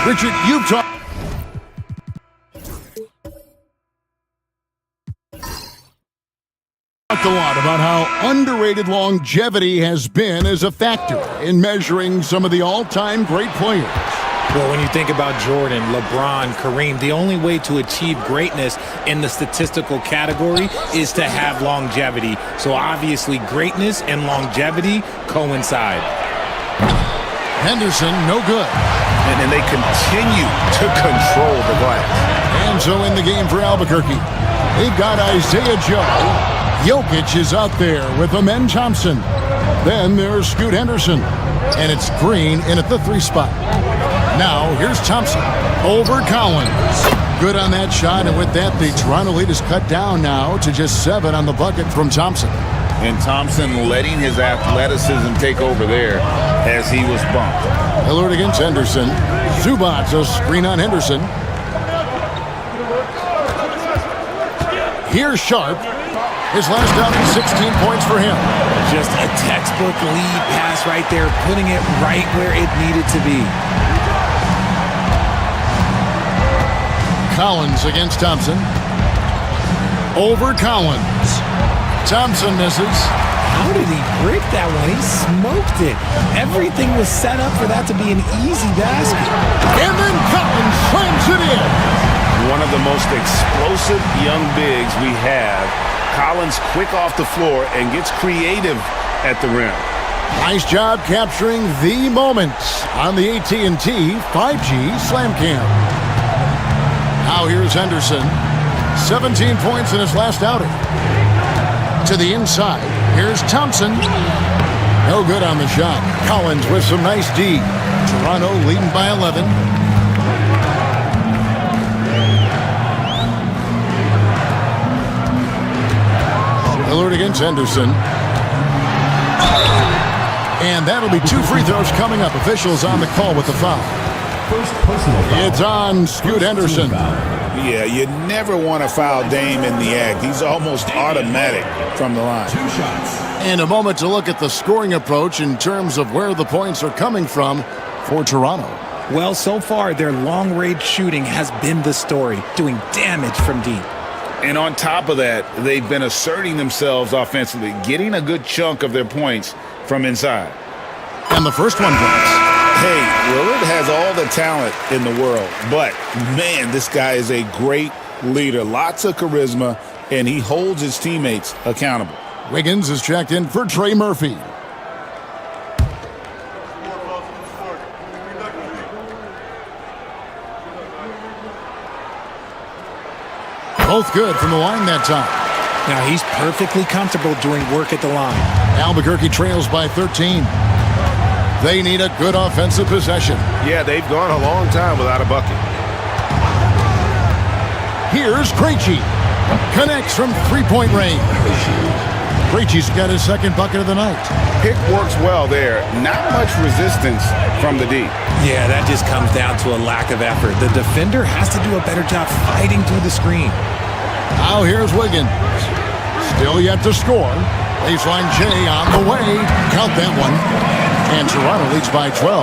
Richard, you've talked a lot about how underrated longevity has been as a factor in measuring some of the all-time great players. Well, when you think about Jordan, LeBron, Kareem, the only way to achieve greatness in the statistical category is to have longevity. So obviously greatness and longevity coincide. Henderson, no good. And they continue to control the glass. And so in the game for Albuquerque, they've got Isaiah Joe. Jokic is out there with Amen Thompson. Then there's Scoot Henderson. And it's Green in at the 3 spot. Now, here's Thompson over Collins. Good on that shot, and with that, the Toronto lead is cut down now to just 7 on the bucket from Thompson. And Thompson letting his athleticism take over there as he was bumped. Alert against Henderson. Zubac, a screen on Henderson. Here's Sharp. His last outing, 16 points for him. Just a textbook lead pass right there, putting it right where it needed to be. Collins against Thompson. Over Collins. Thompson misses. How did he break that one? He smoked it. Everything was set up for that to be an easy basket. And then Collins slams it in. One of the most explosive young bigs we have. Collins quick off the floor and gets creative at the rim. Nice job capturing the moments on the AT&T 5G Slam Cam. Now here's Henderson. 17 points in his last outing. To the inside. Here's Thompson. No good on the shot. Collins with some nice D. Toronto leading by 11. Alert against Henderson. And that'll be 2 free throws coming up. Officials on the call with the foul. First personal foul. It's on Scoot Henderson. Yeah, you never want to foul Dame in the act. He's almost automatic from the line. 2 shots. And a moment to look at the scoring approach in terms of where the points are coming from for Toronto. Well, so far, their long-range shooting has been the story, doing damage from deep. And on top of that, they've been asserting themselves offensively, getting a good chunk of their points from inside. And the first one drops. Hey, Willard has all the talent in the world, but, man, this guy is a great leader. Lots of charisma, and he holds his teammates accountable. Wiggins is checked in for Trey Murphy. Both good from the line that time. Now he's perfectly comfortable doing work at the line. Albuquerque trails by 13. They need a good offensive possession. Yeah, they've gone a long time without a bucket. Here's Krejci. Connects from 3-point range. Krejci's got his second bucket of the night. Pick works well there. Not much resistance from the D. Yeah, that just comes down to a lack of effort. The defender has to do a better job fighting through the screen. Now here's Wiggins. Still yet to score. Baseline J on the way. Count that one. And Toronto leads by 12.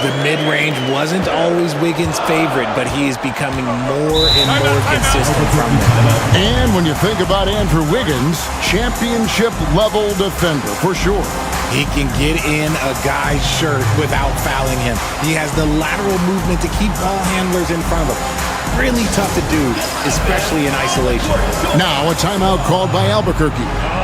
The mid-range wasn't always Wiggins' favorite, but he is becoming more and more consistent from it. And when you think about Andrew Wiggins, championship-level defender for sure. He can get in a guy's shirt without fouling him. He has the lateral movement to keep ball handlers in front of him. Really tough to do, especially in isolation. Now a timeout called by Albuquerque.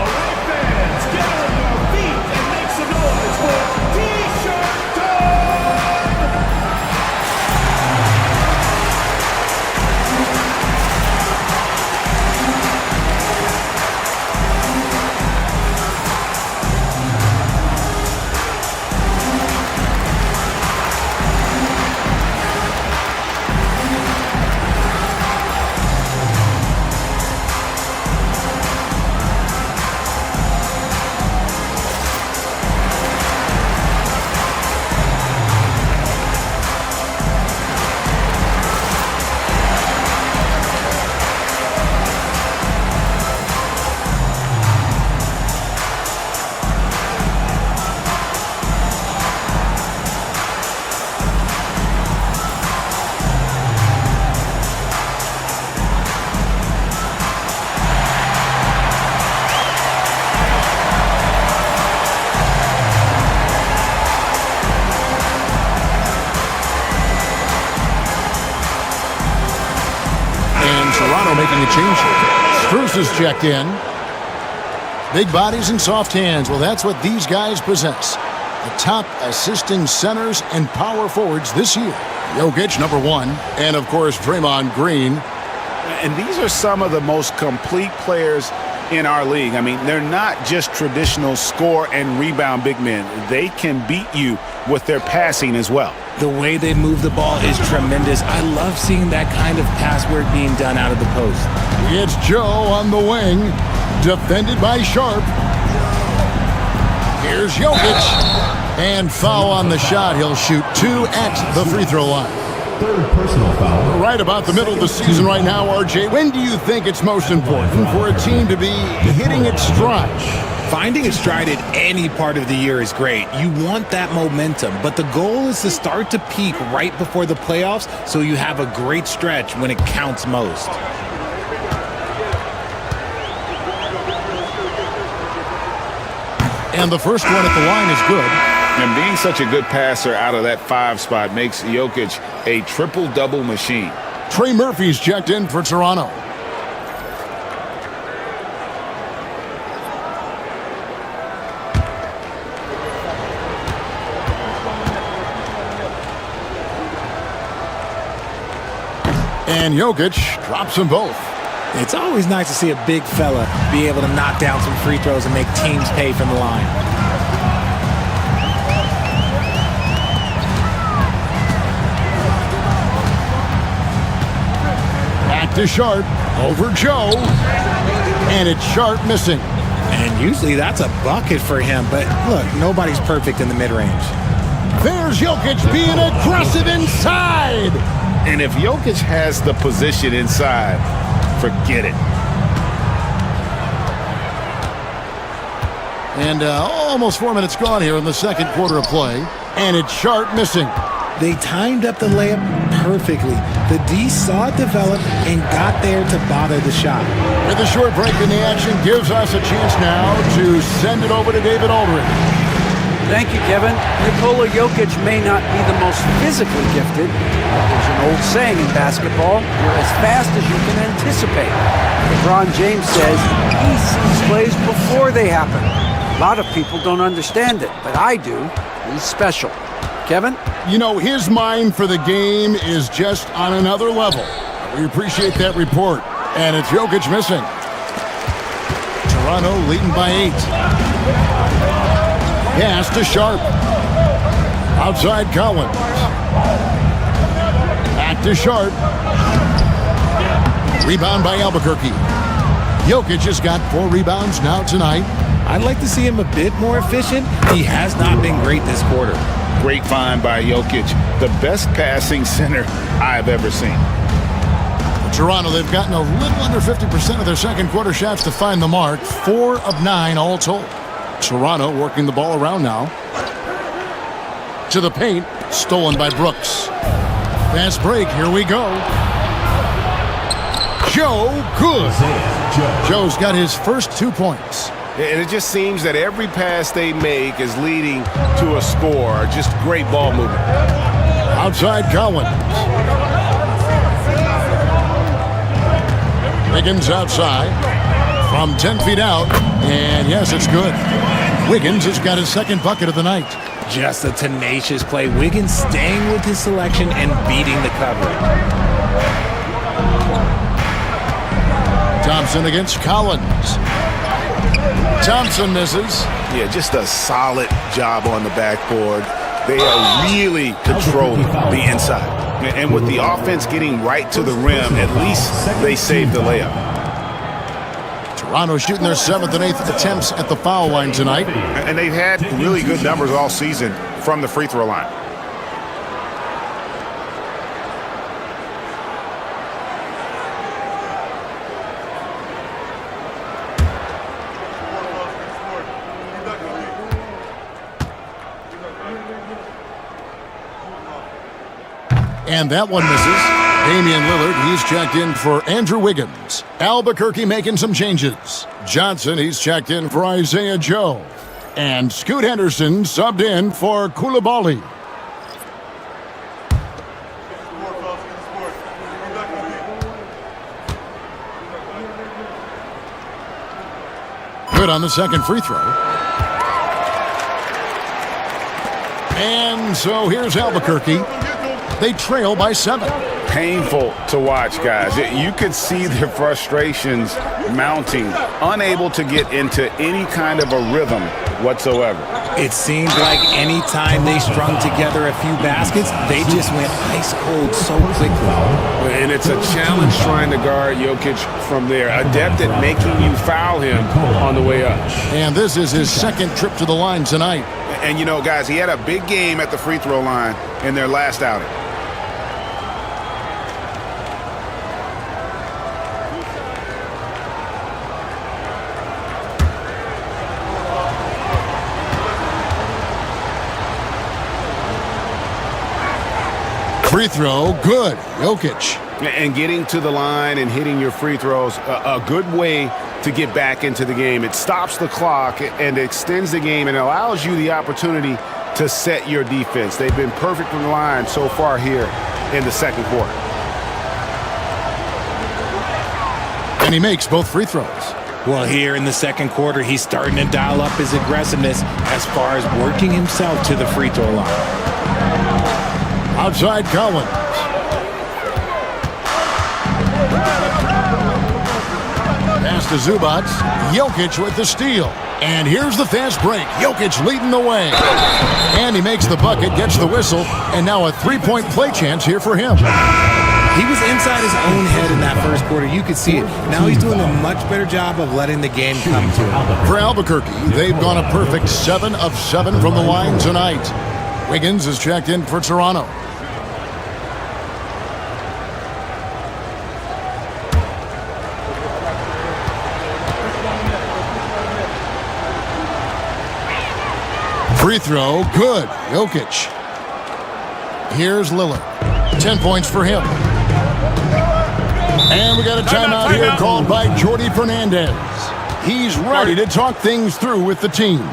Toronto making a change here. Strus is checked in. Big bodies and soft hands. Well, that's what these guys possess. The top assisting centers and power forwards this year. Jokic, number 1. And, of course, Draymond Green. And these are some of the most complete players in our league. I mean, they're not just traditional score and rebound big men. They can beat you with their passing as well. The way they move the ball is tremendous. I love seeing that kind of pass work being done out of the post. It's Joe on the wing, defended by Sharp. Here's Jokic. And foul on the shot. He'll shoot 2 at the free throw line. Third personal foul. Right about the middle of the season right now, RJ. When do you think it's most important for a team to be hitting its stride? Finding a stride at any part of the year is great. You want that momentum, but the goal is to start to peak right before the playoffs so you have a great stretch when it counts most. And the first one at the line is good. And being such a good passer out of that 5 spot makes Jokic a triple-double machine. Trey Murphy's checked in for Toronto. And Jokic drops them both. It's always nice to see a big fella be able to knock down some free throws and make teams pay from the line. Back to Sharp, over Joe, and it's Sharp missing. And usually that's a bucket for him, but look, nobody's perfect in the mid-range. There's Jokic being aggressive inside. And if Jokic has the position inside, forget it. And almost 4 minutes gone here in the second quarter of play. And it's Sharp missing. They timed up the layup perfectly. The D saw it develop and got there to bother the shot. With a short break in the action gives us a chance now to send it over to David Aldridge. Thank you, Kevin. Nikola Jokic may not be the most physically gifted. There's an old saying in basketball, you're as fast as you can anticipate. LeBron James says he sees plays before they happen. A lot of people don't understand it, but I do. He's special. Kevin? You know, his mind for the game is just on another level. We appreciate that report. And it's Jokic missing. Toronto leading by 8. Pass to Sharp. Outside Collins. Back to Sharp. Rebound by Albuquerque. Jokic has got 4 rebounds now tonight. I'd like to see him a bit more efficient. He has not been great this quarter. Great find by Jokic, the best passing center I've ever seen. Toronto, they've gotten a little under 50% of their second quarter shots to find the mark. 4 of 9 all told. Toronto working the ball around now. To the paint, stolen by Brooks. Fast break, here we go. Joe, good. Joe's got his first 2 points. And it just seems that every pass they make is leading to a score. Just great ball movement. Outside Collins. Wiggins outside from 10 feet out. And yes, it's good. Wiggins has got his second bucket of the night. Just a tenacious play. Wiggins staying with his selection and beating the cover. Thompson against Collins. Thompson misses. Yeah, just a solid job on the backboard. They are really controlling the inside. And with the offense getting right to the rim, at least they saved the layup. Toronto shooting their 7th and 8th attempts at the foul line tonight. And they've had really good numbers all season from the free throw line. And that one misses. Damian Lillard, he's checked in for Andrew Wiggins. Albuquerque making some changes. Johnson, he's checked in for Isaiah Joe. And Scoot Henderson subbed in for Koulibaly. Good on the second free throw. And so here's Albuquerque. They trail by 7. Painful to watch, guys. You could see their frustrations mounting, unable to get into any kind of a rhythm whatsoever. It seemed like any time they strung together a few baskets, they just went ice cold so quickly. And it's a challenge trying to guard Jokic from there. Adept at making you foul him on the way up. And this is his second trip to the line tonight. And, you know, guys, he had a big game at the free throw line in their last outing. Free throw, good. Jokic. And getting to the line and hitting your free throws, a good way to get back into the game. It stops the clock and extends the game and allows you the opportunity to set your defense. They've been perfect from the line so far here in the second quarter. And he makes both free throws. Well, here in the second quarter, he's starting to dial up his aggressiveness as far as working himself to the free throw line. Outside Collins. Pass to Zubac. Jokic with the steal. And here's the fast break. Jokic leading the way. And he makes the bucket, gets the whistle, and now a three-point play chance here for him. He was inside his own head in that first quarter. You could see it. Now he's doing a much better job of letting the game come to him. For Albuquerque, they've gone a perfect 7 of 7 from the line tonight. Wiggins is checked in for Toronto. Free throw, good. Jokic. Here's Lillard. 10 points for him. And we got a timeout here called by Jordy Fernandez. He's ready to talk things through with the team.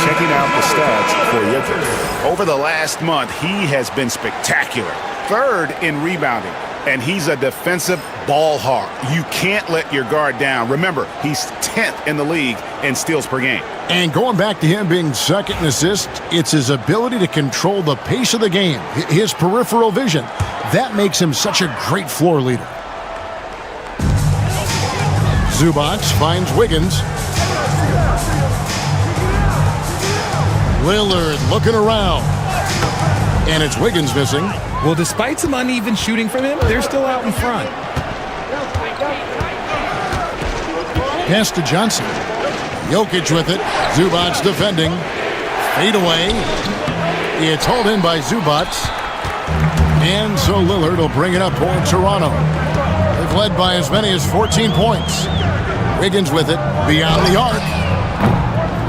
Checking out the stats for Jokic. Over the last month, he has been spectacular. 3rd in rebounding, and he's a defensive ball hawk. You can't let your guard down. Remember, he's 10th in the league in steals per game. And going back to him being second in assists, it's his ability to control the pace of the game, his peripheral vision. That makes him such a great floor leader. Zubac finds Wiggins. Lillard looking around. And it's Wiggins missing. Well, despite some uneven shooting from him, they're still out in front. Pass to Johnson. Jokic with it. Zubac defending. Fade away. It's hauled in by Zubac. And so Lillard will bring it up toward Toronto. They've led by as many as 14 points. Wiggins with it. Beyond the arc.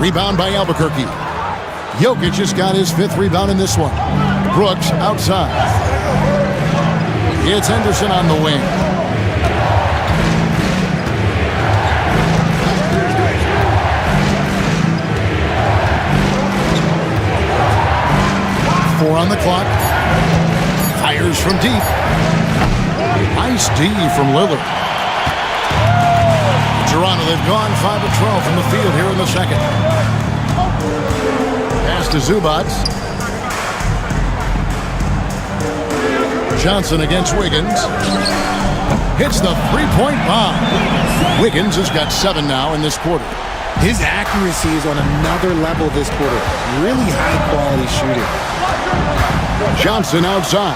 Rebound by Albuquerque. Jokic just got his 5th rebound in this one. Brooks outside. It's Henderson on the wing. Four on the clock. Fires Here's from deep. Nice D from Lillard. Toronto, they've gone 5 of 12 from the field here in the second. Pass to Zubac. Johnson against Wiggins. Hits the three-point bomb. Wiggins has got 7 now in this quarter. His accuracy is on another level this quarter. Really high-quality shooting. Johnson outside.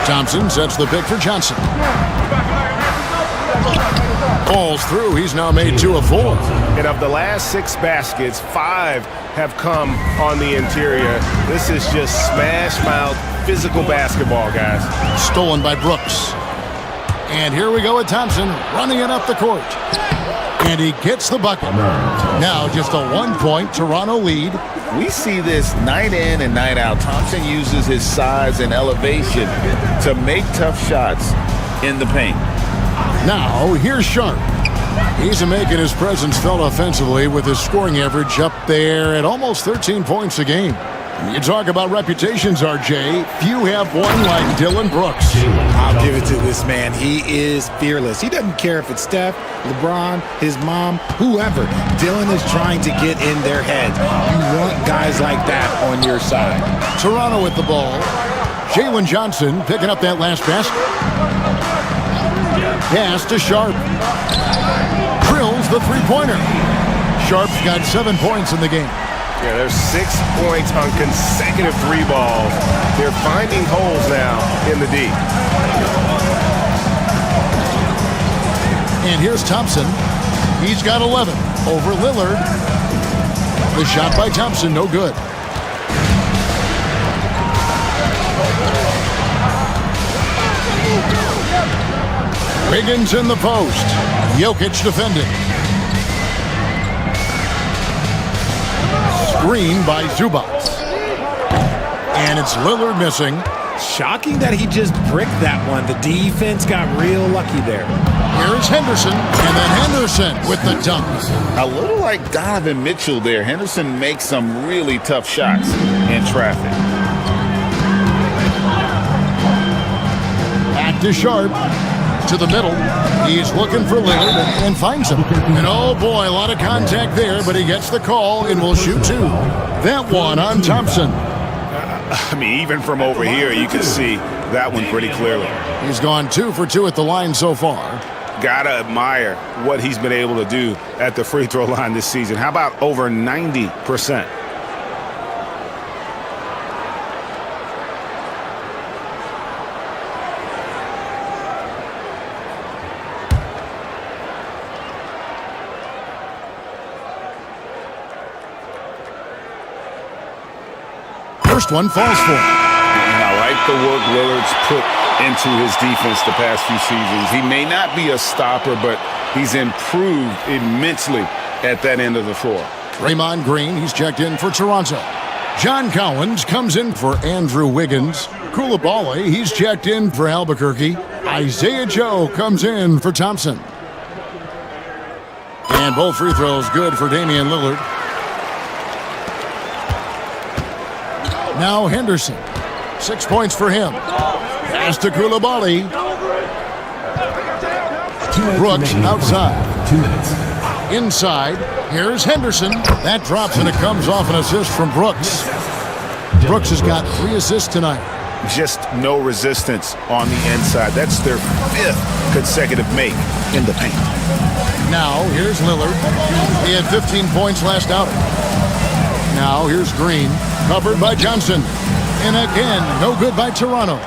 Thompson sets the pick for Johnson. Falls through. He's now made 2 of 4. And of the last 6 baskets, 5 have come on the interior. This is just smash-mouth, physical basketball, guys. Stolen by Brooks. And here we go with Thompson running it up the court. And he gets the bucket. Now just a 1-point Toronto lead. We see this night in and night out. Thompson uses his size and elevation to make tough shots in the paint. Now here's Sharp. He's making his presence felt offensively with his scoring average up there at almost 13 points a game. You talk about reputations, RJ. Few have one like Dylan Brooks. I'll give it to this man. He is fearless. He doesn't care if it's Steph, LeBron, his mom, whoever. Dylan is trying to get in their heads. You want guys like that on your side. Toronto with the ball. Jalen Johnson picking up that last basket. Pass to Sharp. Drills the three-pointer. Sharp's got 7 points in the game. Yeah, there's 6 points on consecutive 3 balls. They're finding holes now in the D. And here's Thompson. He's got 11 over Lillard. The shot by Thompson, no good. Wiggins in the post. Jokic defending. Screen by Zubac. And it's Lillard missing. Shocking that he just bricked that one. The defense got real lucky there. Here's Henderson. And then Henderson with the dunk. A little like Donovan Mitchell there. Henderson makes some really tough shots in traffic. Back to Sharp. To the middle. He's looking for Lillard and finds him. And oh boy, a lot of contact there, but he gets the call and will shoot 2. That one on Thompson. I mean, even from over here, you can see that one pretty clearly. He's gone 2 for 2 at the line so far. Gotta admire what he's been able to do at the free throw line this season. How about over 90%? First one falls for him. And I like the work Lillard's put into his defense the past few seasons. He may not be a stopper, but he's improved immensely at that end of the floor. Draymond Green, he's checked in for Toronto. John Collins comes in for Andrew Wiggins. Coulibaly, he's checked in for Albuquerque. Isaiah Joe comes in for Thompson. And both free throws good for Damian Lillard. Now Henderson. 6 points for him. Pass to Coulibaly. Brooks outside. 2 minutes. Inside. Here's Henderson. That drops and it comes off an assist from Brooks. Brooks has got 3 assists tonight. Just no resistance on the inside. That's their 5th consecutive make in the paint. Now here's Lillard. He had 15 points last outing. Now here's Green. Covered by Johnson. And again, no good by Toronto.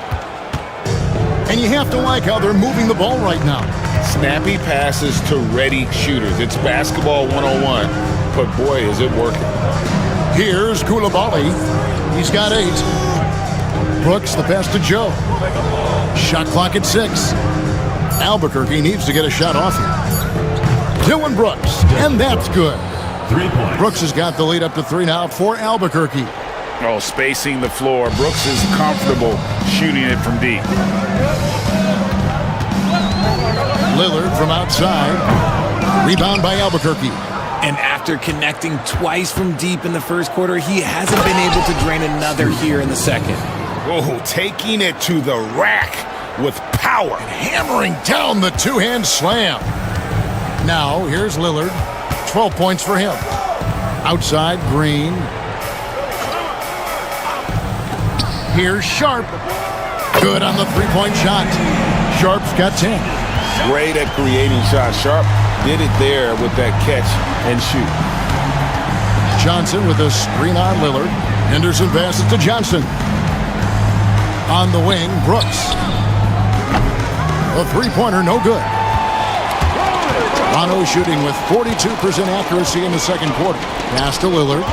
And you have to like how they're moving the ball right now. Snappy passes to ready shooters. It's basketball 101, but boy, is it working. Here's Coulibaly. He's got 8. Brooks, the pass to Joe. Shot clock at 6. Albuquerque needs to get a shot off here. Dylan Brooks, and that's good. 3 points. Brooks has got the lead up to 3 now for Albuquerque. Oh, spacing the floor. Brooks is comfortable shooting it from deep. Lillard from outside. Rebound by Albuquerque. And after connecting twice from deep in the first quarter, he hasn't been able to drain another here in the second. Oh, taking it to the rack with power. Hammering down the two-hand slam. Now, here's Lillard. 12 points for him. Outside, Green. Here's Sharp. Good on the three-point shot. Sharp's got 10. Great at creating shots. Sharp did it there with that catch and shoot. Johnson with a screen on Lillard. Henderson passes to Johnson. On the wing, Brooks. A three-pointer, no good. Toronto shooting with 42% accuracy in the second quarter. Pass to Lillard.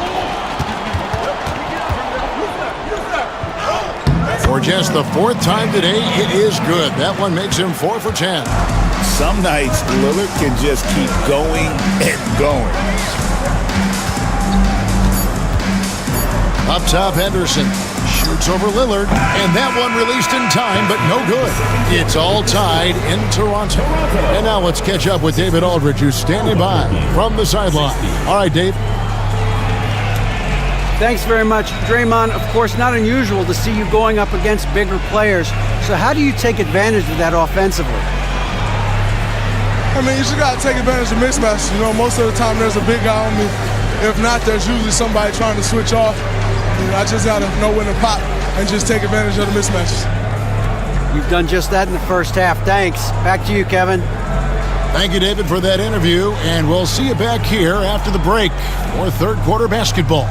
For just the fourth time today, it is good. That one makes him 4 for 10. Some nights, Lillard can just keep going and going. Up top, Henderson shoots over Lillard, and that one released in time, but no good. It's all tied in Toronto. And now let's catch up with David Aldridge, who's standing by from the sideline. All right, Dave. Thanks very much. Draymond, of course, not unusual to see you going up against bigger players. So how do you take advantage of that offensively? I mean, you just got to take advantage of mismatches. You know, most of the time there's a big guy on me. If not, there's usually somebody trying to switch off. You know, I just got to know when to pop and just take advantage of the mismatches. You've done just that in the first half. Thanks. Back to you, Kevin. Thank you, David, for that interview, and we'll see you back here after the break for third quarter basketball.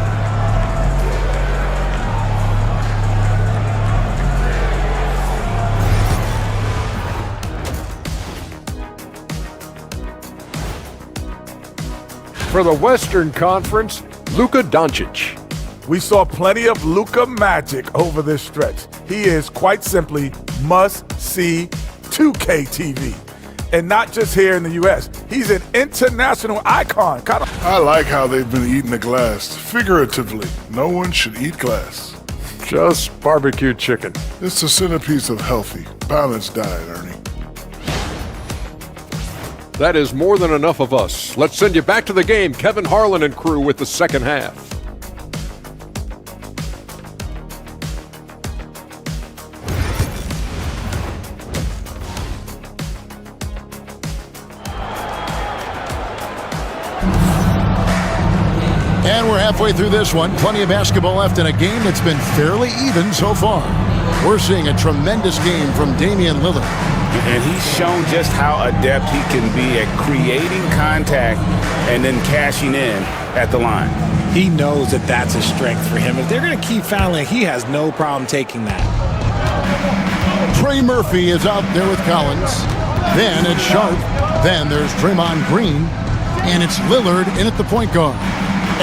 For the Western Conference, Luka Doncic. We saw plenty of Luka magic over this stretch. He is quite simply must-see 2K TV. And not just here in the U.S. He's an international icon. I like how they've been eating the glass. Figuratively, no one should eat glass. Just barbecued chicken. It's the centerpiece of healthy, balanced diet, Ernie. That is more than enough of us. Let's send you back to the game. Kevin Harlan and crew with the second half. And we're halfway through this one. Plenty of basketball left in a game that's been fairly even so far. We're seeing a tremendous game from Damian Lillard. And he's shown just how adept he can be at creating contact and then cashing in at the line. He knows that that's a strength for him. If they're going to keep fouling, he has no problem taking that. Trey Murphy is out there with Collins. Then it's Sharp. Then there's Draymond Green. And it's Lillard in at the point guard.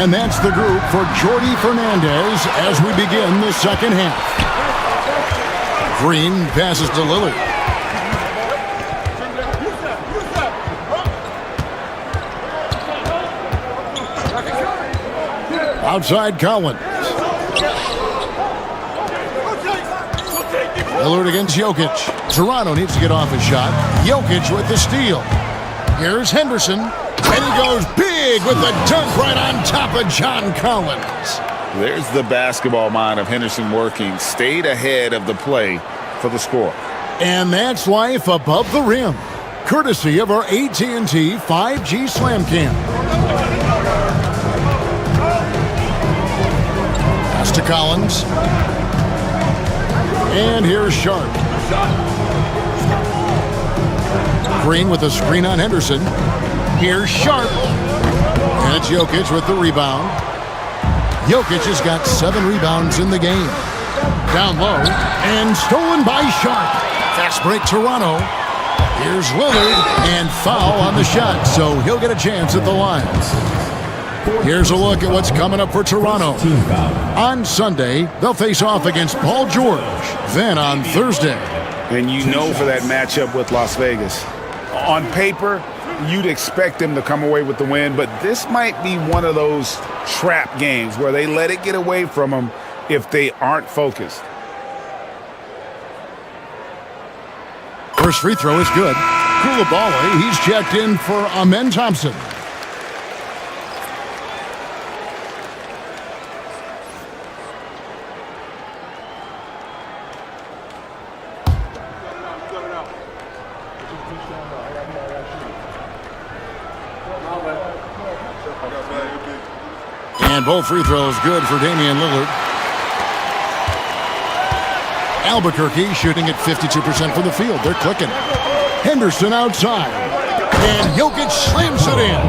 And that's the group for Jordi Fernandez as we begin the second half. Green passes to Lillard. Outside Collins. Lillard against Jokic. Toronto needs to get off his shot. Jokic with the steal. Here's Henderson. And he goes big with the dunk right on top of John Collins. There's the basketball mind of Henderson working. Stayed ahead of the play for the score. And that's life above the rim. Courtesy of our AT&T 5G Slam Cam. Pass to Collins. And here's Sharp. Green with a screen on Henderson. Here's Sharp. And it's Jokic with the rebound. Jokic has got 7 rebounds in the game. Down low. And stolen by Sharp. Fast break Toronto. Here's Lillard. And foul on the shot. So he'll get a chance at the line. Here's a look at what's coming up for Toronto. On Sunday, they'll face off against Paul George. Then on Thursday. And you know for that matchup with Las Vegas. On paper, you'd expect them to come away with the win, but this might be one of those trap games where they let it get away from them if they aren't focused. First free throw is good. Koulibaly, he's checked in for Amen Thompson. And both free throws good for Damian Lillard. Albuquerque shooting at 52% from the field. They're clicking. Henderson outside. And Jokic slams it in.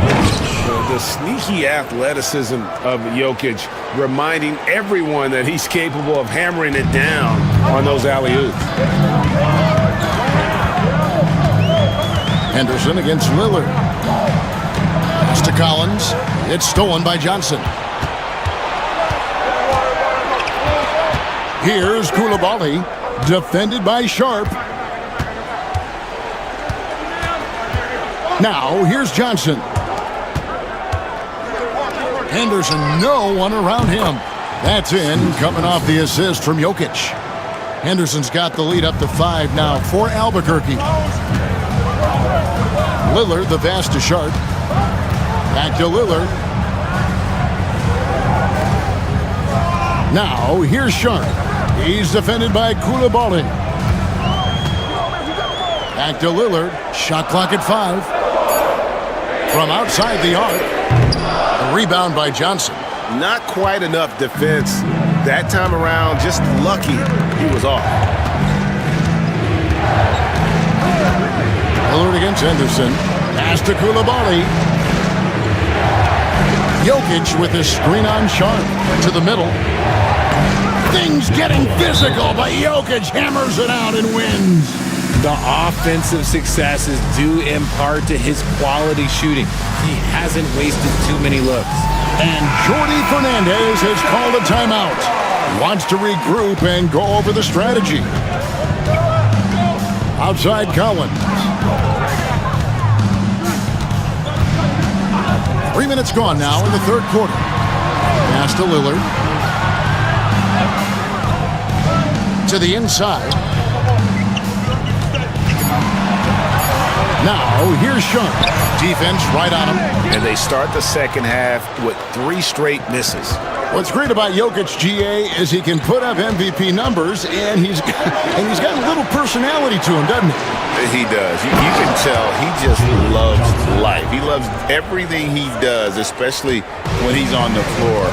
The sneaky athleticism of Jokic, reminding everyone that he's capable of hammering it down on those alley-oops. Henderson against Lillard. Pass to Collins. It's stolen by Johnson. Here's Koulibaly, defended by Sharp. Now, here's Johnson. Henderson, no one around him. That's in, coming off the assist from Jokic. Henderson's got the lead up to 5 now for Albuquerque. Lillard, the pass to Sharp. Back to Lillard. Now, here's Sharp. He's defended by Koulibaly. Back to Lillard. Shot clock at 5. From outside the arc. A rebound by Johnson. Not quite enough defense that time around. Just lucky he was off. Lillard against Henderson. Pass to Koulibaly. Jokic with his screen on Sharp. To the middle. Things getting physical, but Jokic hammers it out and wins. The offensive success is due in part to his quality shooting. He hasn't wasted too many looks. And Jordi Fernandez has called a timeout. Wants to regroup and go over the strategy. Outside Collins. 3 minutes gone now in the third quarter. Pass to Lillard. To the inside. Now, here's Sharp. Defense right on him. And they start the second half with 3 straight misses. What's great about Jokic, GA, is he can put up MVP numbers, and he's got a little personality to him, doesn't he? He does. You can tell he just loves life. He loves everything he does, especially when he's on the floor,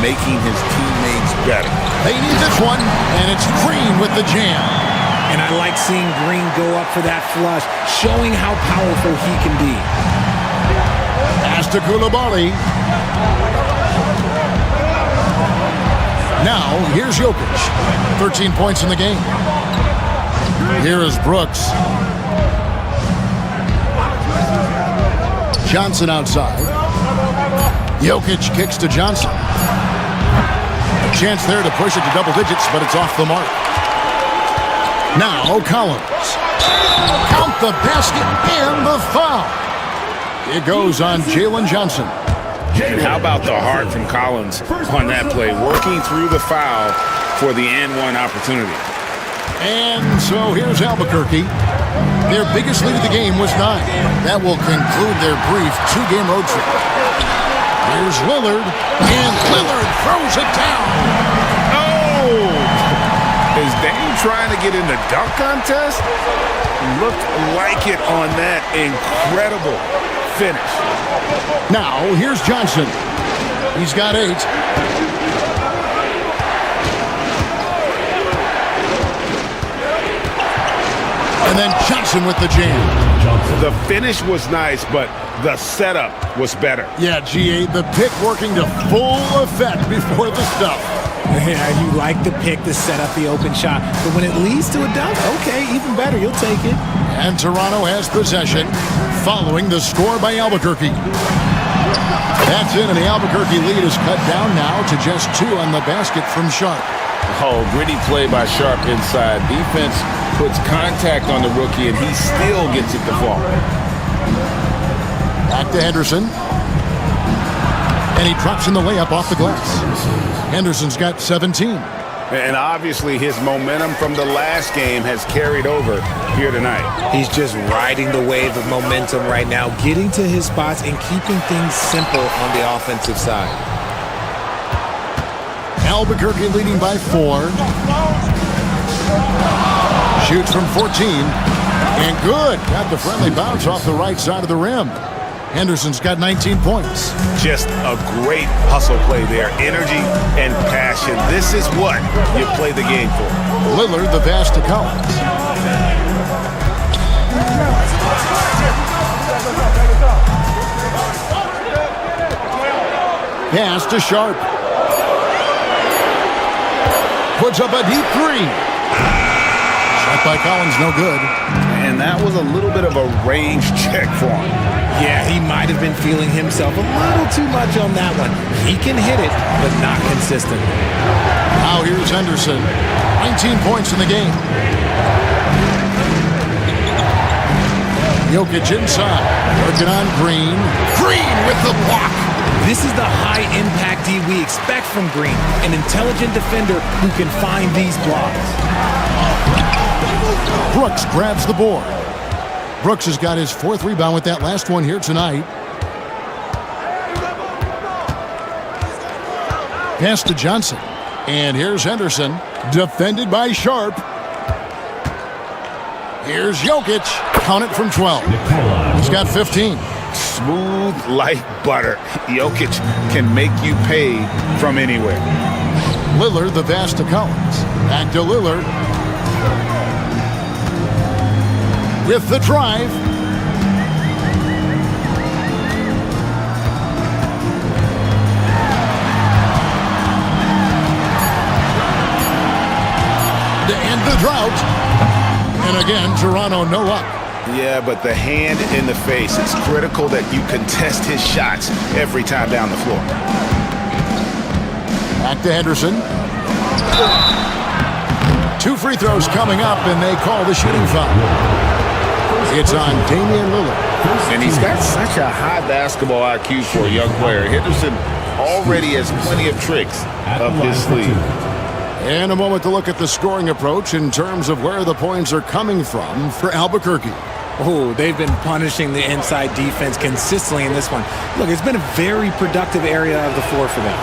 making his teammates better. They need this one, and it's Green with the jam. And I like seeing Green go up for that flush, showing how powerful he can be. Pass to Koulibaly. Now, here's Jokic. 13 points in the game. Here is Brooks. Johnson outside. Jokic kicks to Johnson. A chance there to push it to double digits, but it's off the mark. Now, Collins. Count the basket and the foul. It goes on Jalen Johnson. And how about the heart from Collins on that play, working through the foul for the and-one opportunity. And so here's Albuquerque. Their biggest lead of the game was 9. That will conclude their brief 2-game road trip. Here's Lillard, and Lillard throws it down. Oh! Is Dame trying to get in the dunk contest? Looked like it on that incredible finish. Now, here's Johnson. He's got 8. And then Johnson with the jam. The finish was nice, but the setup was better. Yeah, GA, the pick working to full effect before the stuff. Yeah, you like the pick to set up the open shot, but when it leads to a dunk, okay, even better, you'll take it. And Toronto has possession, following the score by Albuquerque. That's in, and the Albuquerque lead is cut down now to just 2 on the basket from Sharp. Oh, gritty play by Sharp inside. Defense puts contact on the rookie, and he still gets it to fall. Back to Henderson. And he drops in the layup off the glass. Henderson's got 17. And obviously his momentum from the last game has carried over here tonight. He's just riding the wave of momentum right now, getting to his spots and keeping things simple on the offensive side. Albuquerque leading by 4. Shoots from 14. And good. Got the friendly bounce off the right side of the rim. Henderson's got 19 points. Just a great hustle play there. Energy and passion. This is what you play the game for. Lillard, the pass to Collins. Pass to Sharp. Puts up a deep three. Shot by Collins, no good. And that was a little bit of a range check for him. Yeah, he might have been feeling himself a little too much on that one. He can hit it, but not consistent. Now here's Henderson. 19 points in the game. Jokic inside. Working on Green. Green with the block. This is the high-impact D we expect from Green, an intelligent defender who can find these blocks. Brooks grabs the board. Brooks has got his 4th rebound with that last one here tonight. Pass to Johnson. And here's Henderson, defended by Sharp. Here's Jokic. Count it from 12. He's got 15. Smooth like butter. Jokic can make you pay from anywhere. Lillard, the pass to Collins. Back to Lillard. With the drive. To end the drought. And again, Toronto no up. Yeah, but the hand in the face, it's critical that you contest his shots every time down the floor. Back to Henderson. 2 free throws coming up, and they call the shooting foul. It's on Damian Lillard. And he's got such a high basketball IQ for a young player. Henderson already has plenty of tricks up his sleeve. And a moment to look at the scoring approach in terms of where the points are coming from for Albuquerque. Oh, they've been punishing the inside defense consistently in this one. Look, it's been a very productive area of the floor for them.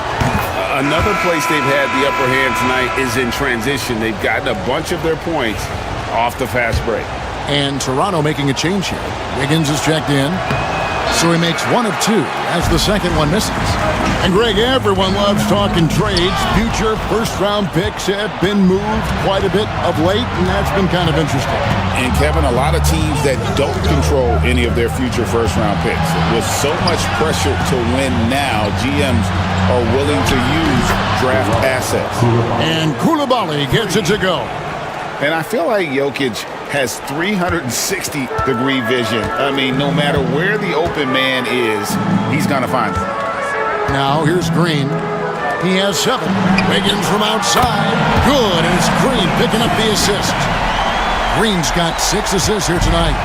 Another place they've had the upper hand tonight is in transition. They've gotten a bunch of their points off the fast break. And Toronto making a change here. Wiggins is checked in. So he makes 1 of 2 as the second one misses. And Greg, everyone loves talking trades. Future first-round picks have been moved quite a bit of late, and that's been kind of interesting. And Kevin, a lot of teams that don't control any of their future first-round picks. With so much pressure to win now, GMs are willing to use draft assets. And Koulibaly gets it to go. And I feel like Jokic has 360-degree vision. I mean, no matter where the open man is, he's going to find it. Now here's Green. He has 7. Wiggins from outside. Good, and it's Green picking up the assist. Green's got 6 assists here tonight.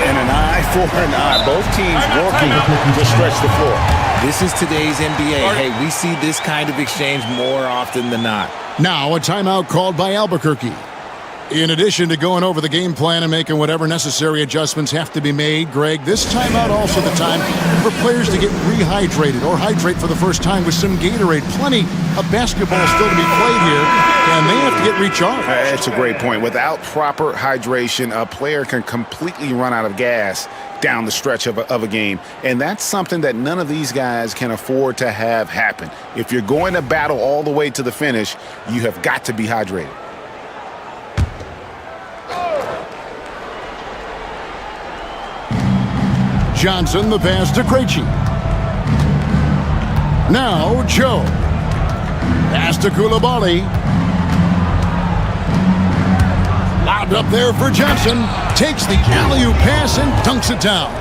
And an eye for an eye. Both teams working to stretch the floor. This is today's NBA. Hey, we see this kind of exchange more often than not. Now a timeout called by Albuquerque. In addition to going over the game plan and making whatever necessary adjustments have to be made, Greg, this timeout also the time for players to get rehydrated or hydrate for the first time with some Gatorade. Plenty of basketball still to be played here, and they have to get recharged. That's a great point. Without proper hydration, a player can completely run out of gas down the stretch of a game. And that's something that none of these guys can afford to have happen. If you're going to battle all the way to the finish, you have got to be hydrated. Johnson, the pass to Krejci. Now Joe. Pass to Koulibaly. Lobbed up there for Johnson. Takes the alley-oop pass and dunks it down.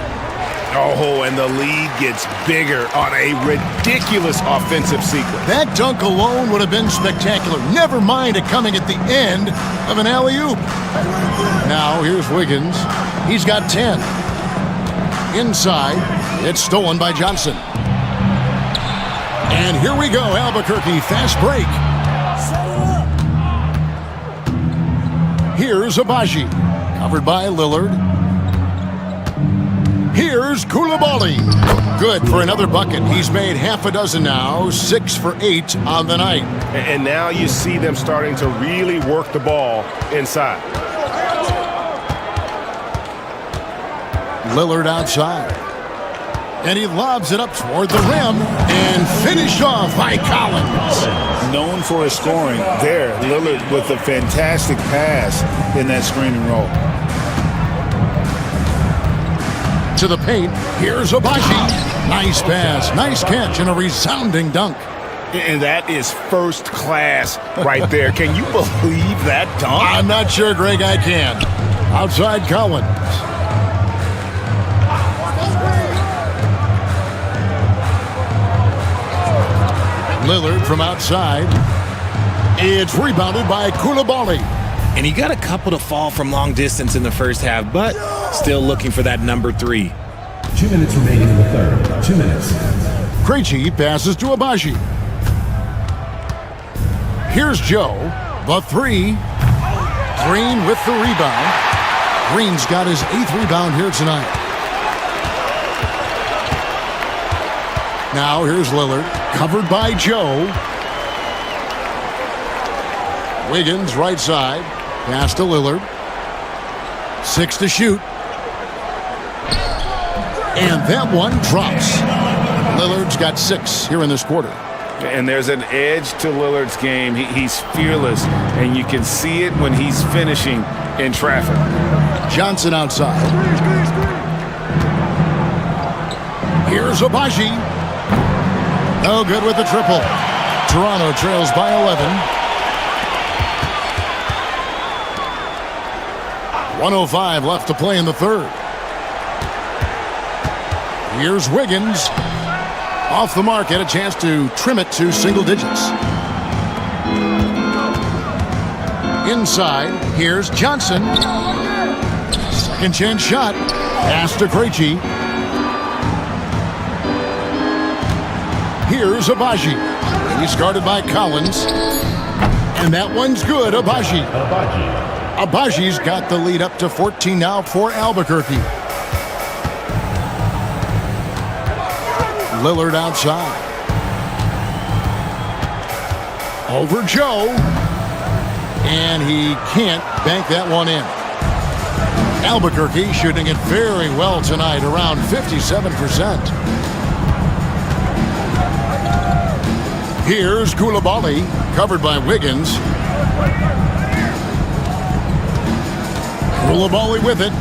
Oh, and the lead gets bigger on a ridiculous offensive sequence. That dunk alone would have been spectacular. Never mind it coming at the end of an alley-oop. Now here's Wiggins. He's got 10. Inside, it's stolen by Johnson. And here we go, Albuquerque, fast break. Here's Abaji, covered by Lillard. Here's Koulibaly. Good for another bucket. He's made half a dozen now, 6 for 8 on the night. And now you see them starting to really work the ball inside. Lillard outside. And he lobs it up toward the rim and finished off by Collins. Known for his scoring, there, Lillard with a fantastic pass in that screen and roll. To the paint, here's Abaji. Nice pass, nice catch, and a resounding dunk. And that is first class right there. Can you believe that dunk? I'm not sure, Greg, I can. Outside Collins. Lillard from outside. It's rebounded by Koulibaly. And he got a couple to fall from long distance in the first half, but still looking for that number 3. 2 minutes remaining in the third. 2 minutes. Krejci passes to Abaji. Here's Joe. The 3. Green with the rebound. Green's got his 8th rebound here tonight. Now here's Lillard. Covered by Joe. Wiggins right side. Pass to Lillard. 6 to shoot. And that one drops. Lillard's got 6 here in this quarter. And there's an edge to Lillard's game. He's fearless, and you can see it when he's finishing in traffic. Johnson outside. Here's Abaji. No good with the triple. Toronto trails by 11. 1:05 left to play in the third. Here's Wiggins. Off the mark, had a chance to trim it to single digits. Inside, here's Johnson. Second chance shot. Pass to Krejci. Here's Abaji. He's guarded by Collins. And that one's good, Abaji. Abaji's got the lead up to 14 now for Albuquerque. Lillard outside. Over Joe. And he can't bank that one in. Albuquerque shooting it very well tonight, around 57%. Here's Koulibaly, covered by Wiggins. Koulibaly with it.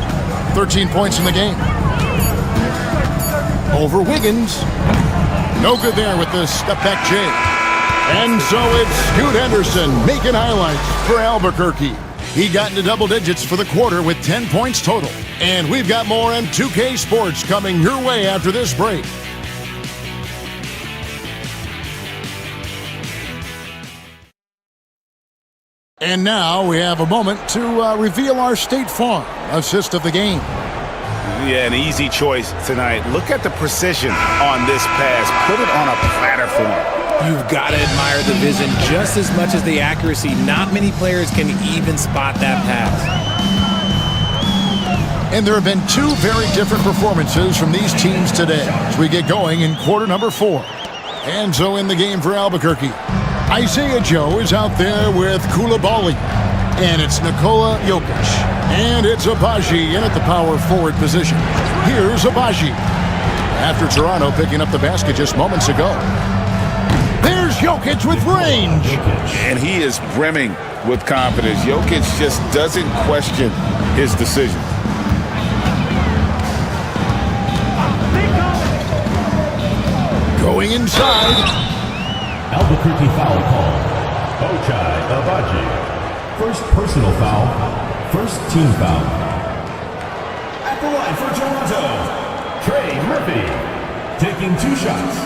13 points in the game. Over Wiggins. No good there with the step-back J. And so it's Scoot Henderson making highlights for Albuquerque. He got into double digits for the quarter with 10 points total. And we've got more M2K Sports coming your way after this break. And now we have a moment to reveal our State Farm assist of the game. Yeah, an easy choice tonight. Look at the precision on this pass. Put it on a platter for him. You've got to admire the vision just as much as the accuracy. Not many players can even spot that pass. And there have been 2 very different performances from these teams today as we get going in quarter number 4. And so in the game for Albuquerque, Isaiah Joe is out there with Koulibaly. And it's Nikola Jokic. And it's Abaji in at the power forward position. Here's Abaji. After Toronto picking up the basket just moments ago. There's Jokic with range. And he is brimming with confidence. Jokic just doesn't question his decision. Going inside. Albuquerque foul call. Ochai Abaji. First personal foul. First team foul. At the line for Toronto, Trey Murphy. Taking 2 shots.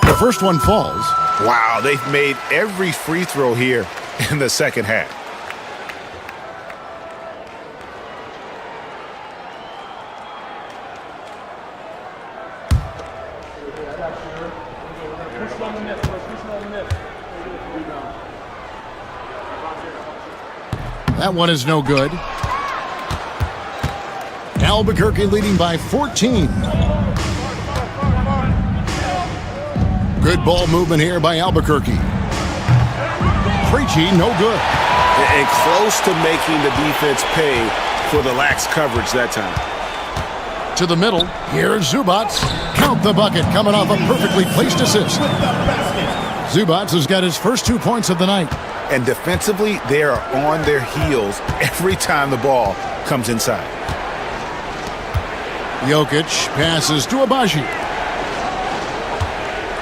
The first one falls. Wow, they've made every free throw here in the second half. That one is no good. Albuquerque leading by 14. Good ball movement here by Albuquerque. Krejci, no good. And close to making the defense pay for the lax coverage that time. To the middle. Here's Zubats. Count the bucket coming off a perfectly placed assist. Zubats has got his first 2 points of the night. And defensively, they are on their heels every time the ball comes inside. Jokic passes to Abaji.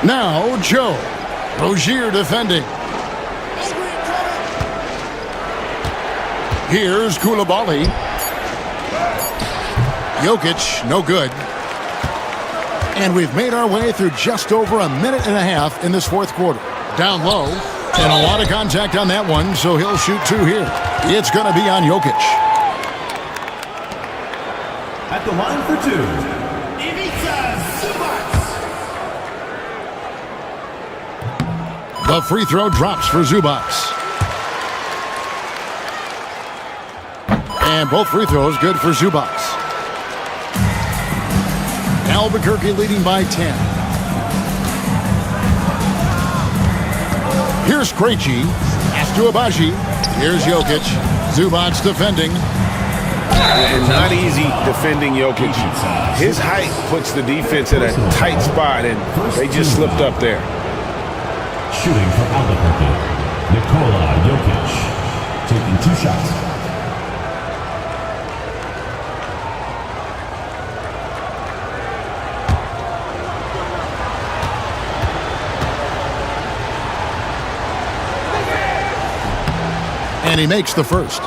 Now Joe. Rozier defending. Here's Koulibaly. Jokic, no good. And we've made our way through just over a minute and a half in this fourth quarter. Down low, and a lot of contact on that one, so he'll shoot 2 here. It's going to be on Jokic. At the line for 2, Zubats. The free throw drops for Zubats. And both free throws good for Zubats. Albuquerque leading by 10. Here's Krejci. Pass to Abaji. Here's Jokic. Zubats defending. And not easy defending Jokic. His height puts the defense in a tight spot, and they just slipped up there. Shooting for Albuquerque, Nikola Jokic, taking 2 shots. And he makes the first.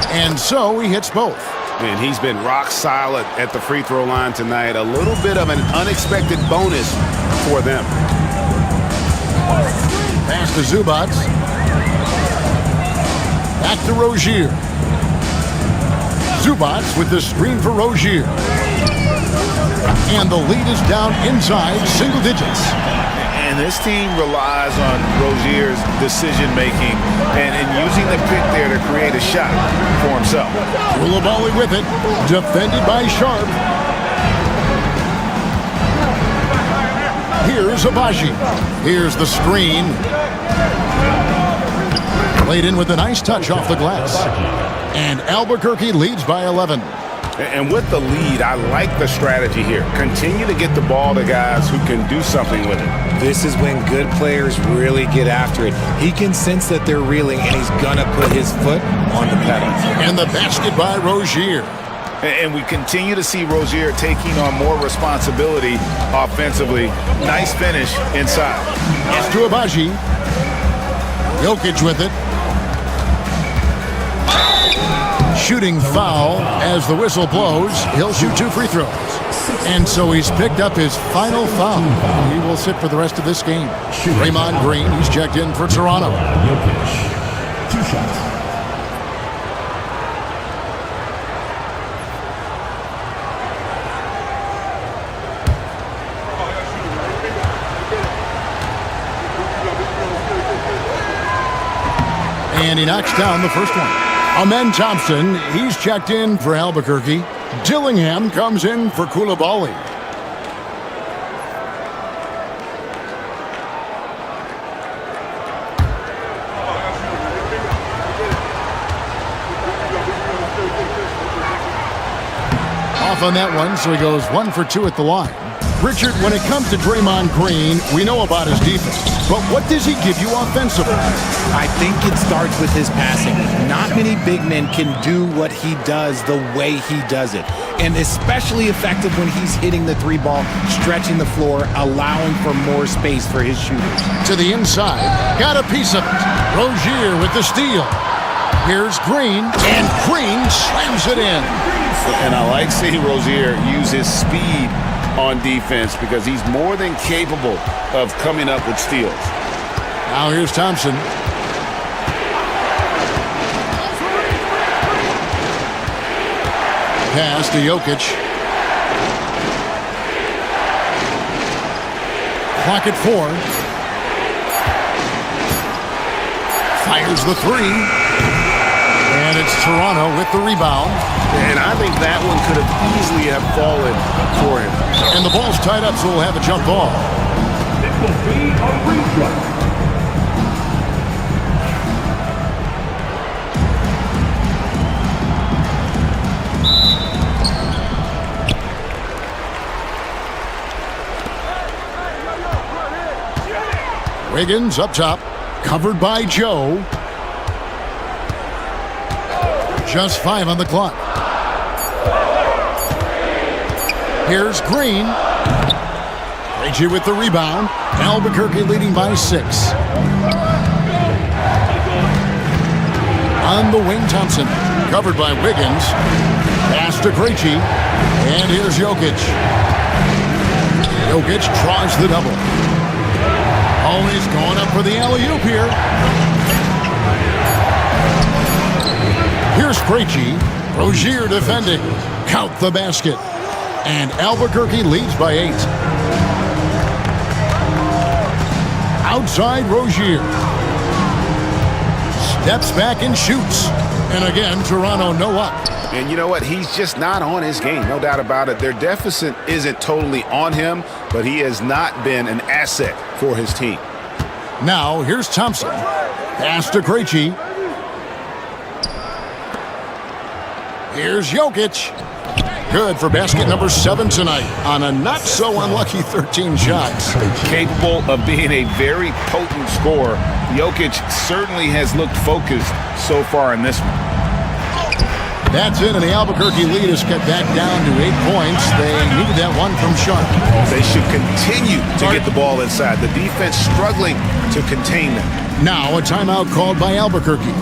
And so he hits both. And he's been rock solid at the free throw line tonight. A little bit of an unexpected bonus for them. Pass to Zubats. Back to Rozier. Zubats with the screen for Rozier. And the lead is down inside single digits. And this team relies on Rozier's decision-making and using the pick there to create a shot for himself. Koulibaly with it. Defended by Sharp. Here's Abaji. Here's the screen. Played in with a nice touch off the glass. And Albuquerque leads by 11. And with the lead, I like the strategy here. Continue to get the ball to guys who can do something with it. This is when good players really get after it. He can sense that they're reeling, and he's going to put his foot on the pedal. And the basket by Rozier. And we continue to see Rozier taking on more responsibility offensively. Nice finish inside. Pass to Abaji. Jokic with it. Shooting foul as the whistle blows. He'll shoot 2 free throws. And so he's picked up his final foul. He will sit for the rest of this game. Draymond Green, he's checked in for Toronto. Jokic, 2 shots. And he knocks down the first one. Amen Thompson, he's checked in for Albuquerque. Dillingham comes in for Koulibaly. Off on that one, so he goes 1 for 2 at the line. Richard, when it comes to Draymond Green, we know about his defense. But what does he give you offensively? I think it starts with his passing. Not many big men can do what he does the way he does it. And especially effective when he's hitting the 3-ball, stretching the floor, allowing for more space for his shooters. To the inside. Got a piece of it. Rozier with the steal. Here's Green, and Green slams it in. And I like seeing Rozier use his speed on defense because he's more than capable of coming up with steals. Now here's Thompson. Pass to Jokic. Clock at 4. Fires the 3. And it's Toronto with the rebound. And I think that one could have easily have fallen for him. And the ball's tied up, so we'll have a jump ball. It will be a refront. Wiggins up top, covered by Joe. Just 5 on the clock. Here's Green. Reggie with the rebound. Albuquerque leading by 6. On the wing, Thompson. Covered by Wiggins. Pass to Krejci. And here's Jokic. Jokic draws the double. Always going up for the alley-oop here. Here's Krejci. Rozier defending. Count the basket. And Albuquerque leads by 8. Outside Rozier. Steps back and shoots. And again, Toronto no up. And you know what? He's just not on his game. No doubt about it. Their deficit isn't totally on him, but he has not been an asset for his team. Now, here's Thompson. Pass to Krejci. Here's Jokic. Good for basket number 7 tonight on a not-so-unlucky 13 shots. Capable of being a very potent scorer, Jokic certainly has looked focused so far in this one. That's it, and the Albuquerque lead is cut back down to 8 points. They needed that one from Sharp. They should continue to get the ball inside. The defense struggling to contain them. Now a timeout called by Albuquerque.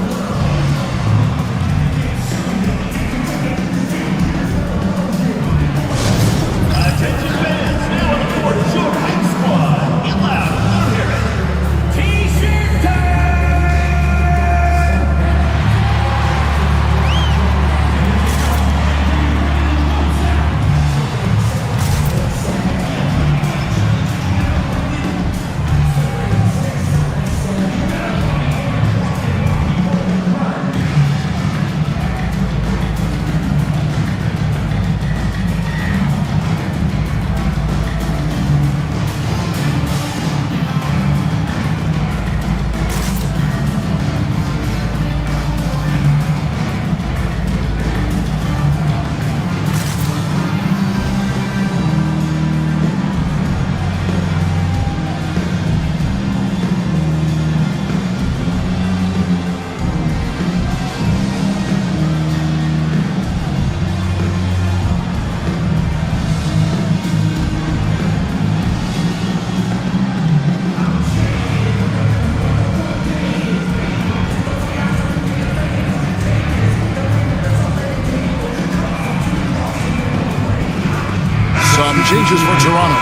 Some changes for Toronto.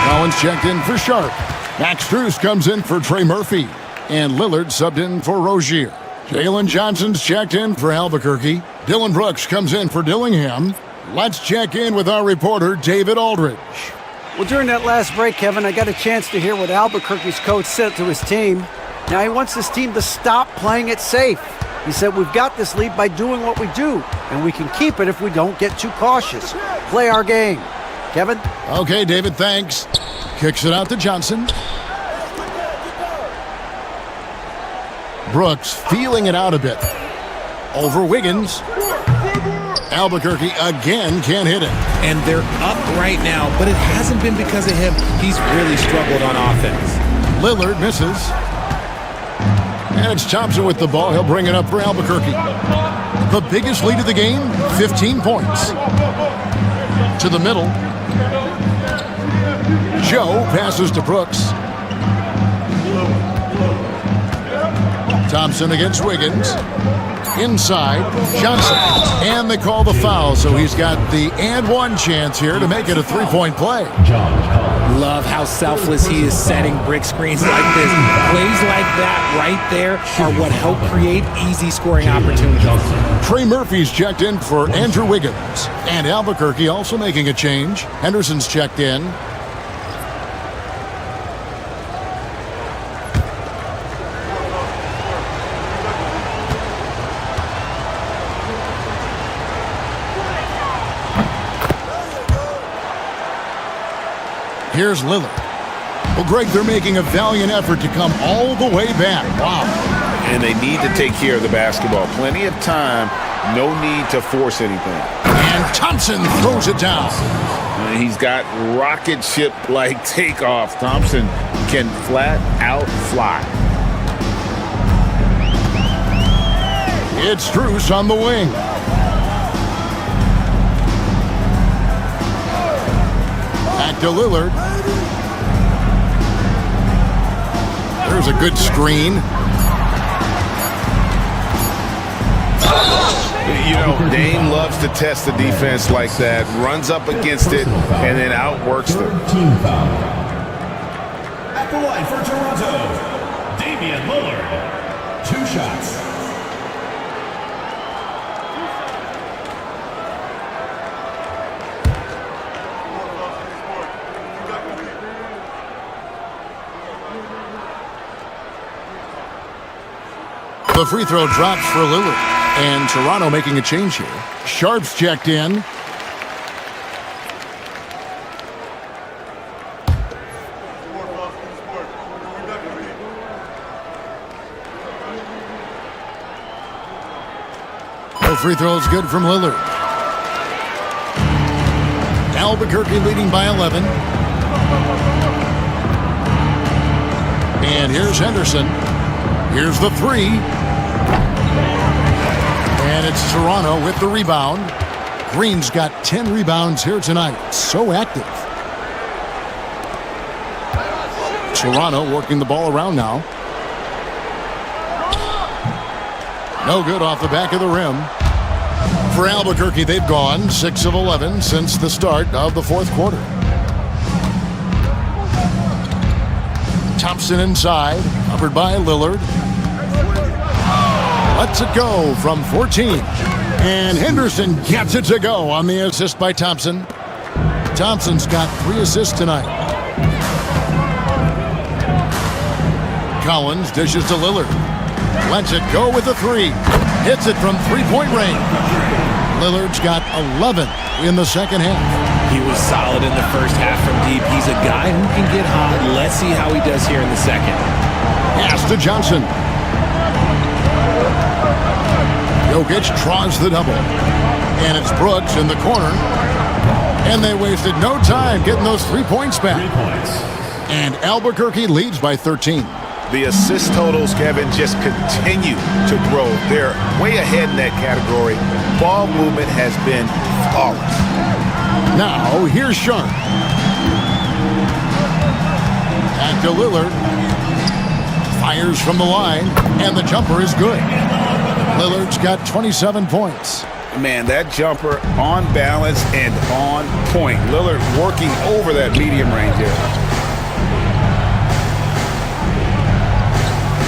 Collins checked in for Sharp. Max Strus comes in for Trey Murphy. And Lillard subbed in for Rozier. Jalen Johnson's checked in for Albuquerque. Dylan Brooks comes in for Dillingham. Let's check in with our reporter, David Aldridge. Well, during that last break, Kevin, I got a chance to hear what Albuquerque's coach said to his team. Now he wants his team to stop playing it safe. He said, we've got this lead by doing what we do, and we can keep it if we don't get too cautious. Play our game. Kevin? Okay, David, thanks. Kicks it out to Johnson. Brooks feeling it out a bit. Over Wiggins. Albuquerque again can't hit it. And they're up right now, but it hasn't been because of him. He's really struggled on offense. Lillard misses. And it's Thompson with the ball. He'll bring it up for Albuquerque. The biggest lead of the game, 15 points. To the middle. Joe passes to Brooks. Thompson against Wiggins. Inside, Johnson. And they call the foul, so he's got the and one chance here to make it a three-point play. Love how selfless he is setting brick screens like this. Plays like that right there are what help create easy scoring opportunities. Trey Murphy's checked in for Andrew Wiggins. And Albuquerque also making a change. Henderson's checked in. Here's Lillard. Well, Greg, they're making a valiant effort to come all the way back. Wow. And they need to take care of the basketball. Plenty of time. No need to force anything. And Thompson throws it down. And he's got rocket ship-like takeoff. Thompson can flat out fly. It's Strus on the wing. Back to Lillard. There's a good screen. You know, Dame loves to test the defense like that, runs up against it, and then outworks them. Team foul. At the line for Toronto, Damian Lillard. 2 shots. The free throw drops for Lillard. And Toronto making a change here. Sharp's checked in. No free throw is good from Lillard. Albuquerque leading by 11. And here's Henderson. Here's the three. And it's Toronto with the rebound. Green's got 10 rebounds here tonight. So active. Toronto working the ball around now. No good off the back of the rim. For Albuquerque, they've gone 6 of 11 since the start of the fourth quarter. Thompson inside, covered by Lillard. Lets it go from 14. And Henderson gets it to go on the assist by Thompson. Thompson's got 3 assists tonight. Collins dishes to Lillard. Lets it go with a 3. Hits it from 3-point range. Lillard's got 11 in the second half. He was solid in the first half from deep. He's a guy who can get hot. Let's see how he does here in the second. Pass to Johnson. Jokic draws the double. And it's Brooks in the corner. And they wasted no time getting those 3 points back. 3 points. And Albuquerque leads by 13. The assist totals, Kevin, just continue to grow. They're way ahead in that category. Ball movement has been flawless. Now, here's Sharp. Back to Lillard. Fires from the line, and the jumper is good. Lillard's got 27 points. Man, that jumper on balance and on point. Lillard working over that medium range there.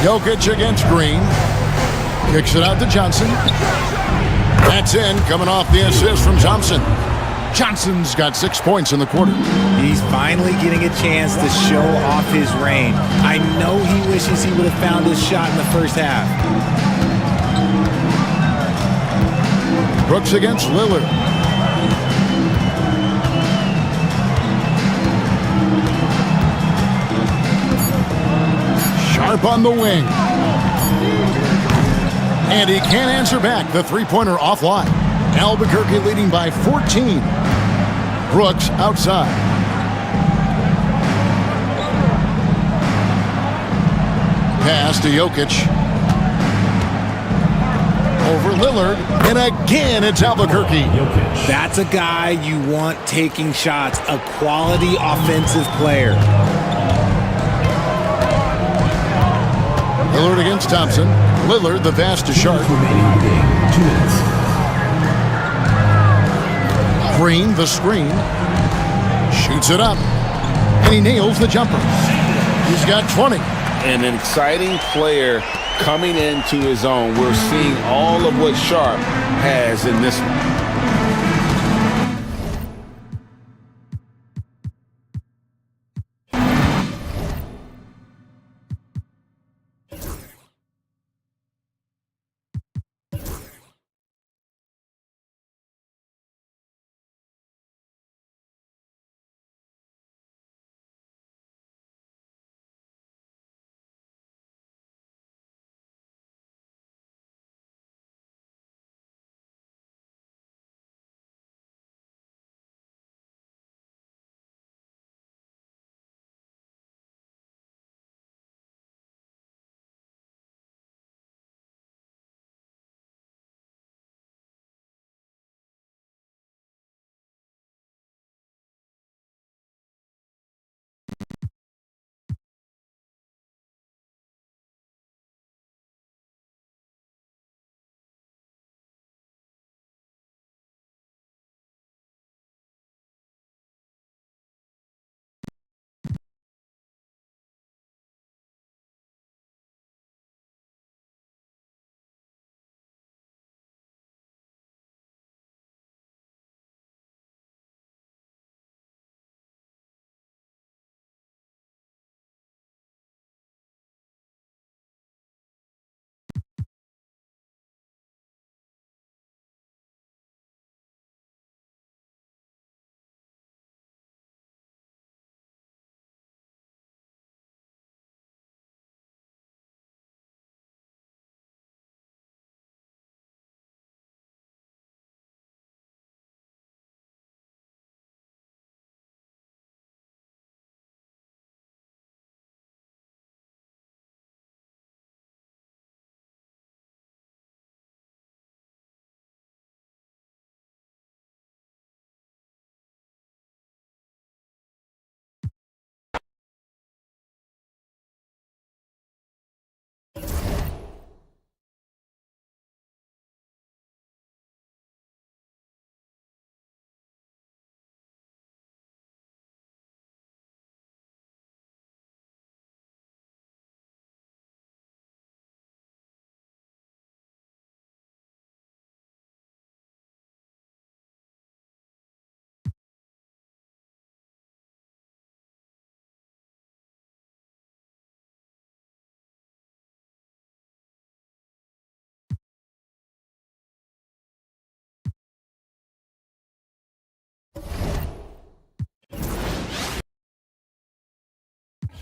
Jokic against Green. Kicks it out to Johnson. That's in, coming off the assist from Thompson. Johnson's got 6 points in the quarter. He's finally getting a chance to show off his range. I know he wishes he would have found his shot in the first half. Brooks against Lillard. Sharp on the wing. And he can't answer back. The three-pointer offline. Albuquerque leading by 14. Brooks outside. Pass to Jokic. Over Lillard. And again, it's Albuquerque. Jokic. That's a guy you want taking shots. A quality offensive player. Lillard against Thompson. Lillard, the pass to Sharp. Remaining game, 2 minutes. Green, the screen. Shoots it up. And he nails the jumper. He's got 20. And an exciting player coming into his own. We're seeing all of what Sharp has in this one.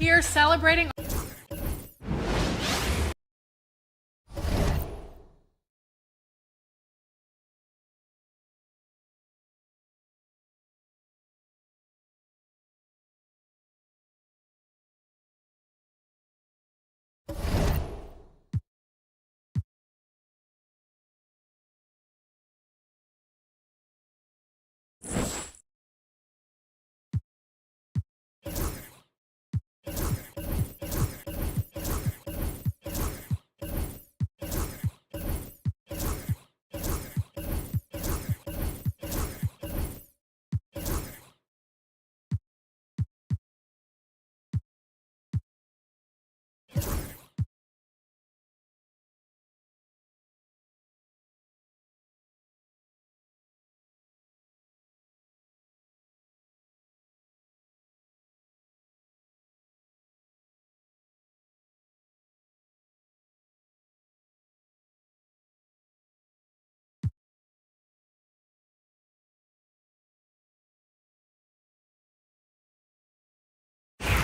here celebrating.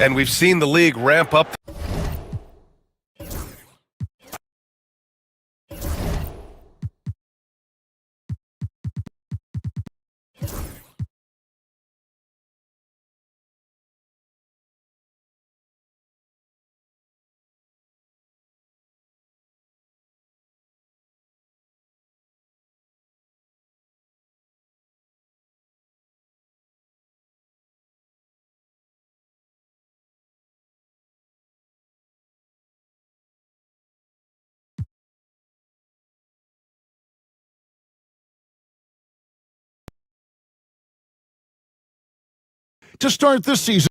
And we've seen the league ramp up. To start this season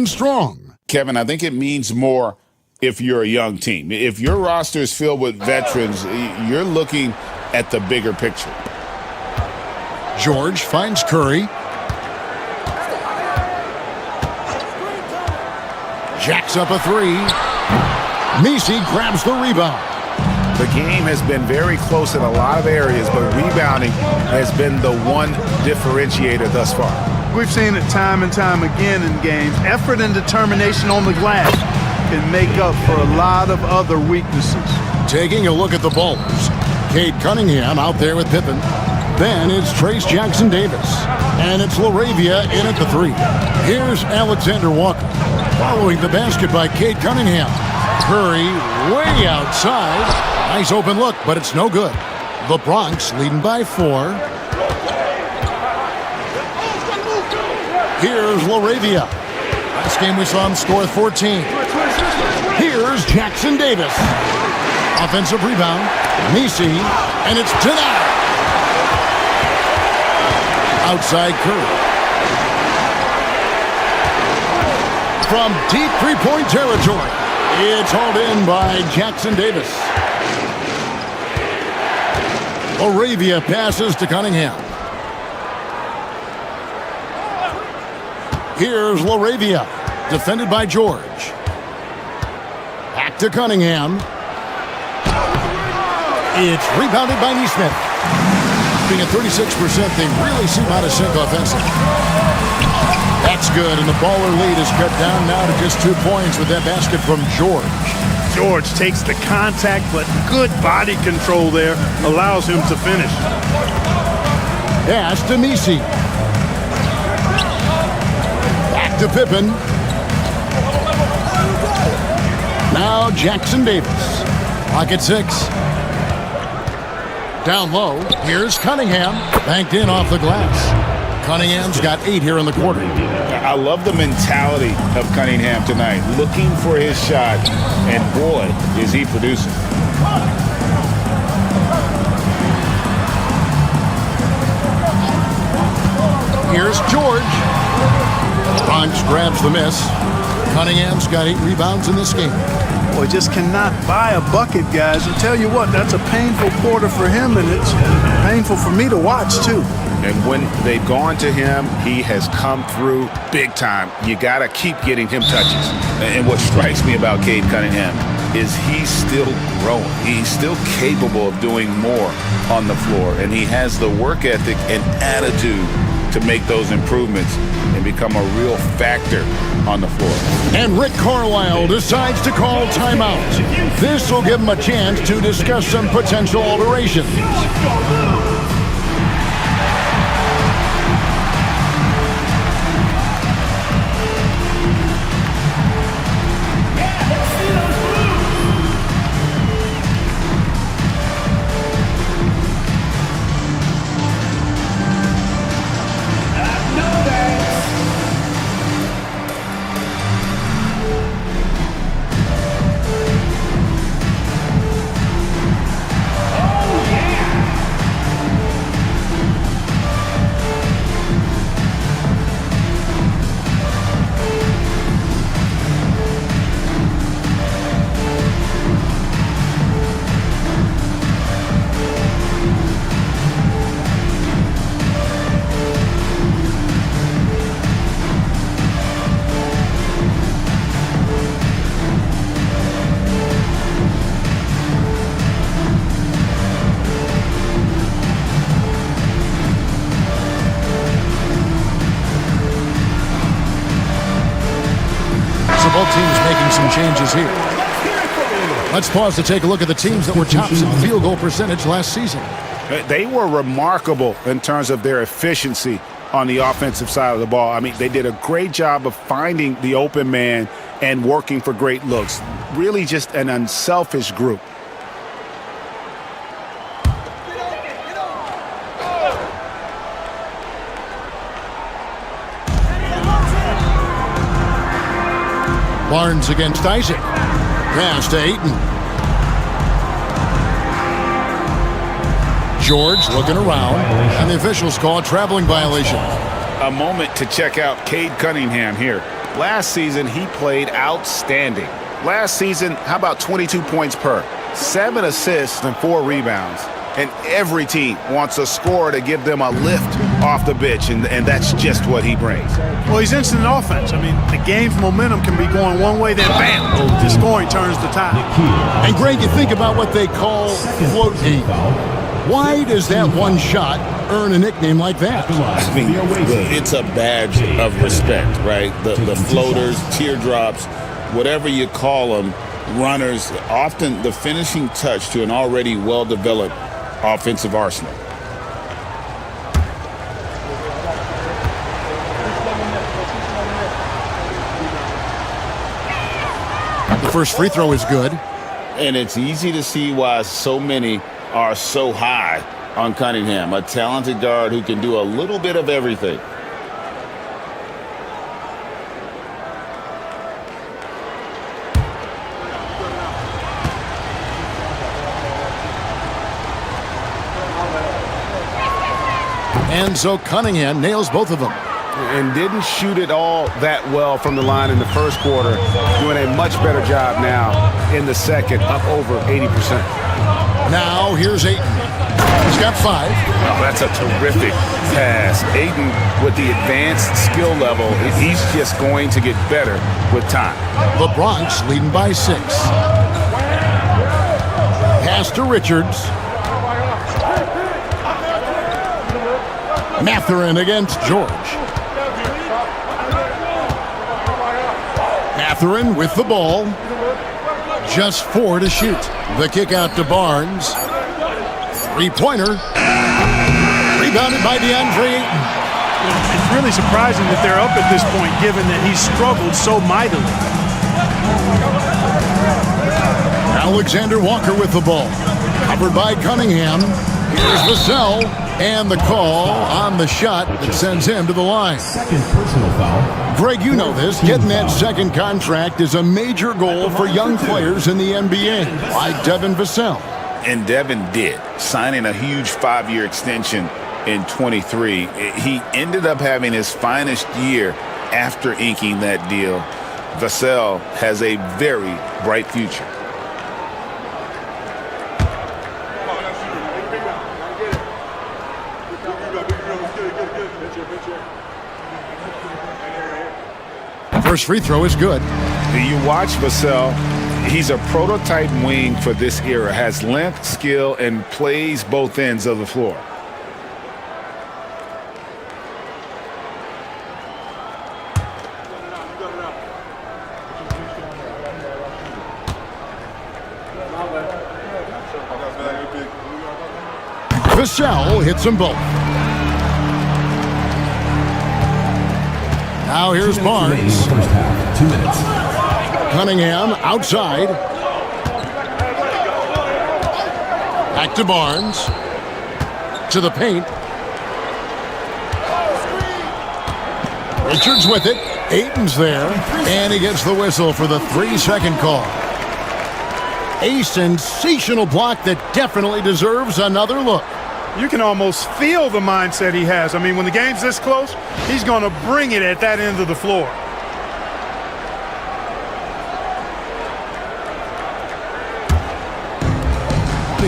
strong. Kevin, I think it means more if you're a young team. If your roster is filled with veterans, you're looking at the bigger picture. George finds Curry. Jacks up a three. Messi grabs the rebound. The game has been very close in a lot of areas, but rebounding has been the one differentiator thus far. We've seen it time and time again in games. Effort and determination on the glass can make up for a lot of other weaknesses. Taking a look at the Bulls. Cade Cunningham out there with Pippen. Then it's Trace Jackson Davis. And it's LaRavia in at the three. Here's Alexander Walker. Following the basket by Cade Cunningham. Curry way outside. Nice open look, but it's no good. The Bronx leading by 4. Here's LaRavia. Last game we saw him score 14. Here's Jackson Davis. Offensive rebound. Messi, and it's denied. Outside Curry. From deep three-point territory, it's hauled in by Jackson Davis. LaRavia passes to Cunningham. Here's LaRavia, defended by George. Back to Cunningham. It's rebounded by Neesmith. Being at 36%, they really seem out of sync offensively. That's good, and the baller lead is cut down now to just 2 points with that basket from George. George takes the contact, but good body control there allows him to finish. Pass to Messi. Back to Pippen. Now Jackson Davis. Pocket 6. Down low. Here's Cunningham. Banked in off the glass. Cunningham's got 8 here in the quarter. I love the mentality of Cunningham tonight, looking for his shot, and boy, is he producing. Here's George. Bronx grabs the miss. Cunningham's got 8 rebounds in this game. Boy, just cannot buy a bucket, guys. I tell you what, that's a painful quarter for him, and it's painful for me to watch, too. And when they've gone to him, he has come through big time. You got to keep getting him touches. And what strikes me about Cade Cunningham, is he's still growing. He's still capable of doing more on the floor, and he has the work ethic and attitude to make those improvements and become a real factor on the floor. And Rick Carlisle decides to call timeout. This will give him a chance to discuss some potential alterations. Both teams making some changes here. Let's pause to take a look at the teams that were tops in field goal percentage last season. They were remarkable in terms of their efficiency on the offensive side of the ball. I mean, they did a great job of finding the open man and working for great looks. Really just an unselfish group. Barnes against Isaac. Pass to Ayton. George looking around, and the officials call a traveling violation. A moment to check out Cade Cunningham here. Last season, he played outstanding. Last season, how about 22 points per? 7 assists and 4 rebounds. And every team wants a scorer to give them a lift off the bench, and that's just what he brings. Well, he's instant offense. I mean, the game's momentum can be going one way, then bam, the scoring turns the tide. And Greg, you think about what they call float heat. Why does that one shot earn a nickname like that? I mean, it's a badge of respect, right? The floaters, teardrops, whatever you call them, runners, often the finishing touch to an already well-developed offensive arsenal. The first free throw is good. And it's easy to see why so many are so high on Cunningham, a talented guard who can do a little bit of everything. And so Cunningham nails both of them. And didn't shoot it all that well from the line in the first quarter. Doing a much better job now in the second, up over 80%. Now here's Ayton. He's got 5. Oh, that's a terrific pass. Ayton, with the advanced skill level, he's just going to get better with time. The Bronx leading by 6. Pass to Richards. Mathurin against George. Mathurin with the ball. Just 4 to shoot. The kick out to Barnes. Three-pointer. Rebounded by DeAndre Ayton. It's really surprising that they're up at this point, given that he's struggled so mightily. Alexander Walker with the ball. Covered by Cunningham. Here's Vassell. And the call on the shot that sends him to the line. Second personal foul. Greg, you know this. Getting that second contract is a major goal for young players in the NBA, like Devin Vassell. And Devin did, signing a huge 5-year extension in 23. He ended up having his finest year after inking that deal. Vassell has a very bright future. First free throw is good. You watch Vassell, He's a prototype wing for this era, has length, skill, and plays both ends of the floor. Vassell hits them both. Now here's Barnes. First half, 2 minutes. Cunningham outside. Back to Barnes. To the paint. Richards with it. Ayton's there. And he gets the whistle for the 3-second call. A sensational block that definitely deserves another look. You can almost feel the mindset he has. I mean, when the game's this close, he's going to bring it at that end of the floor.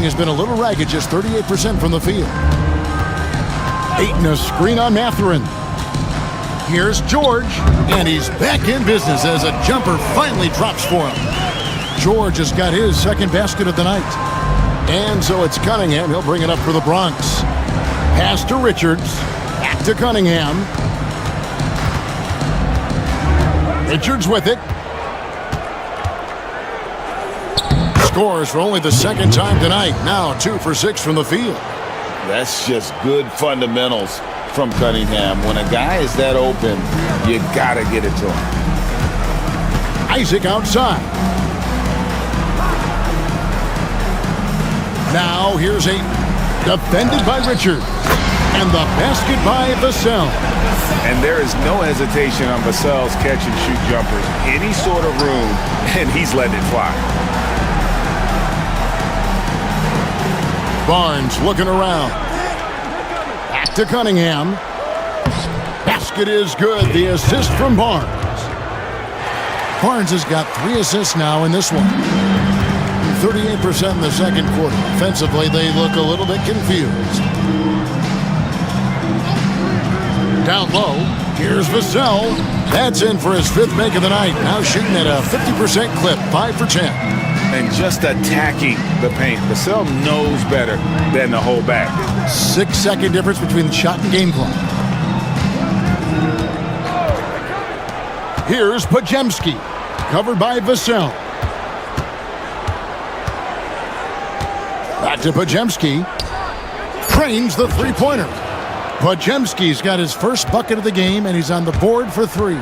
Has been a little ragged, just 38% from the field. Ayton a screen on Mathurin. Here's George, and he's back in business as a jumper finally drops for him. George has got his second basket of the night. And so it's Cunningham. He'll bring it up for the Bronx. Pass to Richards. Back to Cunningham. Richards with it. Scores for only the second time tonight. Now 2 for 6 from the field. That's just good fundamentals from Cunningham. When a guy is that open, you got to get it to him. Isaac outside. Now here's Ayton. Defended by Richards. And the basket by Vassell. And there is no hesitation on Vassell's catch-and-shoot jumpers. Any sort of room, and he's letting it fly. Barnes looking around. Back to Cunningham. Basket is good. The assist from Barnes. Barnes has got 3 assists now in this one. 38% in the second quarter. Offensively, they look a little bit confused. Down low, here's Vassell. That's in for his 5th make of the night. Now shooting at a 50% clip, 5 for 10. And just attacking the paint. Vassell knows better than to hold back. 6-second difference between the shot and game clock. Here's Podziemski, covered by Vassell. Back to Podziemski. Trains the three-pointer. Podziemski's got his first bucket of the game, and he's on the board for 3.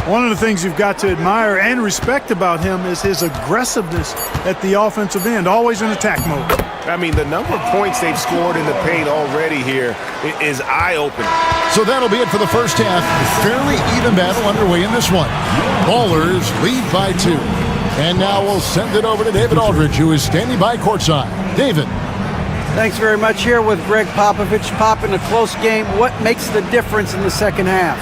One of the things you've got to admire and respect about him is his aggressiveness at the offensive end, always in attack mode. I mean, the number of points they've scored in the paint already here is eye-opening. So that'll be it for the first half. Fairly even battle underway in this one. Ballers lead by 2. And now we'll send it over to David Aldridge, who is standing by courtside. David. Thanks very much. Here with Greg Popovich. Pop, in a close game, what makes the difference in the second half?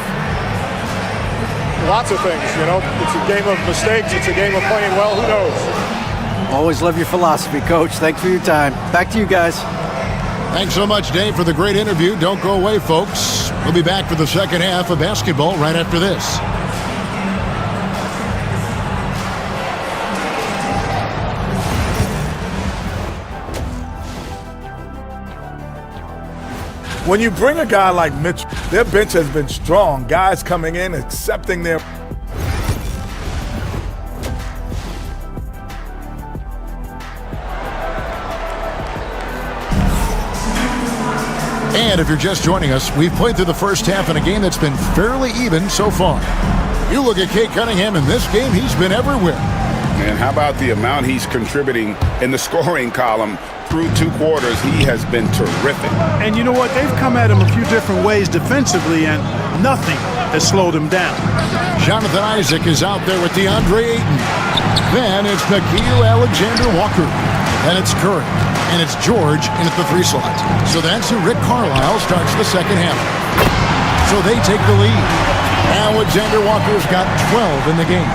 Lots of things, you know. It's a game of mistakes. It's a game of playing well. Who knows? Always love your philosophy, Coach. Thanks for your time. Back to you guys. Thanks so much, Dave, for the great interview. Don't go away, folks. We'll be back for the second half of basketball right after this. When you bring a guy like Mitchell, their bench has been strong. Guys coming in, accepting their... And if you're just joining us, we've played through the first half in a game that's been fairly even so far. You look at Cade Cunningham in this game, he's been everywhere. And how about the amount he's contributing in the scoring column? Through 2 quarters, he has been terrific. And you know what? They've come at him a few different ways defensively, and nothing has slowed him down. Jonathan Isaac is out there with DeAndre Ayton. Then it's Nickeil Alexander-Walker. Then it's Curry. And it's George in at the 3 slot. So that's who Rick Carlisle starts the second half. So they take the lead. Alexander-Walker's got 12 in the game.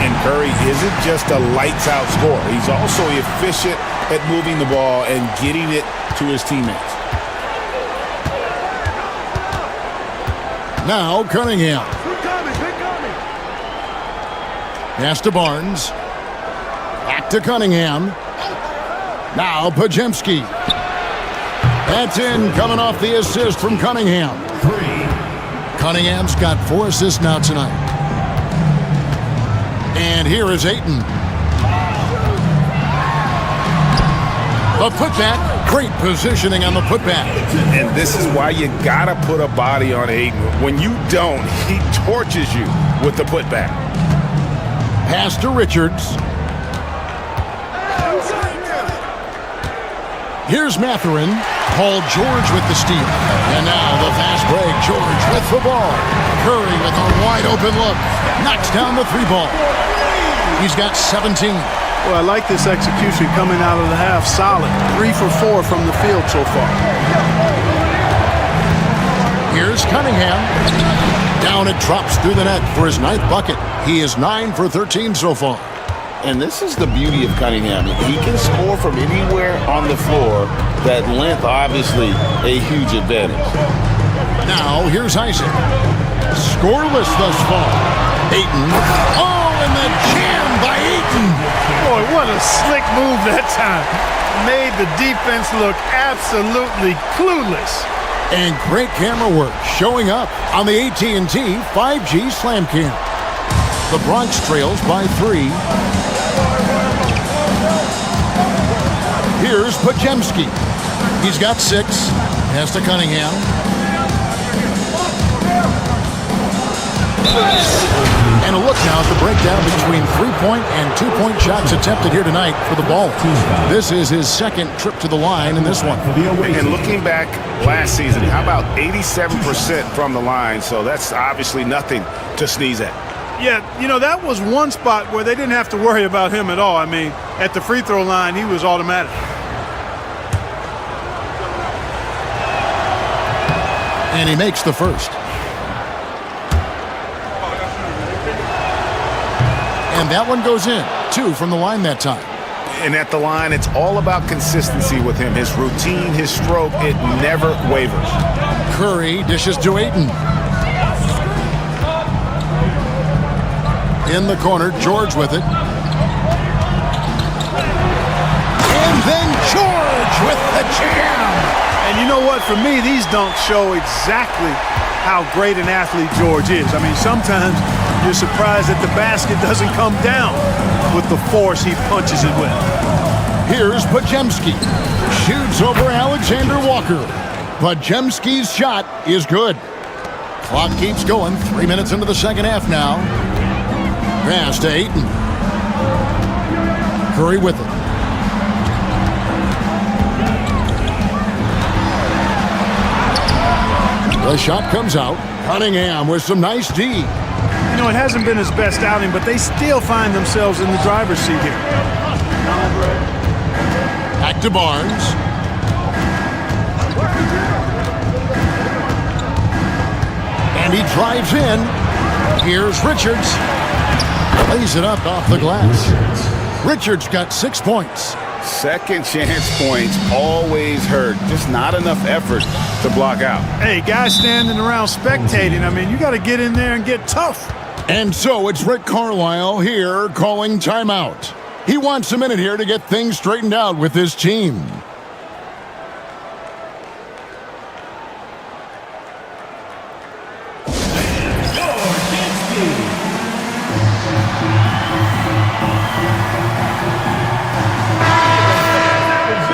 And Curry isn't just a lights-out scorer. He's also efficient at moving the ball and getting it to his teammates. Now Cunningham. Pass to Barnes. Back to Cunningham. Now Pajemski. That's in, coming off the assist from Cunningham. 3. Cunningham's got 4 assists now tonight. And here is Ayton. The putback, great positioning on the putback. And this is why you gotta put a body on Ayton. When you don't, he torches you with the putback. Pass to Richards. Here's Mathurin. Paul George with the steal. And now the fast break. George with the ball. Curry with a wide open look. Knocks down the 3-ball. He's got 17. Well, I like this execution coming out of the half. Solid. 3 for 4 from the field so far. Here's Cunningham. Down it drops through the net for his 9th bucket. He is 9 for 13 so far. And this is the beauty of Cunningham. He can score from anywhere on the floor. That length, obviously, a huge advantage. Now, here's Isaac. Scoreless thus far. Ayton. Oh, and the jam by Ayton. Boy, what a slick move that time. Made the defense look absolutely clueless. And great camera work showing up on the AT&T 5G Slam Cam. The Bronx trails by 3. Here's Pajemski. He's got 6. Pass to Cunningham. And a look now at the breakdown between 3-point and 2-point shots attempted here tonight for the ball. This is his 2nd trip to the line in this one. And looking back last season, how about 87% from the line? So that's obviously nothing to sneeze at. Yeah, you know, that was one spot where they didn't have to worry about him at all. I mean, at the free throw line, he was automatic. And he makes the first. And that one goes in. 2 from the line that time. And at the line, it's all about consistency with him. His routine, his stroke, it never wavers. Curry dishes to Ayton. In the corner, George with it. And then George with the jam. And you know what? For me, these dunks show exactly how great an athlete George is. I mean, sometimes you're surprised that the basket doesn't come down with the force he punches it with. Here's Pajemski. Shoots over Alexander Walker. Pajemski's shot is good. Clock keeps going. 3 minutes into the second half now. Pass to Ayton. Curry with it. The shot comes out. Cunningham with some nice D. You know, it hasn't been his best outing, but they still find themselves in the driver's seat here. Back to Barnes. And he drives in. Here's Richards. Lays it up off the glass. Richards got 6 points. Second chance points always hurt. Just not enough effort to block out. Hey, guys standing around spectating, I mean, you got to get in there and get tough. And so it's Rick Carlisle here calling timeout. He wants a minute here to get things straightened out with his team.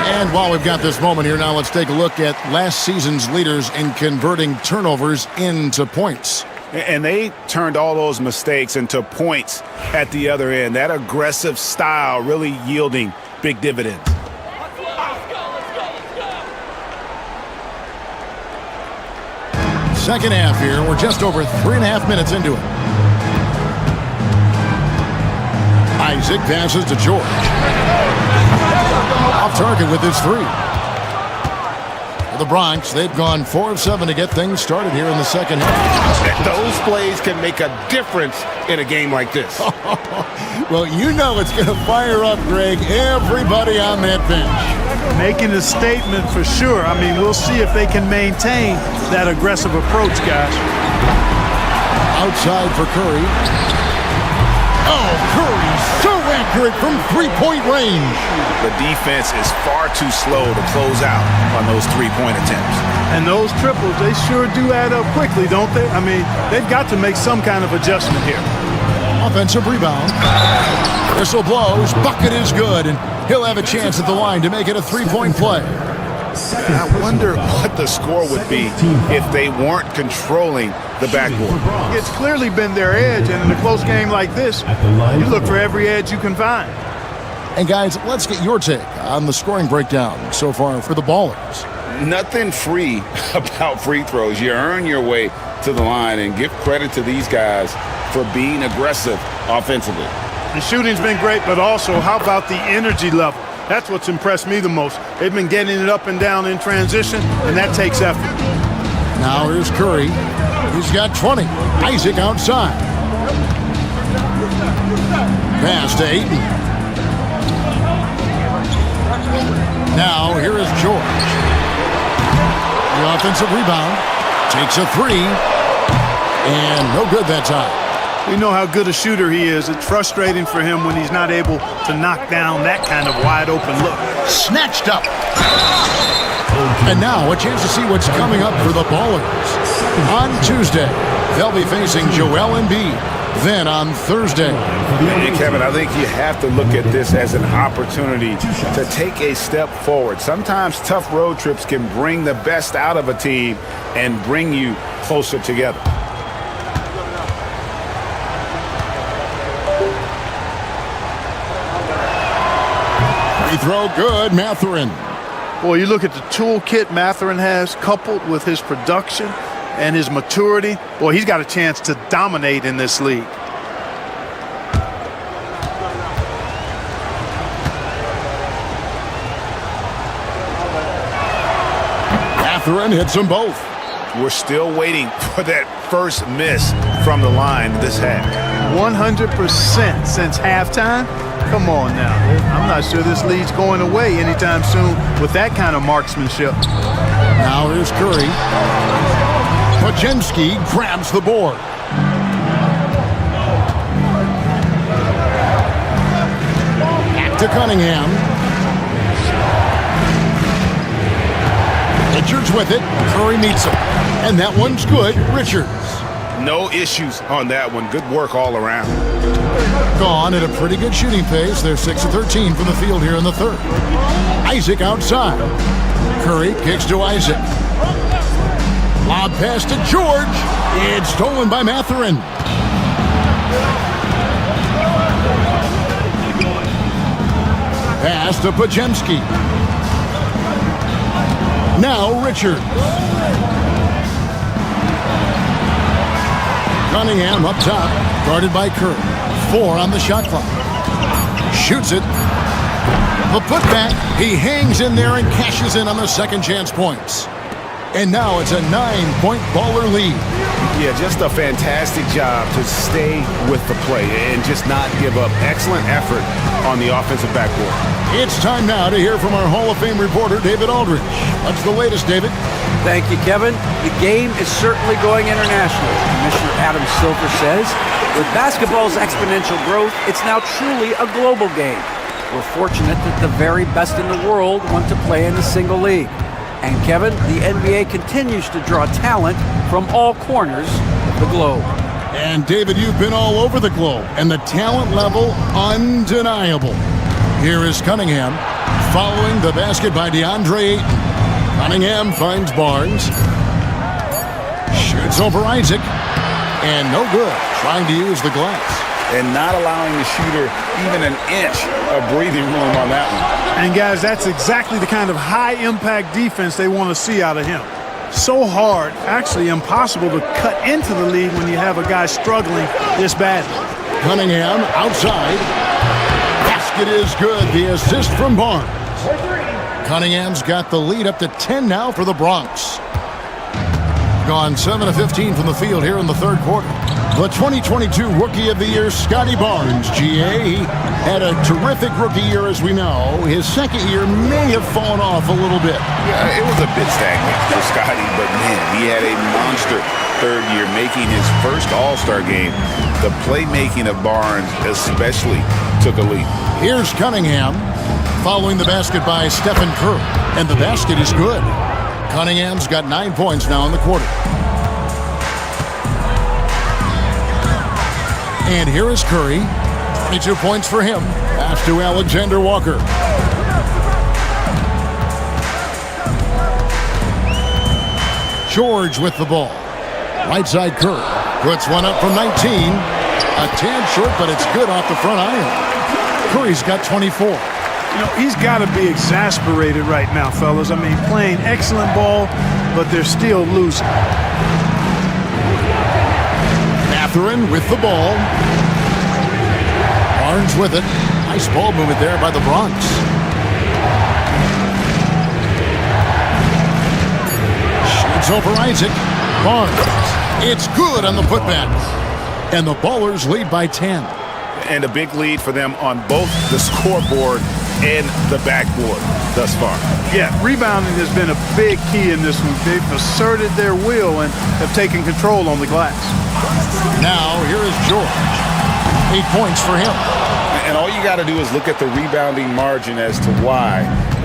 And while we've got this moment here, now let's take a look at last season's leaders in converting turnovers into points. And they turned all those mistakes into points at the other end. That aggressive style really yielding big dividends. Second half here. We're just over 3.5 minutes into it. Isaac passes to George. Off target with his 3. For the Bronx, they've gone 4 of 7 to get things started here in the second half. Those plays can make a difference in a game like this. Well, you know it's going to fire up, Greg, everybody on that bench. Making a statement for sure. I mean, we'll see if they can maintain that aggressive approach, guys. Outside for Curry. Oh, Curry so accurate from three-point range. The defense is far too slow to close out on those three-point attempts. And those triples, they sure do add up quickly, don't they? I mean, they've got to make some kind of adjustment here. Offensive rebound. Whistle blows. Bucket is good, and he'll have a chance at the line to make it a three-point play. I wonder what the score would be if they weren't controlling the backboard. It's clearly been their edge, and in a close game like this, you look for every edge you can find. And guys, let's get your take on the scoring breakdown so far for the Ballers. Nothing free about free throws. You earn your way to the line, and give credit to these guys for being aggressive offensively. The shooting's been great, but also how about the energy level? That's what's impressed me the most. They've been getting it up and down in transition, and that takes effort. Now here's Curry. He's got 20. Isaac outside. Pass to Ayton. Now here is George. The offensive rebound. Takes a three. And no good that time. We know how good a shooter he is. It's frustrating for him when he's not able to knock down that kind of wide open look. Snatched up. And now a chance to see what's coming up for the Ballers. On Tuesday, they'll be facing Joel Embiid. Then on Thursday. And Kevin, I think you have to look at this as an opportunity to take a step forward. Sometimes tough road trips can bring the best out of a team and bring you closer together. Free throw good, Mathurin. Boy, you look at the toolkit Mathurin has, coupled with his production and his maturity. Boy, he's got a chance to dominate in this league. Mathurin hits them both. We're still waiting for that first miss from the line this half. 100% since halftime? Come on now. I'm not sure this lead's going away anytime soon with that kind of marksmanship. Now here's Curry. Podziemski grabs the board. Back to Cunningham. Richards with it. Curry meets him. And that one's good. Richards. No issues on that one. Good work all around. Gone at a pretty good shooting pace. They're 6 of 13 from the field here in the third. Isaac outside. Curry kicks to Isaac. Lob pass to George. It's stolen by Mathurin. Pass to Podziemski. Now Richards. Cunningham up top, guarded by Curry. 4 on the shot clock. Shoots it. The putback. He hangs in there and cashes in on the second chance points. And now it's a 9-point Baller lead. Yeah, just a fantastic job to stay with the play and just not give up. Excellent effort on the offensive backboard. It's time now to hear from our Hall of Fame reporter, David Aldridge. What's the latest, David? Thank you, Kevin. The game is certainly going international. Commissioner Adam Silver says, with basketball's exponential growth, it's now truly a global game. We're fortunate that the very best in the world want to play in a single league. And Kevin, the NBA continues to draw talent from all corners of the globe. And David, you've been all over the globe, and the talent level undeniable. Here is Cunningham, following the basket by DeAndre Ayton. Cunningham finds Barnes. Shoots over Isaac. And no good, trying to use the glass. And not allowing the shooter even an inch of breathing room on that one. And guys, that's exactly the kind of high-impact defense they want to see out of him. So hard, actually impossible to cut into the lead when you have a guy struggling this badly. Cunningham outside. Basket is good. The assist from Barnes. Cunningham's got the lead up to 10 now for the Bronx. Gone 7 of 15 from the field here in the third quarter. The 2022 Rookie of the Year, Scotty Barnes, GA. He had a terrific rookie year, as we know. His second year may have fallen off a little bit. Yeah, it was a bit stagnant for Scotty, but man, he had a monster third year, making his first All-Star game. The playmaking of Barnes especially took a leap. Here's Cunningham following the basket by Stephen Curry, and the basket is good. Cunningham's got 9 points now in the quarter. And here is Curry. 22 points for him. Pass to Alexander Walker. George with the ball. Right side Curry. Puts one up from 19. A tad short, but it's good off the front iron. Curry's got 24. You know, he's got to be exasperated right now, fellas. I mean, playing excellent ball, but they're still losing. Mathurin with the ball. Barnes with it. Nice ball movement there by the Bronx. Shoots over Isaac. Barnes. It's good on the putback. And the Ballers lead by 10. And a big lead for them on both the scoreboard and the backboard thus far. Yeah, rebounding has been a big key in this one. They've asserted their will and have taken control on the glass. Now, here is George. 8 points for him. And all you got to do is look at the rebounding margin as to why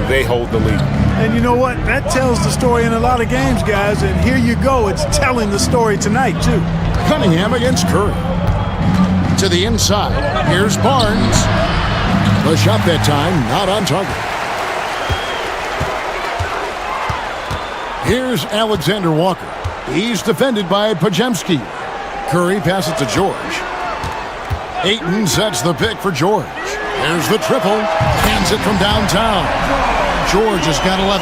they hold the lead. And you know what? That tells the story in a lot of games, guys. And here you go. It's telling the story tonight, too. Cunningham against Curry. To the inside. Here's Barnes. The shot that time, not on target. Here's Alexander Walker. He's defended by Pajemski. Curry passes to George. Ayton sets the pick for George. There's the triple. Hands it from downtown. George has got 11.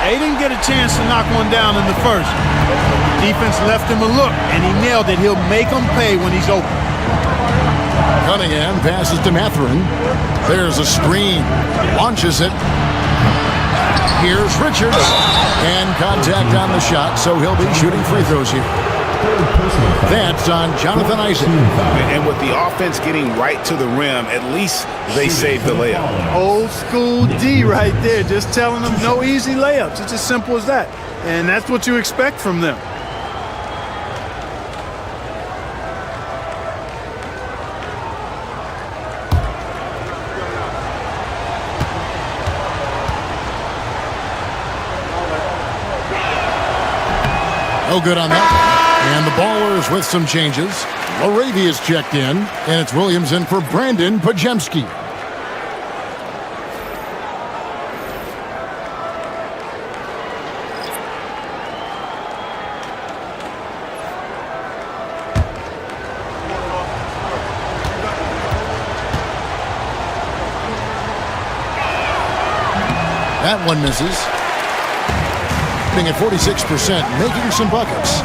They didn't get a chance to knock one down in the first. The defense left him a look, and he nailed it. He'll make them pay when he's open. Cunningham passes to Mathurin. There's a screen. Launches it. Here's Richards. And contact on the shot, so he'll be shooting free throws here. That's on Jonathan Isaac. And with the offense getting right to the rim, at least they saved the layup. Old school D right there, just telling them no easy layups. It's as simple as that. And that's what you expect from them. No good on that. And the Ballers with some changes. Laravia's checked in, and it's Williams in for Brandon Pajemski. That one misses. At 46%, making some buckets.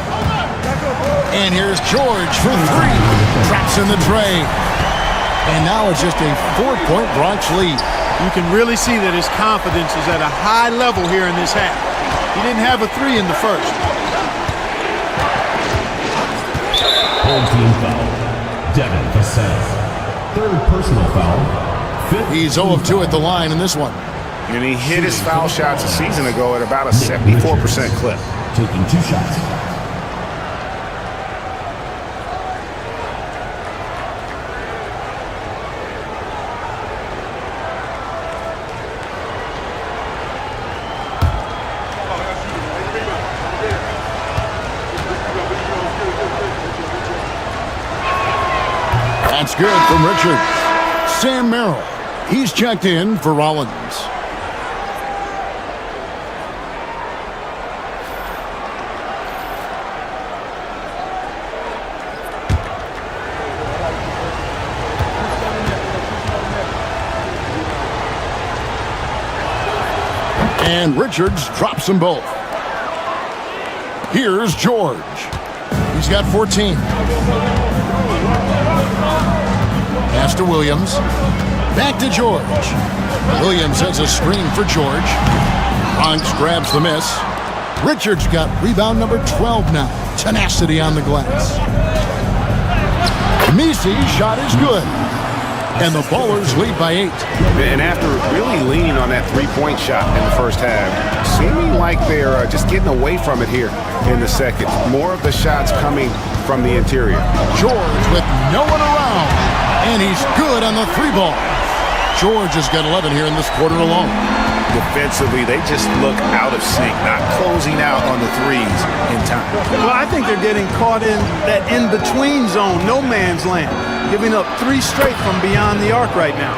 And here's George for three. Drops in the tray. And now it's just a 4-point Bronx lead. You can really see that his confidence is at a high level here in this half. He didn't have a three in the first. Home team foul. Devin Vassell. Third personal foul. He's 0 of 2 at the line in this one. And he hit his foul shots a season ago at about a 74% clip. Taking 2 shots. That's good from Richards. Sam Merrill. He's checked in for Rollins. And Richards drops them both. Here's George. He's got 14. Pass to Williams. Back to George. Williams has a screen for George. Bronx grabs the miss. Richards got rebound number 12 now. Tenacity on the glass. Misi's shot is good. And the Ballers lead by 8. And after really leaning on that three-point shot in the first half, seeming like they're just getting away from it here in the second. More of the shots coming from the interior. George with no one around, and he's good on the 3-ball. George has got 11 here in this quarter alone. Defensively, they just look out of sync, not closing out on the threes in time. Well, I think they're getting caught in that in-between zone, no man's land, giving up 3 straight from beyond the arc right now.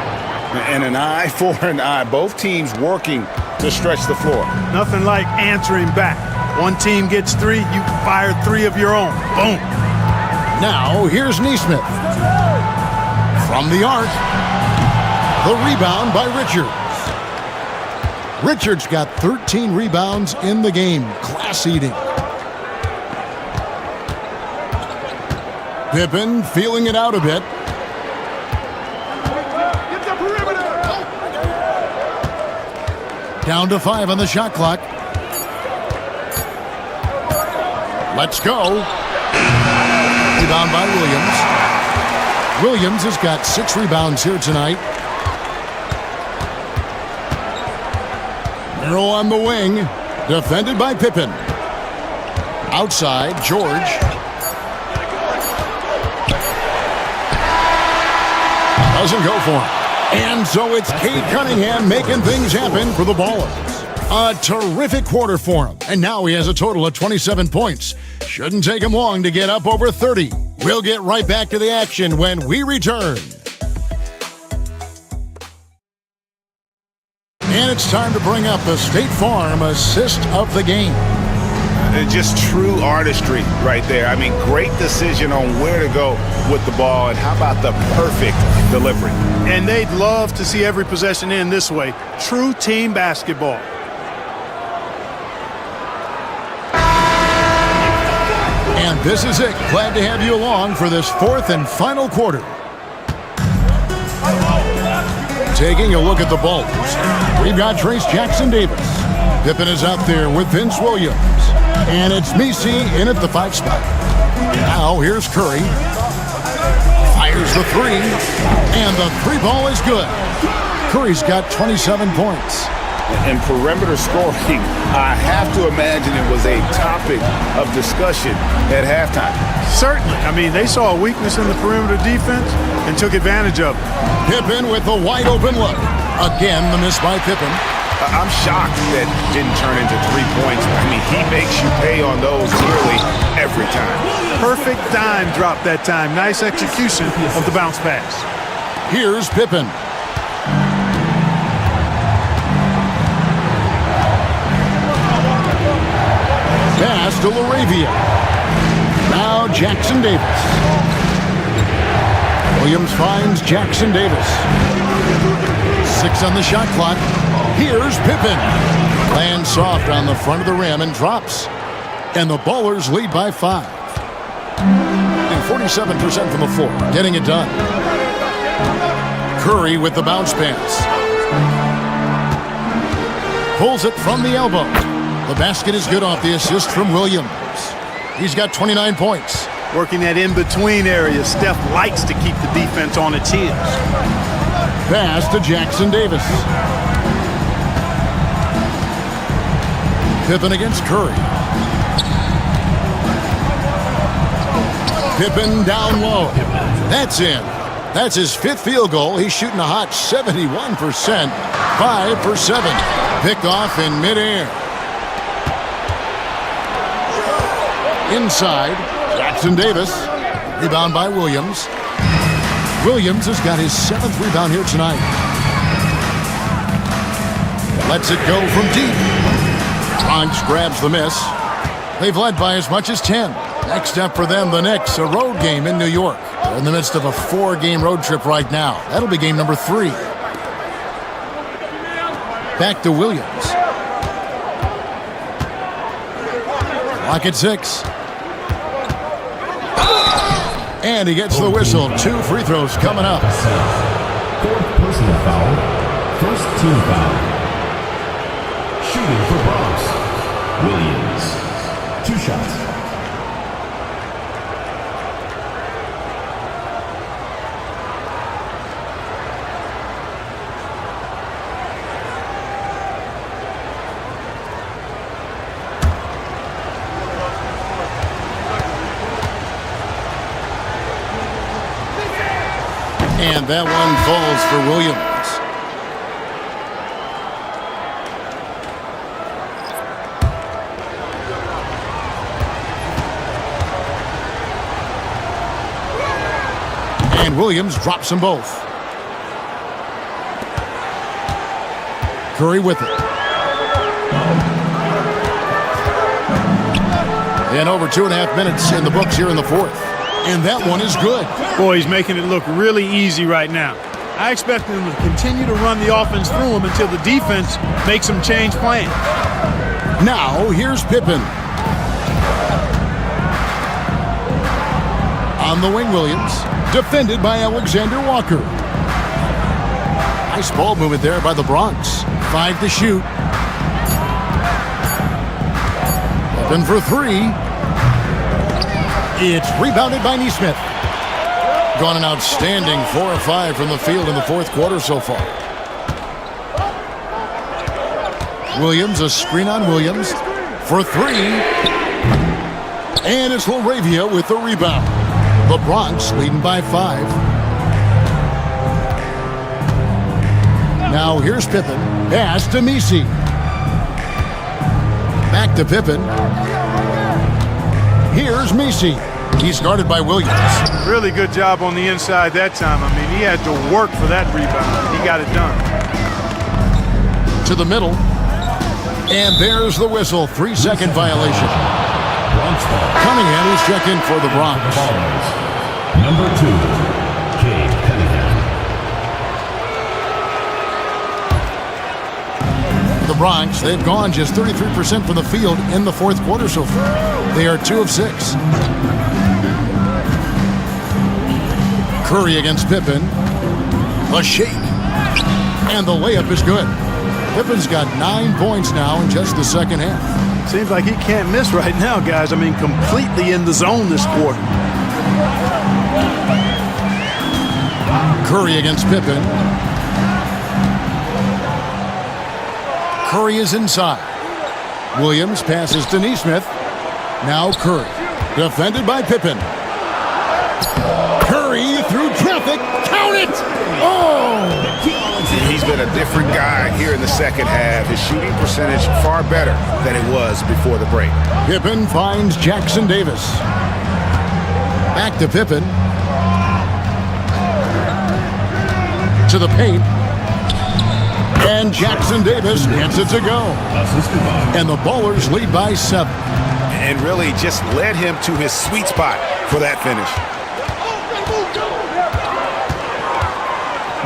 And an eye for an eye. Both teams working to stretch the floor. Nothing like answering back. One team gets 3, you fire 3 of your own. Boom. Now, here's Neesmith. From the arc. The rebound by Richards. Richards got 13 rebounds in the game. Class eating. Pippen feeling it out a bit. Down to 5 on the shot clock. Let's go. Rebound by Williams. Williams has got 6 rebounds here tonight. Miro on the wing. Defended by Pippen. Outside, George. Doesn't go for him. And so it's Cade Cunningham making things happen for the Ballers. A terrific quarter for him. And now he has a total of 27 points. Shouldn't take him long to get up over 30. We'll get right back to the action when we return. And it's time to bring up the State Farm assist of the game. Just true artistry right there. I mean, great decision on where to go with the ball, and how about the perfect delivery? And they'd love to see every possession end this way. True team basketball. And this is it. Glad to have you along for this 4th and final quarter. Taking a look at the Bulls. We've got Trace Jackson-Davis. Pippen is out there with Vince Williams. And it's Messi in at the 5 spot. Now here's Curry. Fires the 3. And the 3-ball is good. Curry's got 27 points. And perimeter scoring, I have to imagine it was a topic of discussion at halftime. Certainly. I mean, they saw a weakness in the perimeter defense and took advantage of it. Pippen with the wide open look. Again, the miss by Pippen. I'm shocked that didn't turn into 3 points. I mean, he makes you pay on those nearly every time. Perfect dime drop that time. Nice execution of the bounce pass. Here's Pippen. Pass to LaRavia. Now Jackson-Davis. Williams finds Jackson-Davis. 6 on the shot clock. Here's Pippen. Lands soft on the front of the rim and drops. And the Ballers lead by 5. And 47% from the floor. Getting it done. Curry with the bounce pass. Pulls it from the elbow. The basket is good off the assist from Williams. He's got 29 points. Working that in-between area. Steph likes to keep the defense on its heels. Pass to Jackson-Davis. Pippen against Curry. Pippen down low. That's in. That's his 5th field goal. He's shooting a hot 71%. 5 for 7. Picked off in midair. Inside, Jackson-Davis. Rebound by Williams. Williams has got his 7th rebound here tonight. Lets it go from deep. Bronx grabs the miss. They've led by as much as 10. Next step for them, the Knicks, a road game in New York. They're in the midst of a 4-game road trip right now. That'll be game number 3. Back to Williams. Clock at 6. And he gets the whistle. 2 free throws coming up. 4th personal foul. 1st team foul. Shooting for Bronx. Williams. 2 shots. And that one falls for Williams. And Williams drops them both. Curry with it. And over 2.5 minutes in the books here in the fourth. And that one is good. Boy, he's making it look really easy right now. I expect him to continue to run the offense through him until the defense makes him change plans. Now, here's Pippen. On the wing, Williams. Defended by Alexander Walker. Nice ball movement there by the Bronx. 5 to shoot. Pippen for 3. It's rebounded by Nesmith. Gone an outstanding 4 of 5 from the field in the fourth quarter so far. Williams, a screen on Williams for 3. And it's Laravia with the rebound. The Bronx leading by 5. Now here's Pippen. Pass to Messi. Back to Pippen. Here's Messi. He's guarded by Williams. Really good job on the inside that time. I mean, he had to work for that rebound. He got it done. To the middle. And there's the whistle. 3-second violation. Cunningham is checked in for the Bronx. Number 2, Cade Cunningham. The Bronx, they've gone just 33% from the field in the fourth quarter so far. They are 2 of 6. Curry against Pippen. A shake. And the layup is good. Pippen's got 9 points now in just the second half. Seems like he can't miss right now, guys. I mean, completely in the zone this quarter. Curry against Pippen. Curry is inside. Williams passes to Nesmith. Now Curry. Defended by Pippen. Curry through traffic. Count it! Oh! He's been a different guy here in the second half. His shooting percentage far better than it was before the break. Pippen finds Jackson Davis. Back to Pippen. To the paint. And Jackson Davis gets it to go. And the Ballers lead by 7. And really just led him to his sweet spot for that finish.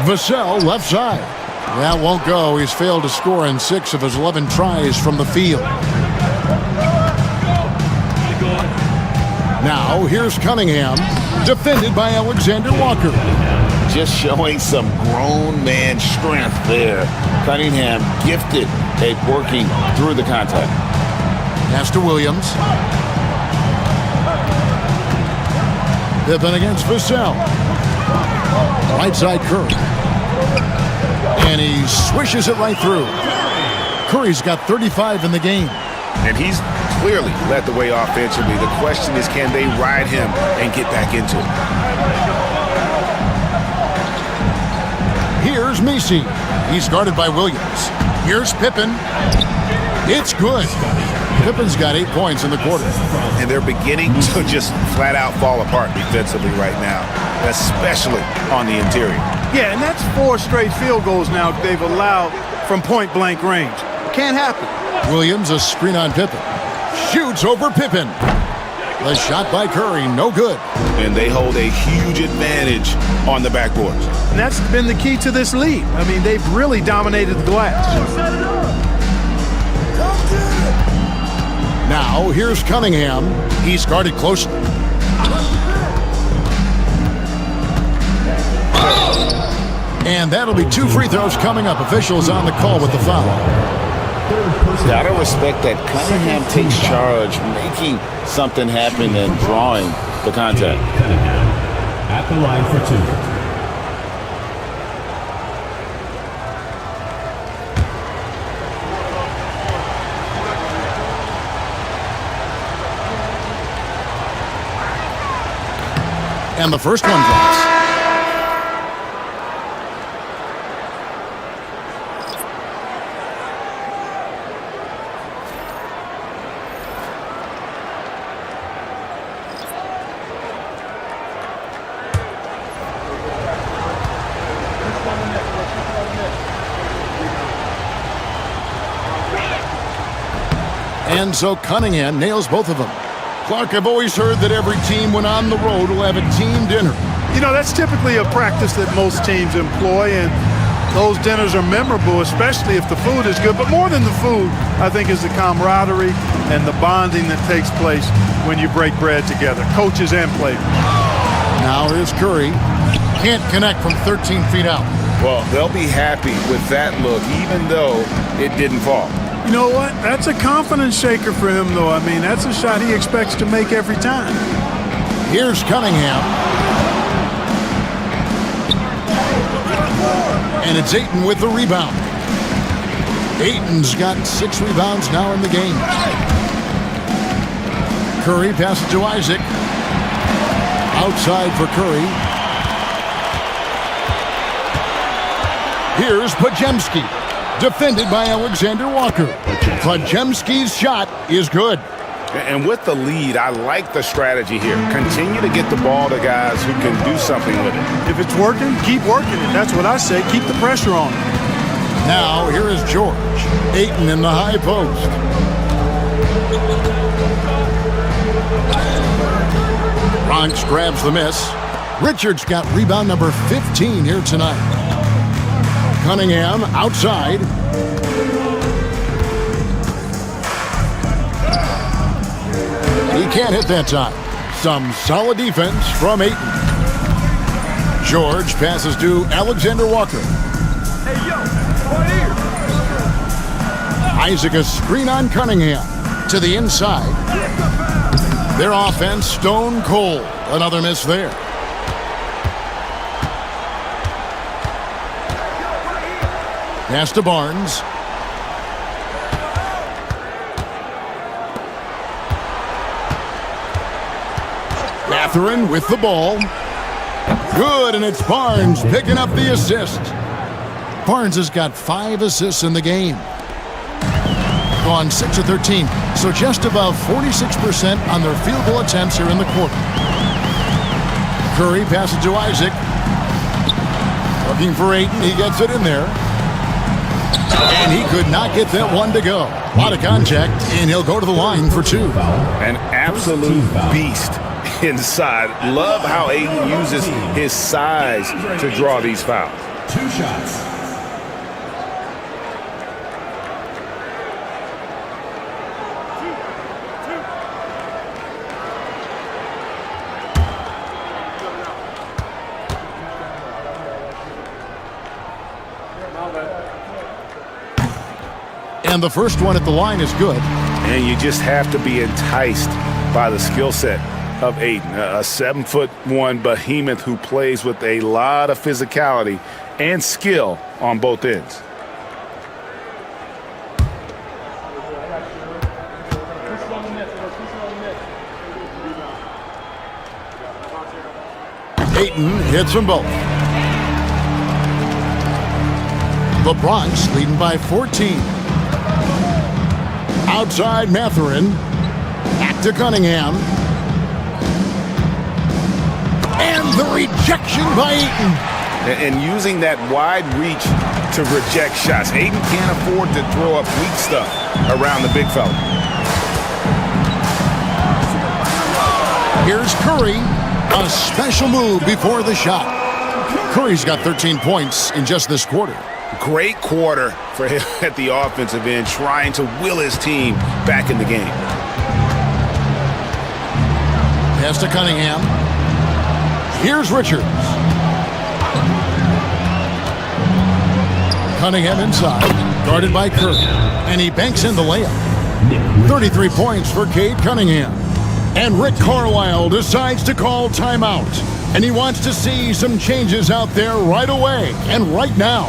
Vassell left side. That won't go. He's failed to score in 6 of his 11 tries from the field. Now here's Cunningham. Defended by Alexander Walker. Just showing some grown man strength there. Cunningham gifted at working through the contact. Pass to Williams. Pippen against Vassell. Right side Curry. And he swishes it right through. Curry's got 35 in the game. And he's clearly led the way offensively. The question is, can they ride him and get back into it? Here's Messi. He's guarded by Williams. Here's Pippen. It's good. Pippen's got 8 points in the quarter. And they're beginning to just flat out fall apart defensively right now, especially on the interior. Yeah, and that's 4 straight field goals now they've allowed from point-blank range. Can't happen. Williams, a screen on Pippen. Shoots over Pippen. The shot by Curry, no good. And they hold a huge advantage on the backboards. And that's been the key to this lead. I mean, they've really dominated the glass. Now, here's Cunningham. He's guarded closely. And that'll be 2 free throws coming up. Officials on the call with the foul. Gotta respect that Cunningham takes charge, making something happen and drawing the contact. Cunningham at the line for 2. And the first one drops. And so Cunningham nails both of them. Clark, I've always heard that every team when on the road will have a team dinner. You know, that's typically a practice that most teams employ, and those dinners are memorable, especially if the food is good. But more than the food, I think, is the camaraderie and the bonding that takes place when you break bread together, coaches and players. Now here's Curry. Can't connect from 13 feet out. Well, they'll be happy with that look, even though it didn't fall. You know what? That's a confidence shaker for him, though. I mean, that's a shot he expects to make every time. Here's Cunningham. And it's Ayton with the rebound. Ayton's got 6 rebounds now in the game. Curry passes to Isaac. Outside for Curry. Here's Podziemski. Defended by Alexander Walker. Podziemski's shot is good. And with the lead, I like the strategy here. Continue to get the ball to guys who can do something with it. If it's working, keep working it. That's what I say. Keep the pressure on it. Now, here is George. Ayton in the high post. Bronx grabs the miss. Richards got rebound number 15 here tonight. Cunningham outside. He can't hit that time. Some solid defense from Ayton. George passes to Alexander Walker. Hey, yo, right here. Isaac a screen on Cunningham. To the inside. Their offense stone cold. Another miss there. Pass to Barnes. Mathurin with the ball. Good, and it's Barnes picking up the assist. Barnes has got 5 assists in the game. Gone 6 of 13, so just above 46% on their field goal attempts here in the quarter. Curry passes to Isaac. Looking for Ayton, he gets it in there. And he could not get that one to go. A lot of contact, and he'll go to the line for 2. An absolute beast inside. Love how Ayton uses his size to draw these fouls. 2 shots. And the first one at the line is good. And you just have to be enticed by the skill set of Ayton, a 7'1" behemoth who plays with a lot of physicality and skill on both ends. Ayton hits them both. The Bronx leading by 14. Outside Mathurin. Back to Cunningham. And the rejection by Ayton. And using that wide reach to reject shots. Ayton can't afford to throw up weak stuff around the big fella. Here's Curry. A special move before the shot. Curry's got 13 points in just this quarter. Great quarter for him at the offensive end, trying to will his team back in the game. Pass to Cunningham. Here's Richards. Cunningham inside, guarded by Curry. And he banks in the layup. 33 points for Cade Cunningham. And Rick Carlisle decides to call timeout. And he wants to see some changes out there right away and right now.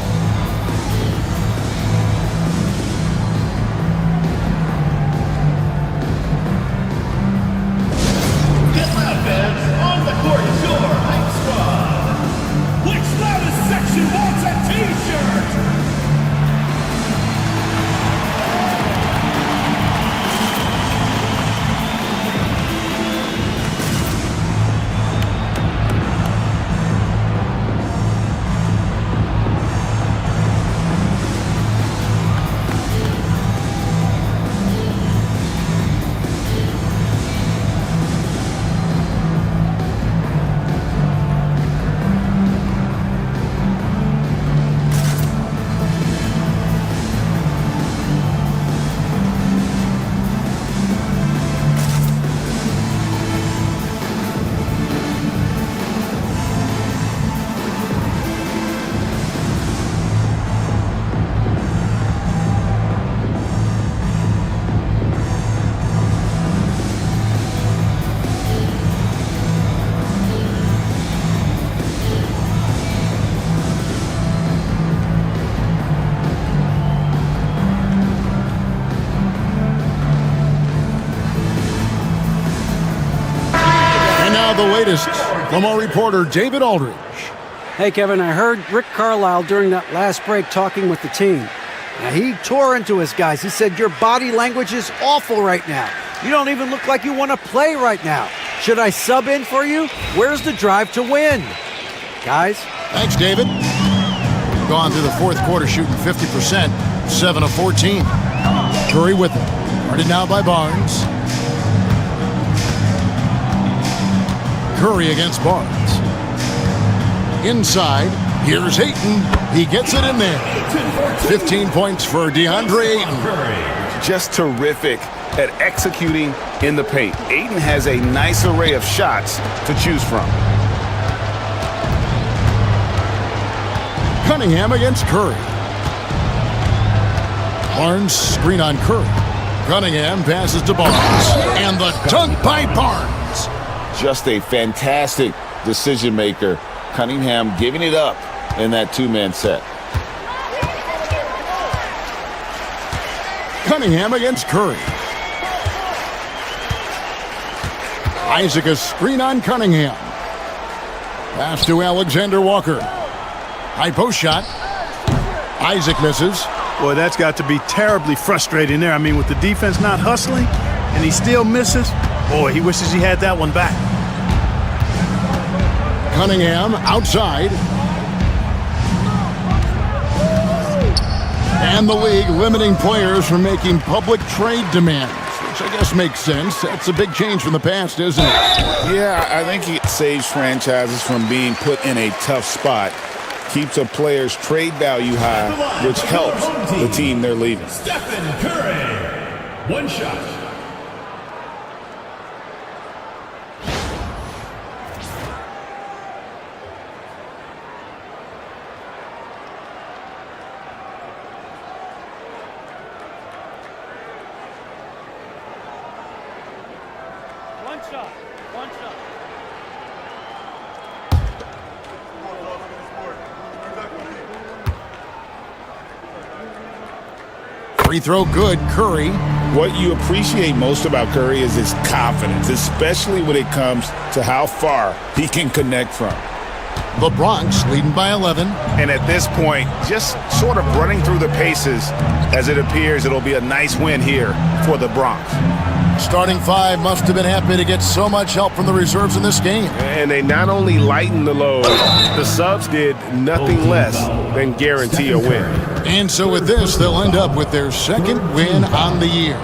now the latest from our reporter, David Aldridge. Hey, Kevin, I heard Rick Carlisle during that last break talking with the team. Now, he tore into his guys. He said, your body language is awful right now. You don't even look like you want to play right now. Should I sub in for you? Where's the drive to win? Guys? Thanks, David. Gone through the fourth quarter shooting 50%, 7 of 14. Curry with it. Guarded now by Barnes. Curry against Barnes. Inside, here's Ayton. He gets it in there. 15 points for DeAndre Ayton. Just terrific at executing in the paint. Ayton has a nice array of shots to choose from. Cunningham against Curry. Barnes screen on Curry. Cunningham passes to Barnes. And the dunk by Barnes. Just a fantastic decision maker. Cunningham giving it up in that two-man set. Cunningham against Curry. Isaac a screen on Cunningham. Pass to Alexander Walker. High post shot. Isaac misses. Boy, that's got to be terribly frustrating there. I mean, with the defense not hustling and he still misses, boy, he wishes he had that one back. Cunningham outside. And the league limiting players from making public trade demands, which I guess makes sense. That's a big change from the past, isn't it? Yeah, I think it saves franchises from being put in a tough spot. Keeps a player's trade value high, which helps the team they're leaving. Stephen Curry. One shot. Free throw good, Curry. What you appreciate most about Curry is his confidence, especially when it comes to how far he can connect from. The Bronx leading by 11. And at this point, just sort of running through the paces as it appears it'll be a nice win here for the Bronx. Starting five must have been happy to get so much help from the reserves in this game. And they not only lightened the load, the subs did nothing less than guarantee a win. And so with this, they'll end up with their second win on the year.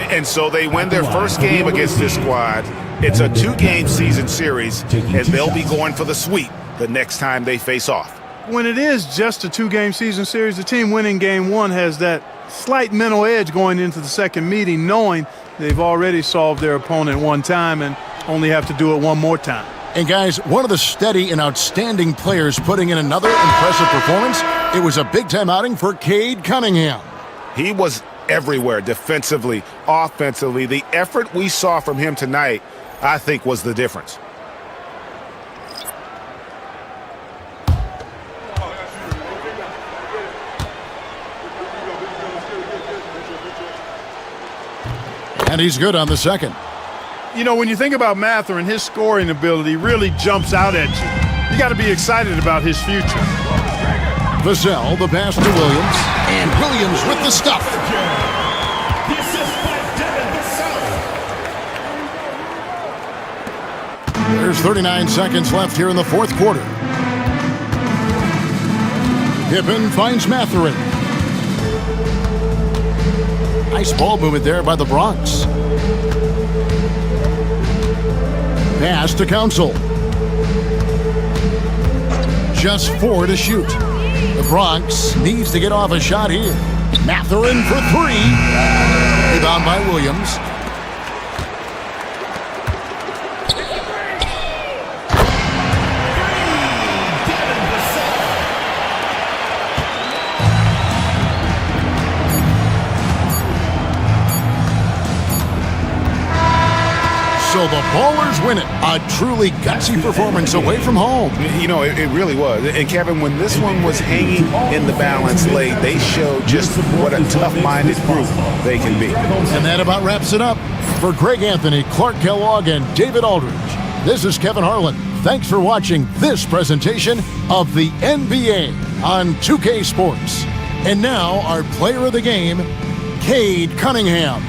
And so they win their first game against this squad. It's a two-game season series, and they'll be going for the sweep the next time they face off. When it is just a two-game season series, the team winning game one has that slight mental edge going into the second meeting, knowing they've already solved their opponent one time and only have to do it one more time. And guys, one of the steady and outstanding players putting in another impressive performance, it was a big-time outing for Cade Cunningham. He was everywhere defensively, offensively. The effort we saw from him tonight, I think, was the difference. And he's good on the second. You know, when you think about Mather and his scoring ability really jumps out at you. You got to be excited about his future. Vassell, the pass to Williams. And Williams with the stuff. The assist by Devin Vassell. There's 39 seconds left here in the fourth quarter. Pippen finds Mathurin. Nice ball movement there by the Bronx. Pass to Council. Just 4 to shoot. The Bronx needs to get off a shot here. Mathurin for 3. Rebound by Williams. So the Ballers win it. A truly gutsy performance away from home. You know, it really was. And Kevin, when this one was hanging in the balance late, they showed just what a tough-minded group they can be. And that about wraps it up. For Greg Anthony, Clark Kellogg, and David Aldridge, This is Kevin Harlan. Thanks for watching this presentation of the NBA on 2K Sports. And now our player of the game, Cade Cunningham.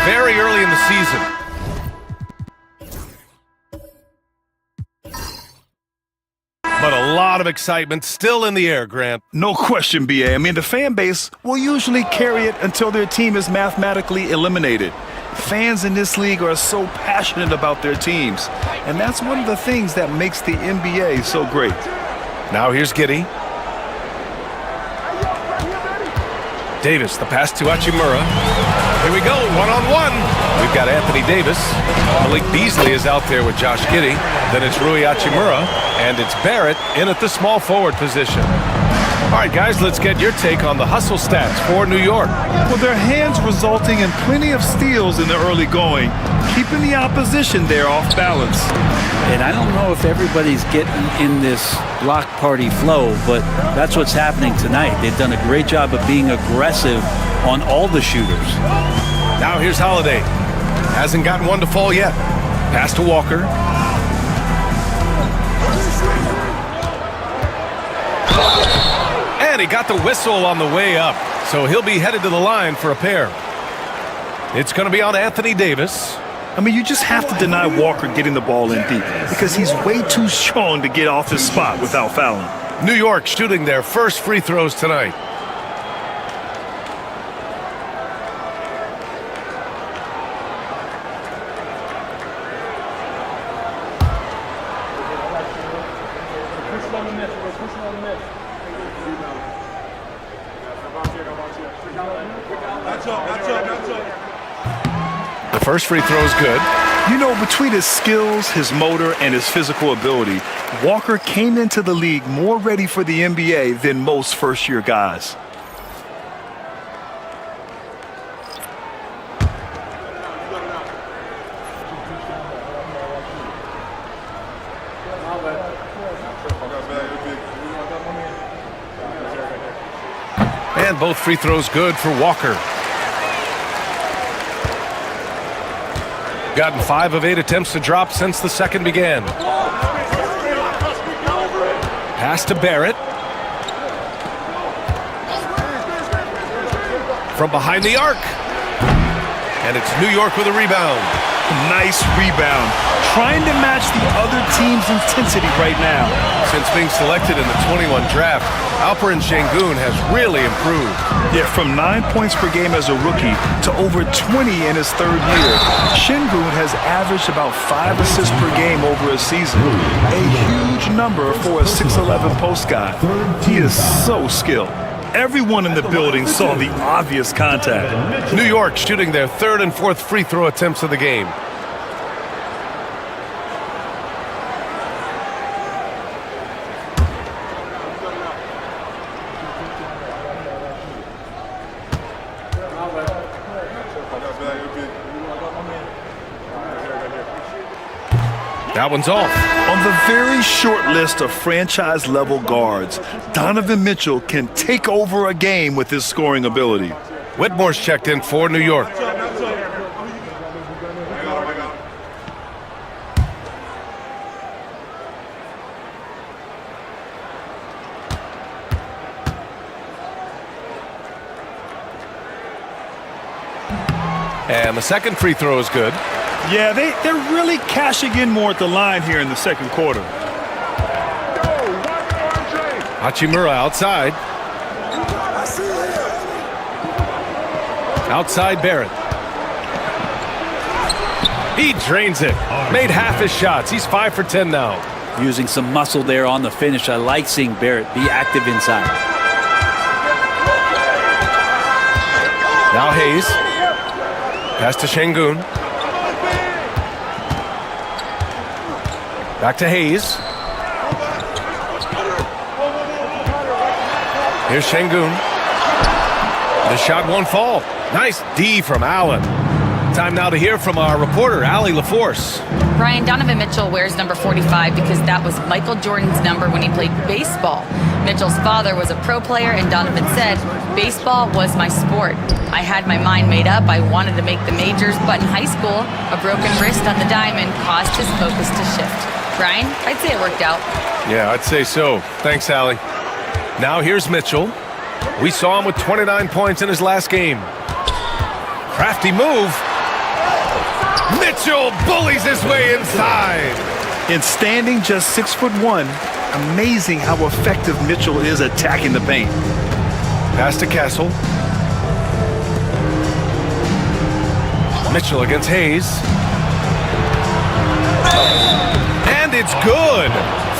Very early in the season. But a lot of excitement still in the air, Grant. No question, B.A. I mean, the fan base will usually carry it until their team is mathematically eliminated. Fans in this league are so passionate about their teams, and that's one of the things that makes the NBA so great. Now here's Giddey. Davis, the pass to Hachimura. Here we go, one-on-one. We've got Anthony Davis. Malik Beasley is out there with Josh Giddey. Then it's Rui Hachimura, and it's Barrett in at the small forward position. All right, guys, let's get your take on the hustle stats for New York. Well, their hands resulting in plenty of steals in the early going, keeping the opposition there off balance. And I don't know if everybody's getting in this block party flow, but that's what's happening tonight. They've done a great job of being aggressive on all the shooters. Now here's Holiday. Hasn't gotten one to fall yet. Pass to Walker. And he got the whistle on the way up, so he'll be headed to the line for a pair. It's going to be on Anthony Davis. I mean, you just have to deny Walker getting the ball in deep because he's way too strong to get off his spot without fouling. New York shooting their first free throws tonight. The first free throw is good. You know, between his skills, his motor, and his physical ability, Walker came into the league more ready for the NBA than most first-year guys. And both free throws good for Walker. Gotten 5 of 8 attempts to drop since the second began. Pass to Barrett. From behind the arc. And it's New York with a rebound. Nice rebound. Trying to match the other team's intensity right now. Since being selected in the 21 draft, Alperen Sengun has really improved. Yeah, from 9 points per game as a rookie to over 20 in his third year. Sengun has averaged about 5 assists per game over a season. A huge number for a 6'11" post guy. He is so skilled. Everyone in the building saw the obvious contact. New York shooting their third and fourth free throw attempts of the game. That one's off. On On the very short list of franchise-level guards, Donovan Mitchell can take over a game with his scoring ability. Whitmore's checked in for New York. And the second free throw is good. Yeah, they're really cashing in more at the line here in the second quarter. Hachimura outside. Outside Barrett. He drains it. Made half his shots. He's 5 for 10 now. Using some muscle there on the finish. I like seeing Barrett be active inside. Now Hayes. Pass to Şengün. Back to Hayes. Here's Şengün. The shot won't fall. Nice D from Allen. Time now to hear from our reporter, Allie LaForce. Brian, Donovan Mitchell wears number 45 because that was Michael Jordan's number when he played baseball. Mitchell's father was a pro player, and Donovan said, "Baseball was my sport. I had my mind made up. I wanted to make the majors, but in high school, a broken wrist on the diamond caused his focus to shift." Brian, I'd say it worked out. Yeah, I'd say so. Thanks, Allie. Now here's Mitchell. We saw him with 29 points in his last game. Crafty move. Mitchell bullies his way inside. In standing just 6'1", amazing how effective Mitchell is attacking the paint. Pass to Castle. Mitchell against Hayes. And it's good.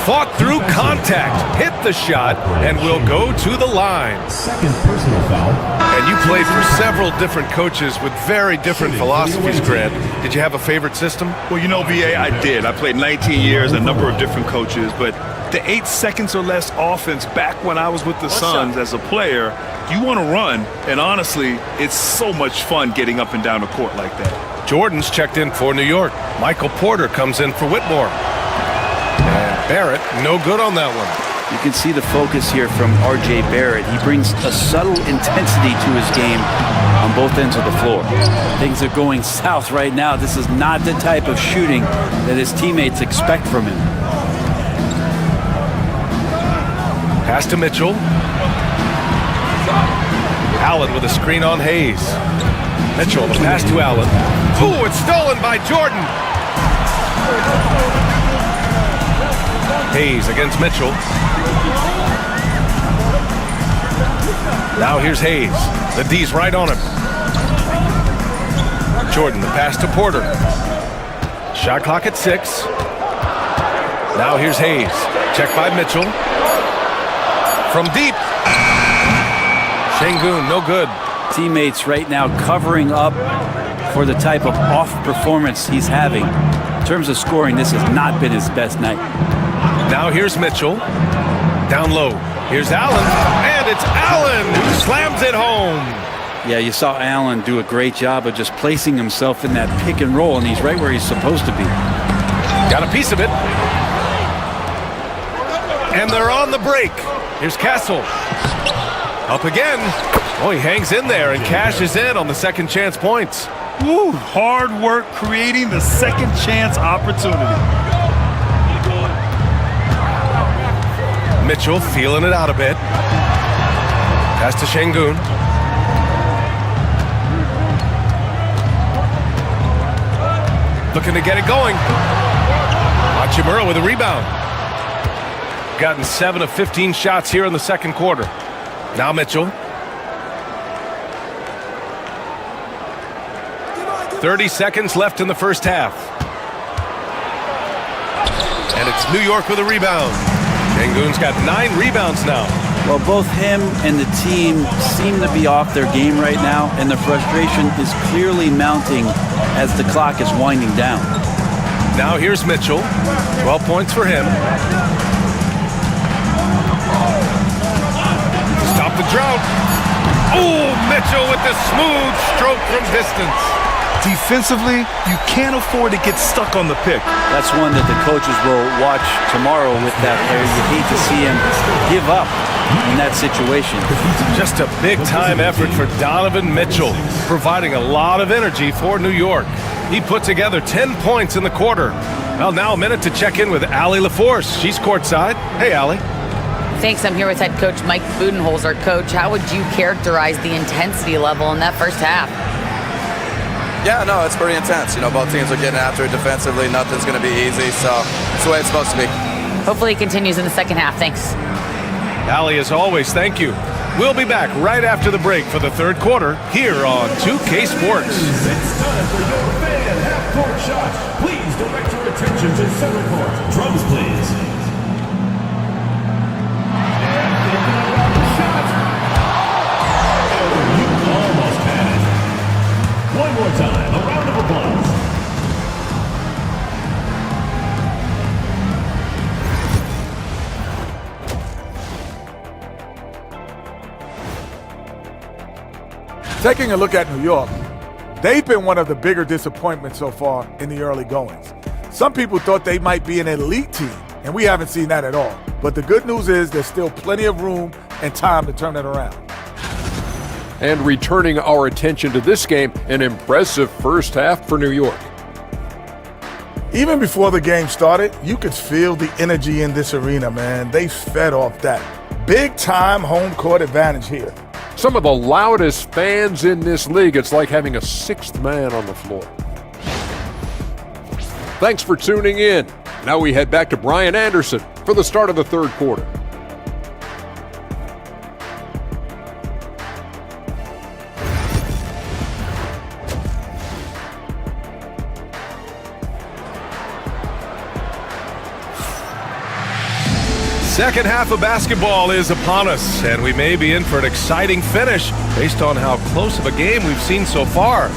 Fought through contact, hit the shot, and will go to the line. Second personal foul. And you played for several different coaches with very different philosophies, Grant. Did you have a favorite system? Well, you know, BA, I did. I played 19 years, a number of different coaches, but the 8 seconds or less offense back when I was with the Suns as a player, you want to run, and honestly, it's so much fun getting up and down the court like that. Jordan's checked in for New York. Michael Porter comes in for Whitmore. And Barrett, no good on that one. You can see the focus here from R.J. Barrett. He brings a subtle intensity to his game on both ends of the floor. Things are going south right now. This is not the type of shooting that his teammates expect from him. Pass to Mitchell. Allen with a screen on Hayes. Mitchell, the pass to Allen. Ooh, it's stolen by Jordan. Hayes against Mitchell. Now here's Hayes. The D's right on him. Jordan, the pass to Porter. Shot clock at 6. Now here's Hayes. Check by Mitchell. From deep. Şengün, no good. Teammates right now covering up for the type of off performance he's having. In terms of scoring, this has not been his best night. Now here's Mitchell. Down low. Here's Allen. And it's Allen who slams it home. Yeah, you saw Allen do a great job of just placing himself in that pick and roll, and he's right where he's supposed to be. Got a piece of it. And they're on the break. Here's Castle. Up again. Oh, he hangs in there and cashes in on the second chance points. Woo, hard work creating the second chance opportunity. Mitchell feeling it out a bit. Pass to Şengün. Looking to get it going. Hachimura with a rebound. Gotten 7 of 15 shots here in the second quarter. Now Mitchell. 30 seconds left in the first half. And it's New York with a rebound. Şengün's got 9 rebounds now. Well, both him and the team seem to be off their game right now, and the frustration is clearly mounting as the clock is winding down. Now here's Mitchell. 12 points for him. Stop the drought. Oh, Mitchell with the smooth stroke from distance. Defensively, you can't afford to get stuck on the pick. That's one that the coaches will watch tomorrow with that player. You hate to see him give up in that situation. Just a big-time effort for Donovan Mitchell, providing a lot of energy for New York. He put together 10 points in the quarter. Well, now a minute to check in with Allie LaForce. She's courtside. Hey, Allie. Thanks. I'm here with head coach Mike Budenholzer. Coach, how would you characterize the intensity level in that first half? Yeah, no, it's pretty intense. You know, both teams are getting after it defensively. Nothing's going to be easy, so it's the way it's supposed to be. Hopefully it continues in the second half. Thanks. Allie, as always, thank you. We'll be back right after the break for the third quarter here on 2K Sports. It's time for your fan half-court shots. Please direct your attention to center court. Drums, please. And thinking about the shot. Oh, you almost had it. One more time, a round of applause. Taking a look at New York, they've been one of the bigger disappointments so far in the early goings. Some people thought they might be an elite team, and we haven't seen that at all. But the good news is there's still plenty of room and time to turn it around. And returning our attention to this game, an impressive first half for New York. Even before the game started, you could feel the energy in this arena, man. They fed off that. Big-time home court advantage here. Some of the loudest fans in this league. It's like having a sixth man on the floor. Thanks for tuning in. Now we head back to Brian Anderson for the start of the third quarter. Second half of basketball is upon us, and we may be in for an exciting finish based on how close of a game we've seen so far.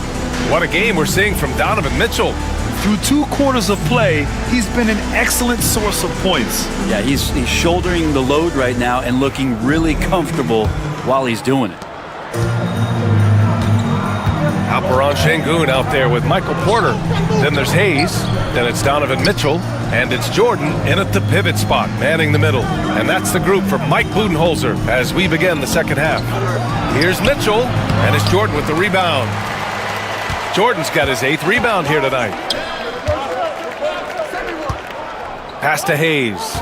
What a game we're seeing from Donovan Mitchell. Through 2 quarters of play, he's been an excellent source of points. Yeah, he's shouldering the load right now and looking really comfortable while he's doing it. Alperen Şengün out there with Michael Porter. Then there's Hayes. Then it's Donovan Mitchell. And it's Jordan in at the pivot spot, manning the middle. And that's the group for Mike Budenholzer as we begin the second half. Here's Mitchell, and it's Jordan with the rebound. Jordan's got his 8th rebound here tonight. Pass to Hayes.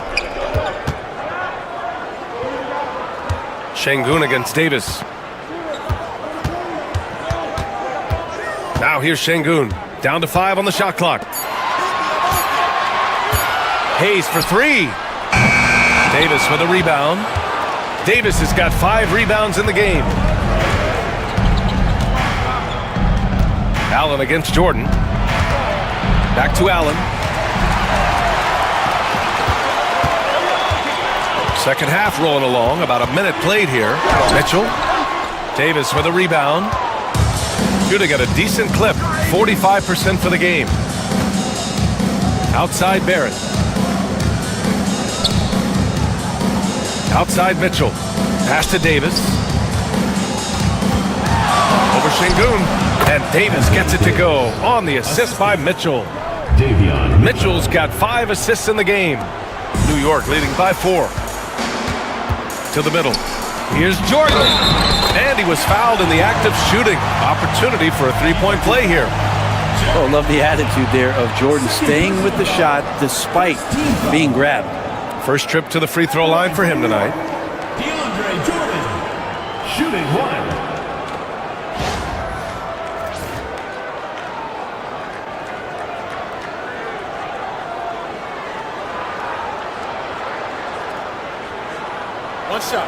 Şengün against Davis. Now here's Şengün, down to 5 on the shot clock. Hayes for 3. Davis for the rebound. Davis has got 5 rebounds in the game. Allen against Jordan. Back to Allen. Second half rolling along, about a minute played here. Mitchell. Davis for the rebound. Shooting at a decent clip, 45% for the game. Outside Barrett. Outside Mitchell. Pass to Davis. Over Şengün. And Davis gets it to go on the assist by Mitchell. Mitchell's got 5 assists in the game. New York leading by 4. To the middle. Here's Jordan. And he was fouled in the act of shooting. Opportunity for a 3-point play here. Oh, love the attitude there of Jordan staying with the shot despite being grabbed. First trip to the free throw line for him tonight. DeAndre Jordan, shooting 1. One shot.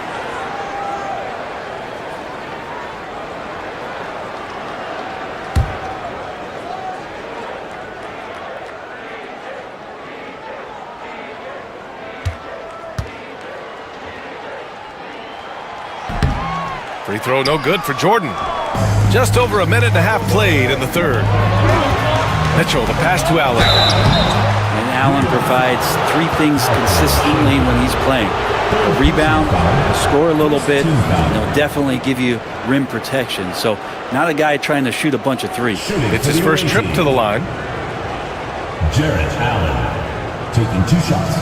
Free throw no good for Jordan. Just over a minute and a half played in the third. Mitchell, the pass to Allen. And Allen provides 3 things consistently when he's playing. A rebound, score a little bit, and he'll definitely give you rim protection. So not a guy trying to shoot a bunch of threes. It's his first trip to the line. Jarrett Allen taking 2 shots.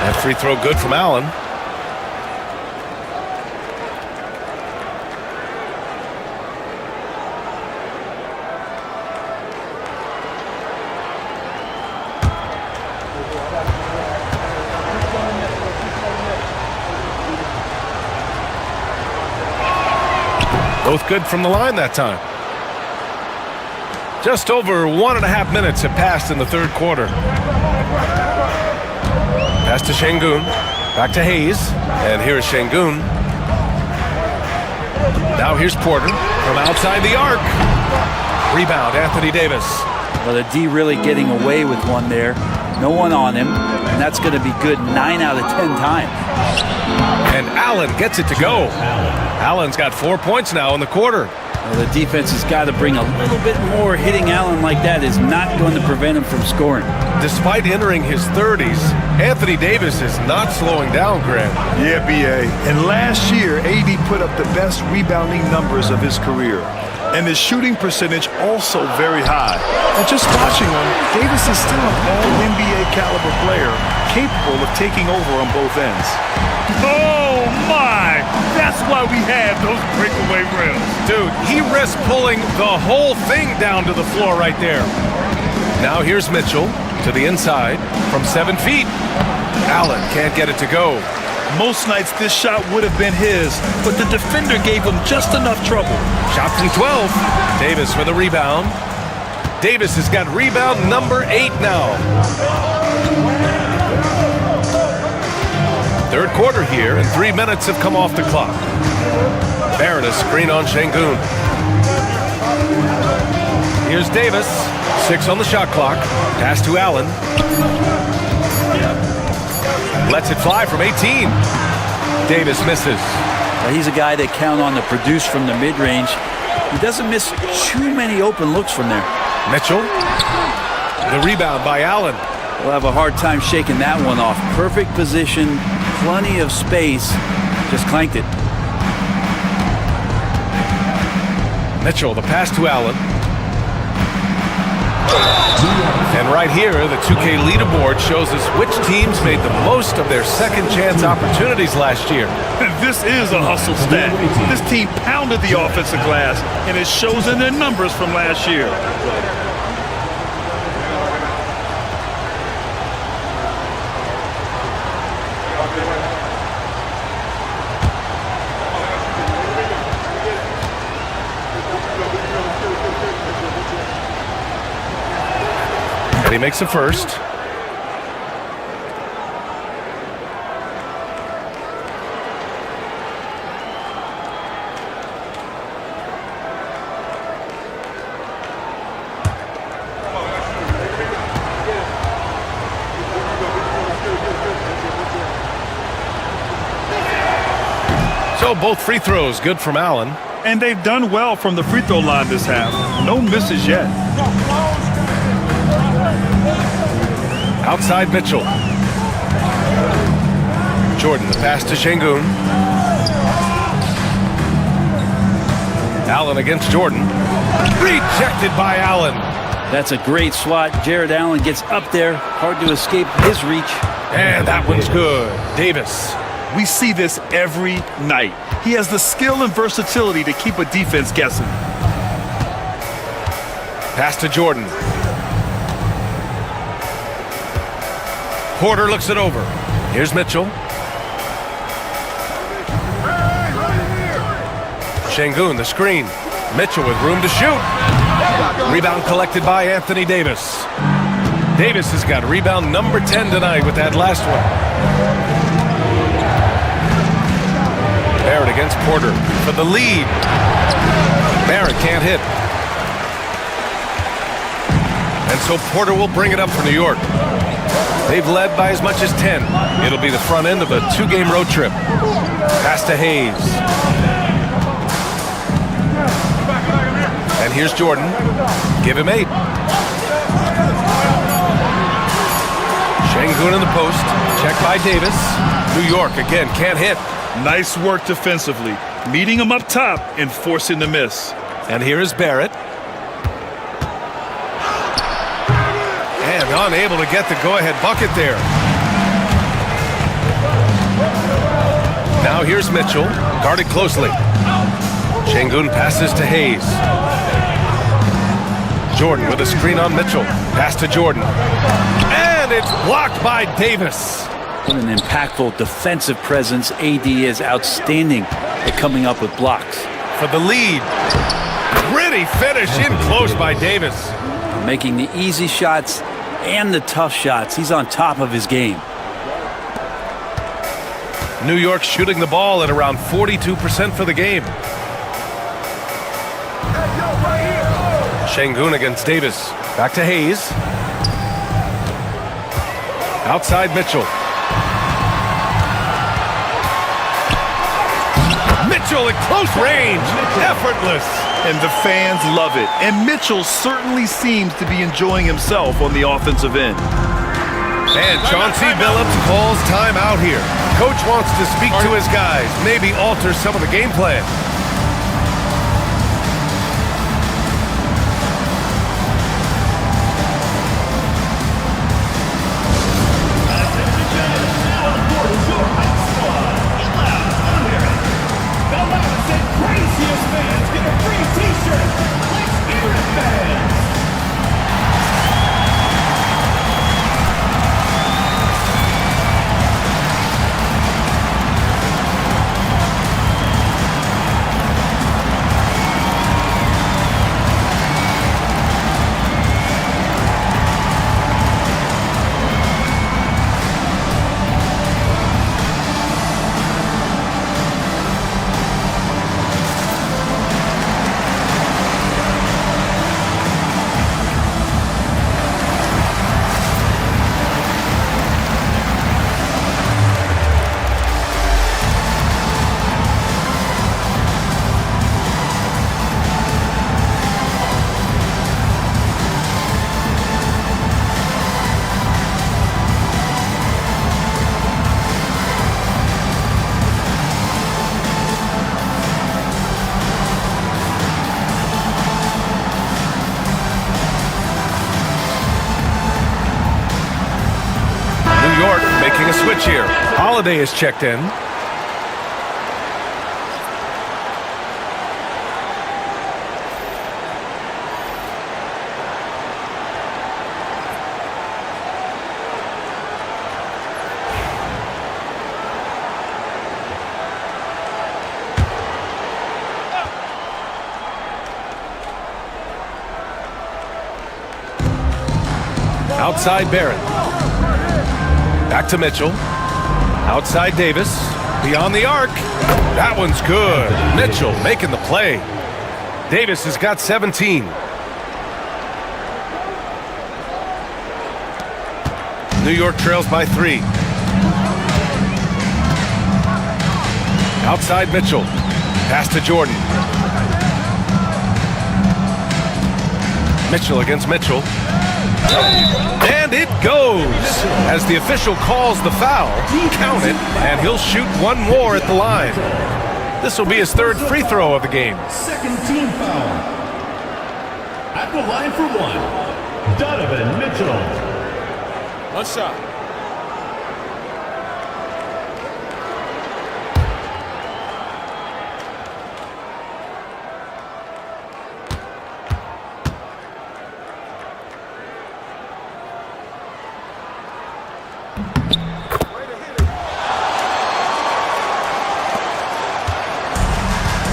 That free throw good from Allen. Both good from the line that time. Just over 1.5 minutes have passed in the third quarter. Pass to Şengün. Back to Hayes. And here's Şengün. Now here's Porter from outside the arc. Rebound, Anthony Davis. Well, the D really getting away with one there. No one on him. And that's going to be good 9 out of 10 times. And Allen gets it to go. Allen's got 4 points now in the quarter. Well, the defense has got to bring a little bit more. Hitting Allen like that is not going to prevent him from scoring. Despite entering his 30s, Anthony Davis is not slowing down, Graham. Yeah, B.A. And last year, AD put up the best rebounding numbers of his career. And his shooting percentage also very high. And just watching him, Davis is still an all-NBA caliber player, capable of taking over on both ends. Oh, my! That's why we have those breakaway rims. Dude, he risks pulling the whole thing down to the floor right there. Now here's Mitchell to the inside from 7 feet. Allen can't get it to go. Most nights this shot would have been his, but the defender gave him just enough trouble. Shot from 12. Davis for the rebound. Davis has got rebound number 8 now. Third quarter here, and 3 minutes have come off the clock. Barrett a screen on Şengün. Here's Davis. 6 on the shot clock. Pass to Allen. Lets it fly from 18. Davis misses. Well, he's a guy they count on to produce from the mid-range. He doesn't miss too many open looks from there. Mitchell. The rebound by Allen. We'll have a hard time shaking that one off. Perfect position, plenty of space. Just clanked it. Mitchell, the pass to Allen. And right here, the 2K leaderboard shows us which teams made the most of their second chance opportunities last year. This is a hustle stat. This team pounded the offensive glass, and it shows in their numbers from last year. He makes a first. So both free throws good from Allen. And they've done well from the free throw line this half. No misses yet. Outside Mitchell. Jordan, the pass to Şengün. Allen against Jordan. Rejected by Allen. That's a great swat. Jarrett Allen gets up there. Hard to escape his reach. And that one's good. Davis. We see this every night. He has the skill and versatility to keep a defense guessing. Pass to Jordan. Porter looks it over. Here's Mitchell. Şengün, the screen. Mitchell with room to shoot. Rebound collected by Anthony Davis. Davis has got rebound number 10 tonight with that last one. Barrett against Porter for the lead. Barrett can't hit. And so Porter will bring it up for New York. They've led by as much as 10. It'll be the front end of a 2-game road trip. Pass to Hayes. And here's Jordan. Give him 8. Şengün in the post. Check by Davis. New York, again, can't hit. Nice work defensively, meeting him up top and forcing the miss. And here is Barrett. And unable to get the go-ahead bucket there. Now here's Mitchell, guarded closely. Şengün passes to Hayes. Jordan with a screen on Mitchell. Pass to Jordan. And it's blocked by Davis. What an impactful defensive presence. AD is outstanding at coming up with blocks. For the lead. Gritty finish in close by Davis. Making the easy shots and the tough shots. He's on top of his game. New York shooting the ball at around 42% for the game. Şengün against Davis. Back to Hayes. Outside Mitchell. Mitchell at close range. Effortless. And the fans love it. And Mitchell certainly seems to be enjoying himself on the offensive end. And Chauncey Billups calls time out here. Coach wants to speak to his guys, maybe alter some of the game plan. Making a switch here. Holiday is checked in. Outside Barrett. Back to Mitchell. Outside Davis. Beyond the arc. That one's good. Mitchell making the play. Davis has got 17. New York trails by 3. Outside Mitchell. Pass to Jordan. Mitchell against Mitchell. And it goes. As the official calls the foul, count it, and he'll shoot one more at the line. This will be his third free throw of the game. Second team foul. At the line for 1, Donovan Mitchell. One shot.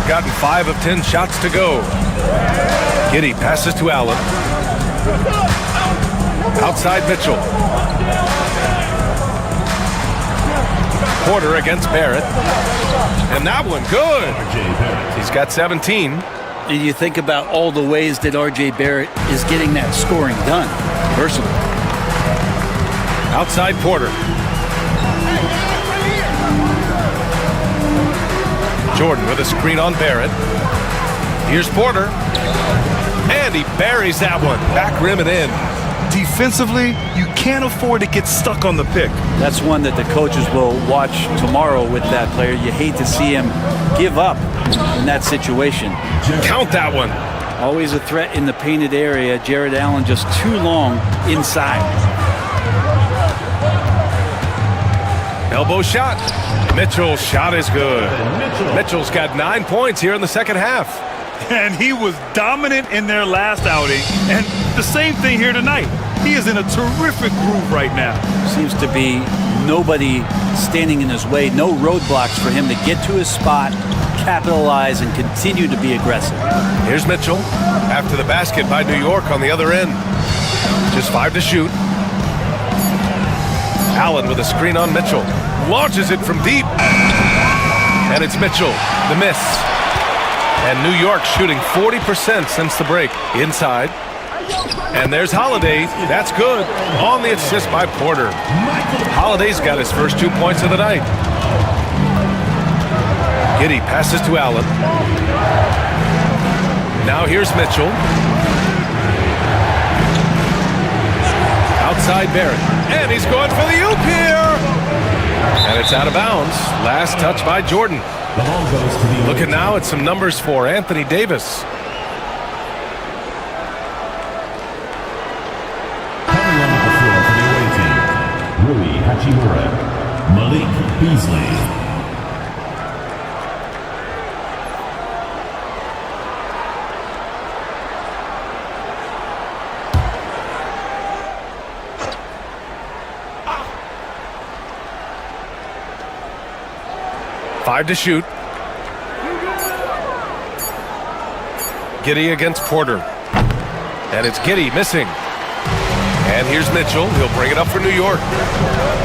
Gotten 5 of 10 shots to go. Giddey passes to Allen. Outside Mitchell. Porter against Barrett. And that one good. He's got 17. And you think about all the ways that R.J. Barrett is getting that scoring done, personally. Outside Porter. Jordan with a screen on Barrett. Here's Porter. And he buries that one. Back rim and in. Defensively, you can't afford to get stuck on the pick. That's one that the coaches will watch tomorrow with that player. You hate to see him give up in that situation. Count that one. Always a threat in the painted area. Jared Allen just too long inside. Elbow shot. Mitchell's shot is good. Mitchell's got 9 points here in the second half. And he was dominant in their last outing. And the same thing here tonight. He is in a terrific groove right now. Seems to be nobody standing in his way. No roadblocks for him to get to his spot, capitalize, and continue to be aggressive. Here's Mitchell after the basket by New York on the other end. Just 5 to shoot. Allen with a screen on Mitchell. Launches it from deep. And it's Mitchell. The miss. And New York shooting 40% since the break. Inside. And there's Holiday. That's good. On the assist by Porter. Holiday's got his first 2 points of the night. Giddey passes to Allen. Now here's Mitchell. Outside Barrett. And he's going for the oop here. And it's out of bounds. Last touch by Jordan. Looking now at some numbers for Anthony Davis. Coming onto the floor for the away team, Rui Hachimura, Malik Beasley. Five to shoot. Giddey against Porter. And it's Giddey missing. And here's Mitchell. He'll bring it up for New York.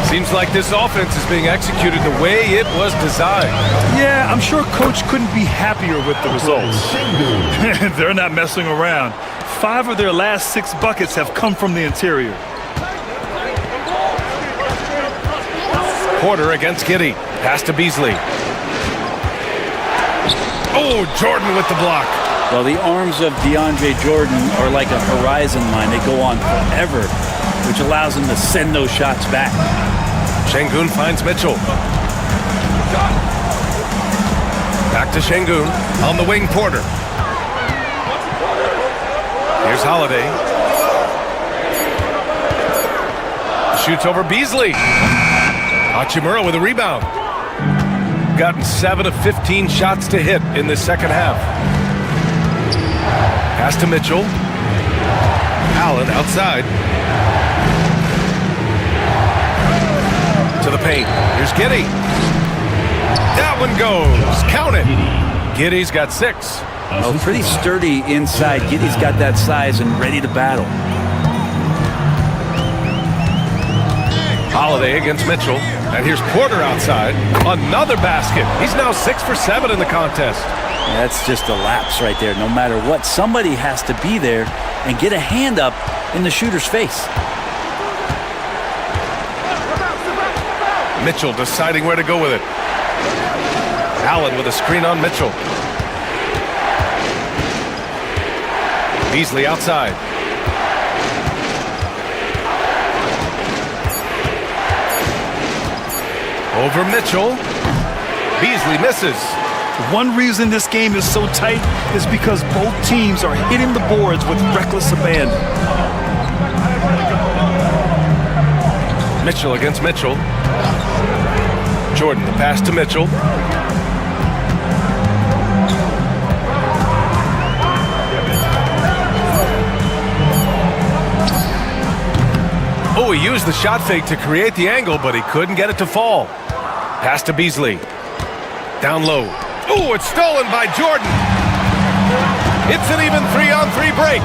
Seems like this offense is being executed the way it was designed. Yeah, I'm sure Coach couldn't be happier with the results. They're not messing around. 5 of their last 6 buckets have come from the interior. Porter against Giddey. Pass to Beasley. Oh, Jordan with the block. Well, the arms of DeAndre Jordan are like a horizon line. They go on forever, which allows him to send those shots back. Şengün finds Mitchell. Back to Şengün. On the wing, Porter. Here's Holiday. Shoots over Beasley. Hachimura with a rebound. Gotten 7 of 15 shots to hit in the second half. Pass to Mitchell. Allen outside. To the paint. Here's Giddey. That one goes. Count it. Giddey's got 6. Oh, pretty sturdy inside. Giddey's got that size and ready to battle. Holiday against Mitchell. And here's Porter outside. Another basket. He's now 6 for 7 in the contest. That's just a lapse right there. No matter what, somebody has to be there and get a hand up in the shooter's face. Mitchell deciding where to go with it. Allen with a screen on Mitchell. Beasley outside. Over Mitchell. Beasley misses. One reason this game is so tight is because both teams are hitting the boards with reckless abandon. Mitchell against Mitchell. Jordan, the pass to Mitchell. Oh, he used the shot fake to create the angle, but he couldn't get it to fall. Pass to Beasley. Down low. Oh, it's stolen by Jordan. It's an even 3-on-3 break.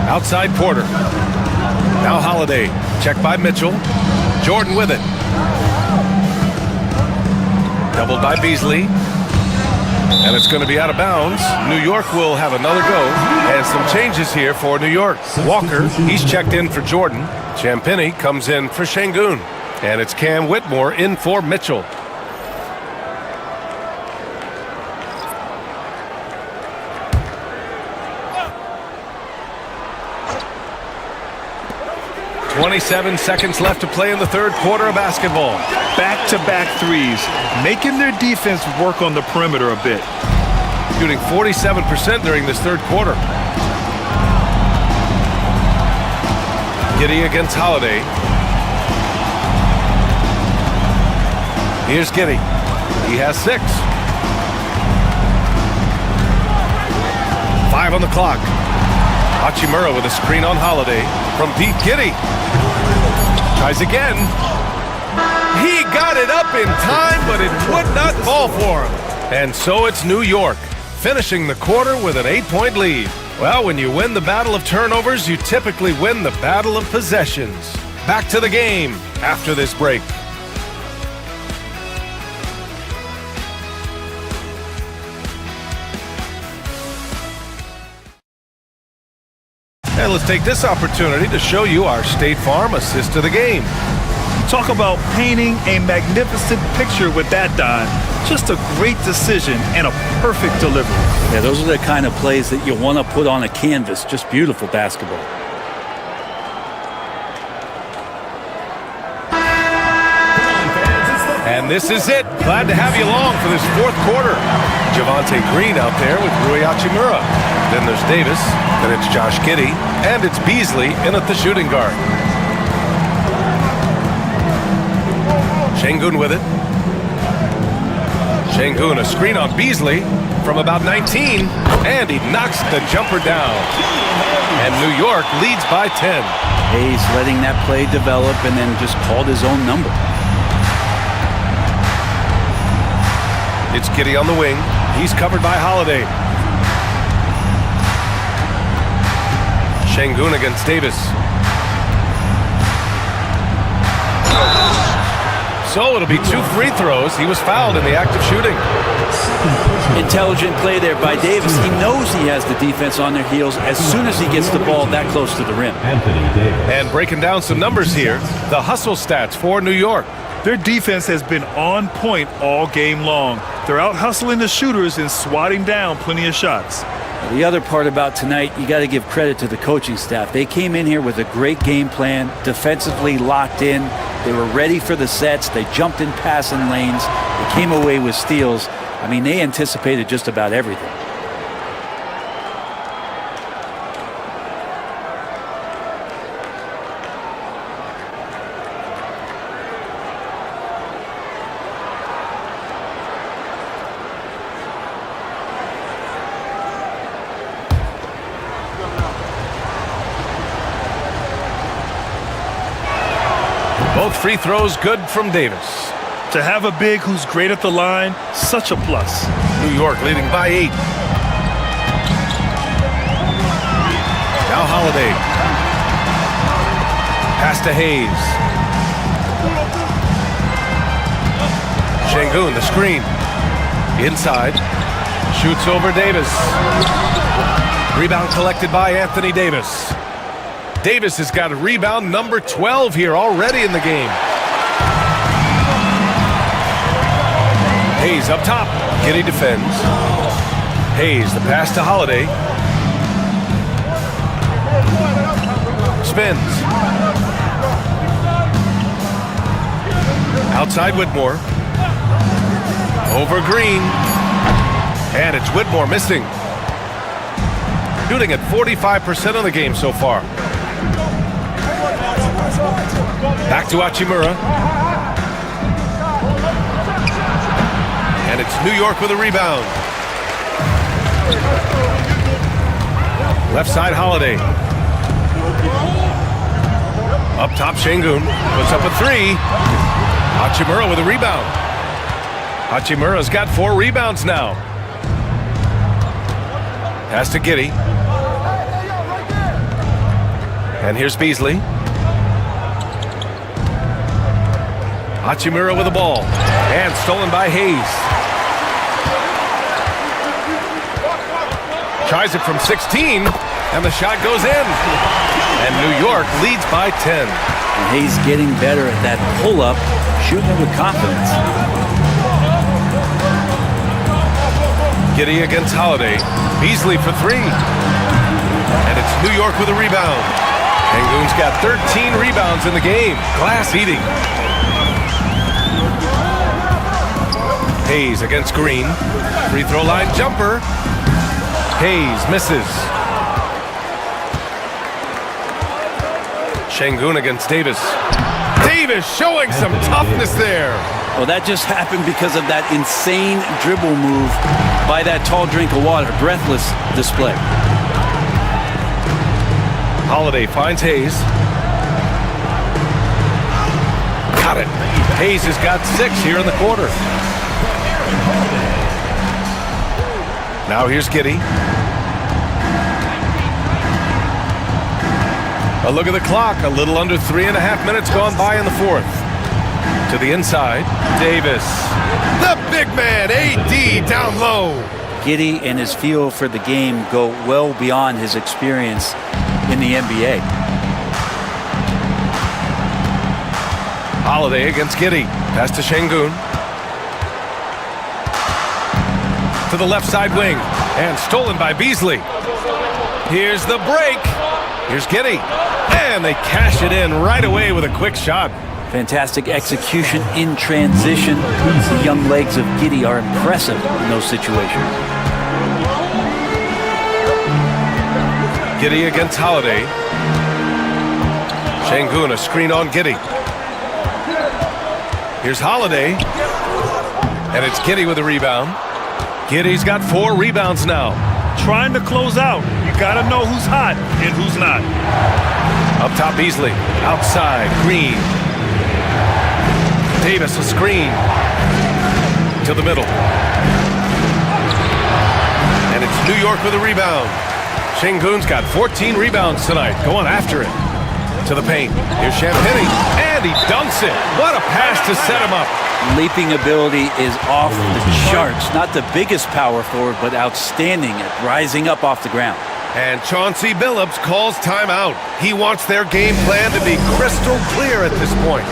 Outside Porter. Now Holiday. Check by Mitchell. Jordan with it. Doubled by Beasley. And it's going to be out of bounds. New York will have another go. And some changes here for New York. Walker, he's checked in for Jordan. Champagny comes in for Şengün. And it's Cam Whitmore in for Mitchell. "27 seconds left to play in the third quarter of basketball." Back-to-back threes, making their defense work on the perimeter a bit. Shooting 47% during this third quarter. Giddey against Holiday. Here's Giddey. He has 6. 5 on the clock. Hachimura with a screen on Holiday from Pete Giddey. Tries again. He got it up in time, but it would not fall for him. And so it's New York, finishing the quarter with an 8-point lead. Well, when you win the battle of turnovers, you typically win the battle of possessions. Back to the game after this break. And let's take this opportunity to show you our State Farm assist to the game. Talk about painting a magnificent picture with that dime. Just a great decision and a perfect delivery. Yeah, those are the kind of plays that you want to put on a canvas. Just beautiful basketball. And this is it. Glad to have you along for this fourth quarter. Javonte Green out there with Rui Hachimura. Then there's Davis. Then it's Josh Giddey. And it's Beasley in at the shooting guard. Şengün with it. Şengün, a screen on Beasley from about 19. And he knocks the jumper down. And New York leads by 10. Hayes letting that play develop and then just called his own number. It's Giddey on the wing. He's covered by Holiday. Şengün against Davis. So it'll be 2 free throws. He was fouled in the act of shooting. Intelligent play there by Davis. He knows he has the defense on their heels as soon as he gets the ball that close to the rim. And breaking down some numbers here, the hustle stats for New York. Their defense has been on point all game long. They're out hustling the shooters and swatting down plenty of shots. The other part about tonight, you got to give credit to the coaching staff. They came in here with a great game plan, defensively locked in. They were ready for the sets. They jumped in passing lanes. They came away with steals. I mean, they anticipated just about everything. Both free throws good from Davis. To have a big who's great at the line, such a plus. New York leading by 8. Now Holiday. Pass to Hayes. Şengün, the screen. Inside. Shoots over Davis. Rebound collected by Anthony Davis. Davis has got a rebound number 12 here already in the game. Hayes up top. Giddey defends. Hayes, the pass to Holiday. Spins. Outside Whitmore. Over Green. And it's Whitmore missing. Shooting at 45% of the game so far. Back to Hachimura. And it's New York with a rebound. Left side Holiday. Up top Şengün. Puts up a 3. Hachimura with a rebound. Hachimura's got 4 rebounds now. Pass to Giddey. And here's Beasley. Hachimura with the ball. And stolen by Hayes. Tries it from 16, and the shot goes in. And New York leads by 10. And Hayes getting better at that pull-up, shooting it with confidence. Giddey against Holiday. Beasley for 3. And it's New York with a rebound. Sengun's got 13 rebounds in the game. Glass eating. Hayes against Green. Free throw line jumper. Hayes misses. Sengun against Davis. Davis showing some toughness there. Well, that just happened because of that insane dribble move by that tall drink of water. Breathless display. Holiday finds Hayes. Got it. Hayes has got 6 here in the quarter. Now here's Giddey. A look at the clock. A little under 3.5 minutes gone by in the fourth. To the inside, Davis. The big man, AD, down low. Giddey and his feel for the game go well beyond his experience in the NBA. Holiday against Giddey. Pass to Sengun. To the left side wing. And stolen by Beasley. Here's the break. Here's Giddey. And they cash it in right away with a quick shot. Fantastic execution in transition. The young legs of Giddey are impressive in those situations. Giddey against Holiday. Sengun, a screen on Giddey. Here's Holiday. And it's Giddey with a rebound. Giddey's got 4 rebounds now. Trying to close out. You got to know who's hot and who's not. Up top, Beasley. Outside, Green. Davis, a screen. To the middle. And it's New York with a rebound. Sengun's got 14 rebounds tonight. Going after it. To the paint. Here's Champagny. And he dunks it. What a pass to set him up. Leaping ability is off the charts. Not the biggest power forward, but outstanding at rising up off the ground. And Chauncey Billups calls timeout. He wants their game plan to be crystal clear at this point.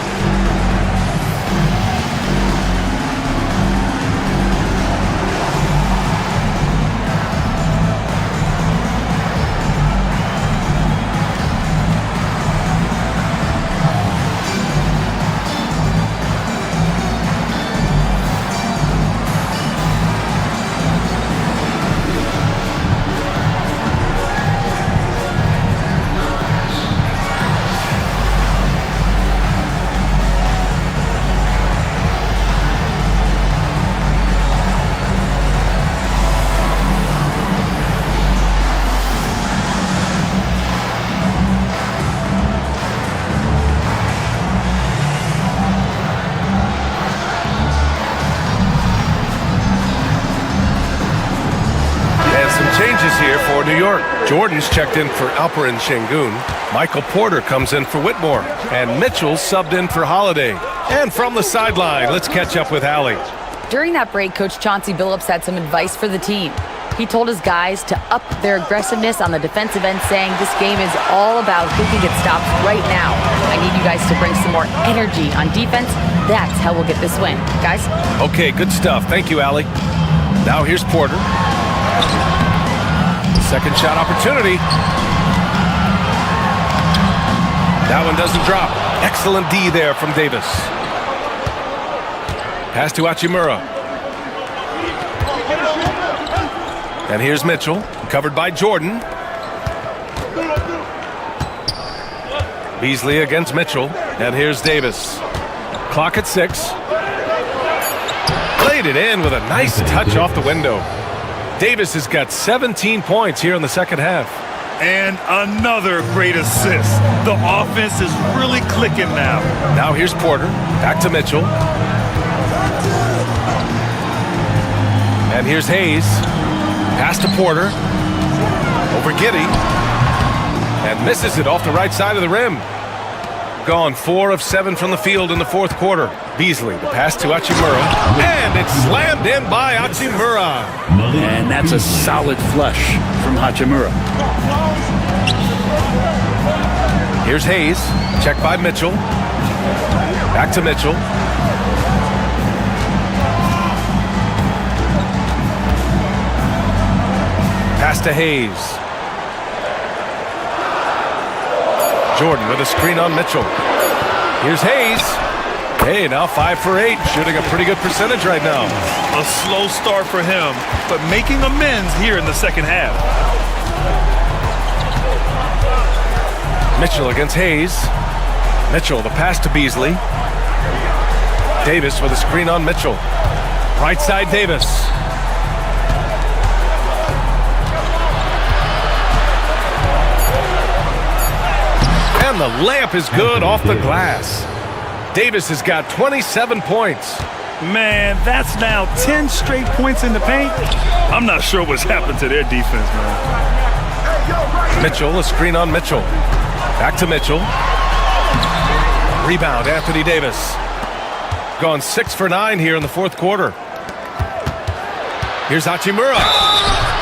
Changes here for New York. Jordan's checked in for Alperen Sengun. Michael Porter comes in for Whitmore. And Mitchell subbed in for Holiday. And from the sideline, let's catch up with Allie. During that break, Coach Chauncey Billups had some advice for the team. He told his guys to up their aggressiveness on the defensive end, saying this game is all about who can get stops right now. I need you guys to bring some more energy on defense. That's how we'll get this win. Guys? Okay, good stuff. Thank you, Allie. Now here's Porter. Second shot opportunity. That one doesn't drop. Excellent D there from Davis. Pass to Hachimura. And here's Mitchell, covered by Jordan. Beasley against Mitchell. And here's Davis. Clock at 6. Played it in with a nice touch off the window. Davis has got 17 points here in the second half. And another great assist. The offense is really clicking now. Now here's Porter. Back to Mitchell. And here's Hayes. Pass to Porter. Over Giddey. And misses it off the right side of the rim. Gone 4 of 7 from the field in the fourth quarter. Beasley, the pass to Hachimura, and it's slammed in by Hachimura. And that's a solid flush from Hachimura. Here's Hayes, check by Mitchell. Back to Mitchell. Pass to Hayes. Jordan with a screen on Mitchell. Here's Hayes. Hey, now 5 for 8, shooting a pretty good percentage right now. A slow start for him, but making amends here in the second half. Mitchell against Hayes. Mitchell, the pass to Beasley. Davis with a screen on Mitchell. Right side, Davis. And the layup is good off the glass. Davis has got 27 points. Man, that's now 10 straight points in the paint. I'm not sure what's happened to their defense, man. Mitchell, a screen on Mitchell. Back to Mitchell. Rebound, Anthony Davis. Gone 6 for 9 here in the fourth quarter. Here's Hachimura.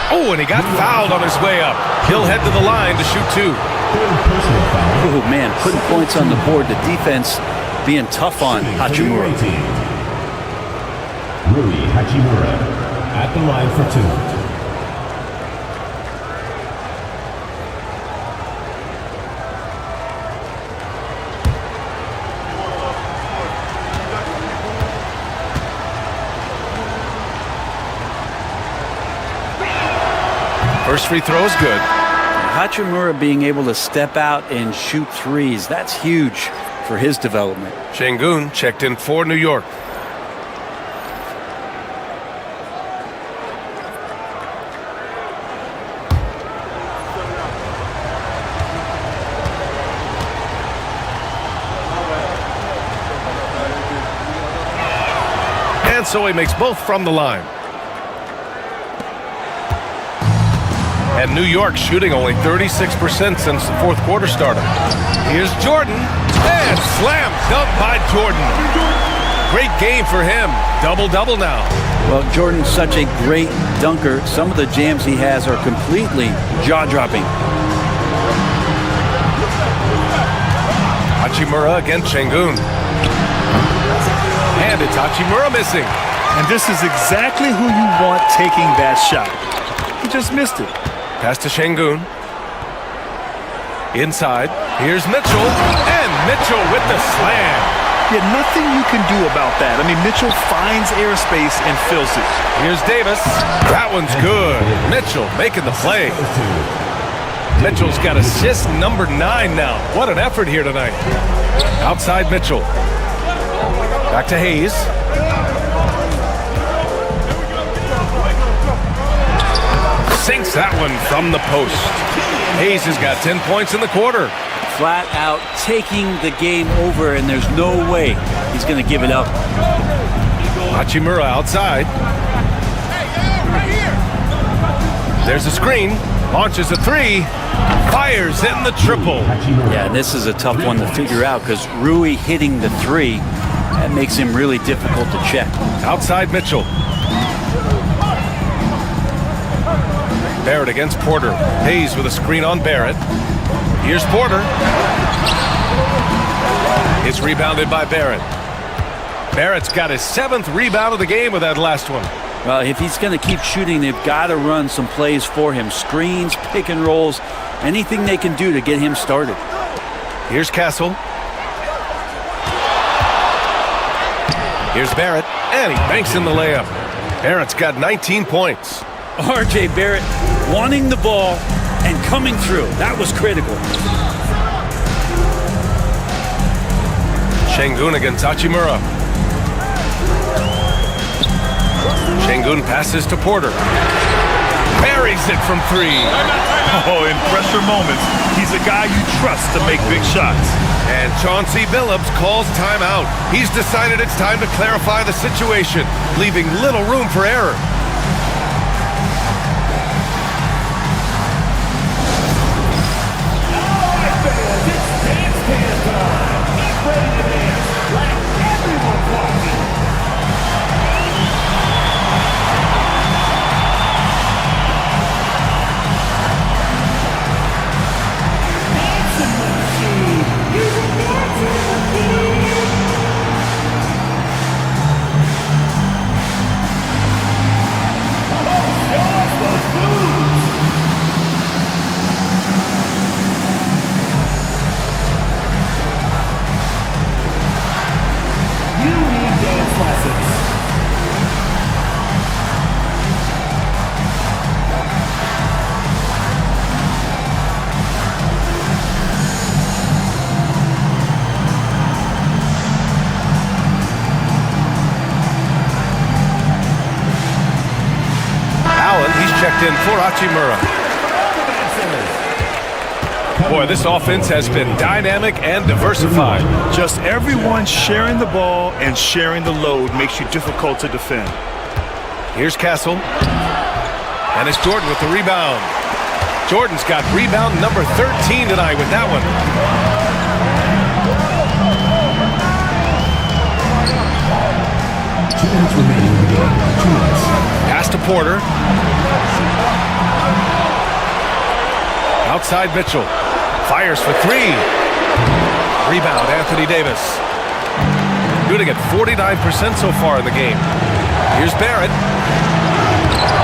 Oh, and he got fouled on his way up. He'll head to the line to shoot 2. Oh, man, putting points on the board. The defense being tough on Hachimura. Rui Hachimura at the line for 2. First free throw is good. Hachimura being able to step out and shoot threes, that's huge for his development. Şengün checked in for New York. And so he makes both from the line. And New York shooting only 36% since the fourth quarter started. Here's Jordan, and slam dunk by Jordan. Great game for him. Double-double now. Well, Jordan's such a great dunker. Some of the jams he has are completely jaw-dropping. Hachimura against Şengün. And it's Hachimura missing. And this is exactly who you want taking that shot. He just missed it. Pass to Şengün. Inside. Here's Mitchell. And Mitchell with the slam. Yeah, nothing you can do about that. I mean, Mitchell finds airspace and fills it. Here's Davis. That one's good. Mitchell making the play. Mitchell's got assist number 9 now. What an effort here tonight. Outside Mitchell. Back to Hayes. Sinks that one from the post. Hayes has got 10 points in the quarter. Flat out taking the game over, and there's no way he's going to give it up. Hachimura outside. There's a screen. Launches a 3. Fires in the triple. Yeah, this is a tough one to figure out because Rui hitting the 3, that makes him really difficult to check. Outside Mitchell. Barrett against Porter. Hayes with a screen on Barrett. Here's Porter. It's rebounded by Barrett. Barrett's got his 7th rebound of the game with that last one. Well, if he's going to keep shooting, they've got to run some plays for him. Screens, pick and rolls, anything they can do to get him started. Here's Castle. Here's Barrett, and he banks in the layup. Barrett's got 19 points. R.J. Barrett wanting the ball and coming through. That was critical. Şengün against Hachimura. Şengün passes to Porter. Buries it from 3. Oh, in pressure moments, he's a guy you trust to make big shots. And Chauncey Billups calls timeout. He's decided it's time to clarify the situation, leaving little room for error. checked in for Hachimura. Boy, this offense has been dynamic and diversified. Just everyone sharing the ball and sharing the load makes you difficult to defend. Here's Castle. And it's Jordan with the rebound. Jordan's got rebound number 13 tonight with that one. Pass to Porter. Outside Mitchell. Fires for three. Rebound, Anthony Davis. Shooting at 49% so far in the game. Here's Barrett.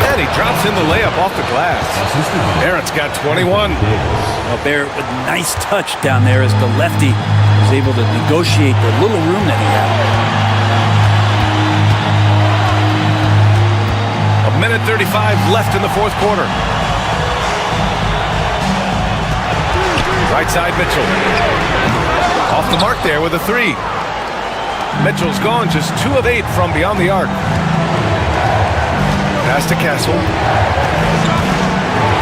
And he drops in the layup off the glass. Barrett's got 21. Well, Barrett with a nice touch down there as the lefty was able to negotiate the little room that he had. A minute 35 left in the fourth quarter. Right side Mitchell. Off the mark there with a three. Mitchell's gone just 2 of 8 from beyond the arc. Pass to Castle.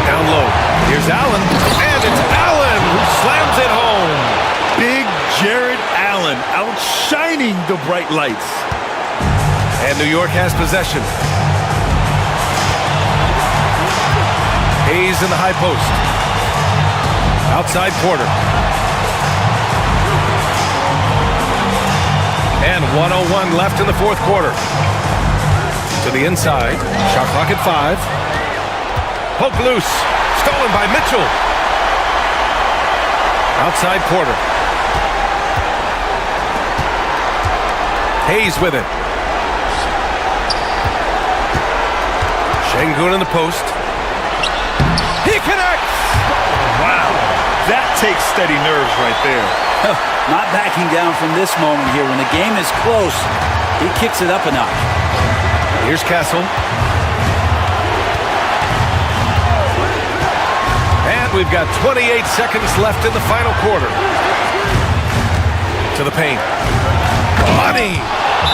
Down low. Here's Allen. And it's Allen who slams it home. Big Jared Allen outshining the bright lights. And New York has possession. Hayes in the high post. Outside Porter. And 1:01 left in the fourth quarter. To the inside. Shot clock at 5. Poke loose. Stolen by Mitchell. Outside Porter. Hayes with it. Şengün in the post. He connects! Wow. That takes steady nerves right there. Not backing down from this moment here. When the game is close, he kicks it up a notch. Here's Castle. And we've got 28 seconds left in the final quarter. To the paint. Money!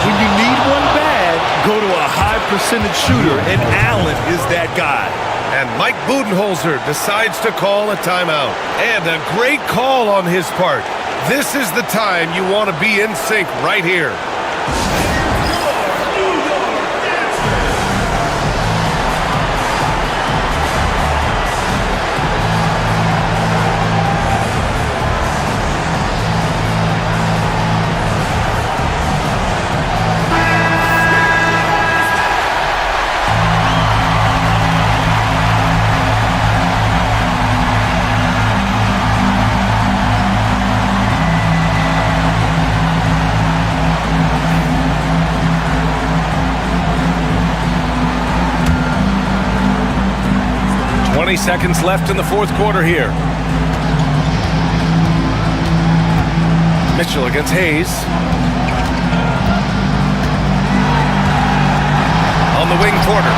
When you need one bad, go to a high percentage shooter, and Allen is that guy. And Mike Budenholzer decides to call a timeout. And a great call on his part. This is the time you want to be in sync right here. Seconds left in the fourth quarter here. Mitchell against Hayes. On the wing, Porter.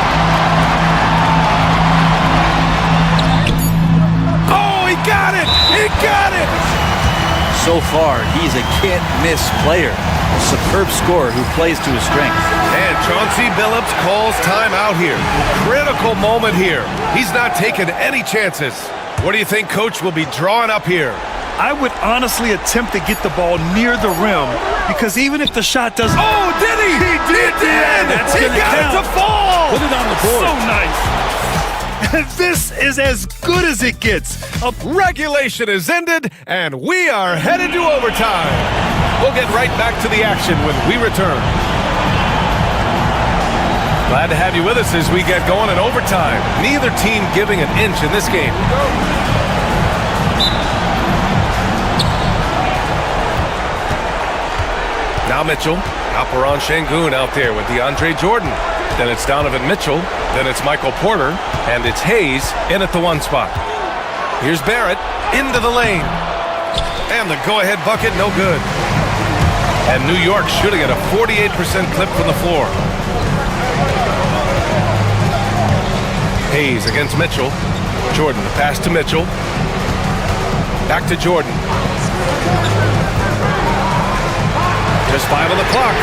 Oh, he got it! He got it! So far, he's a can't-miss player. A superb scorer who plays to his strengths. And Chauncey Billups calls timeout here. Critical moment here. He's not taking any chances. What do you think Coach will be drawing up here? I would honestly attempt to get the ball near the rim because even if the shot doesn't... Oh, did he? He did! That's he got count. it to fall! Put it on the board. So nice. This is as good as it gets. Regulation is ended, and we are headed to overtime. We'll get right back to the action when we return. Glad to have you with us as we get going in overtime. Neither team giving an inch in this game. Now Mitchell. Alperen Şengün out there with DeAndre Jordan. Then it's Donovan Mitchell. Then it's Michael Porter. And it's Hayes in at the 1 spot. Here's Barrett into the lane. And the go-ahead bucket, no good. And New York shooting at a 48% clip from the floor. Hayes against Mitchell. Jordan, the pass to Mitchell. Back to Jordan. Just 5 on the clock.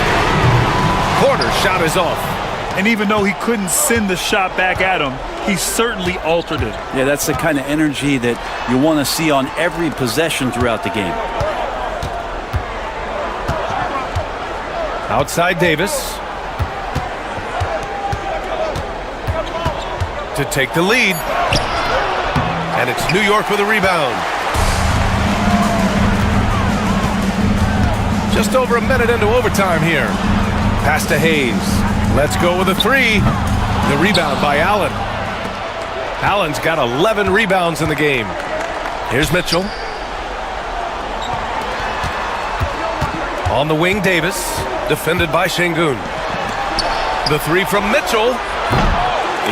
Porter's shot is off. And even though he couldn't send the shot back at him, he certainly altered it. Yeah, that's the kind of energy that you want to see on every possession throughout the game. Outside Davis. To take the lead. And it's New York with a rebound. Just over a minute into overtime here. Pass to Hayes. Let's go with a three. The rebound by Allen. Allen's got 11 rebounds in the game. Here's Mitchell. On the wing, Davis. Defended by Şengün. The three from Mitchell.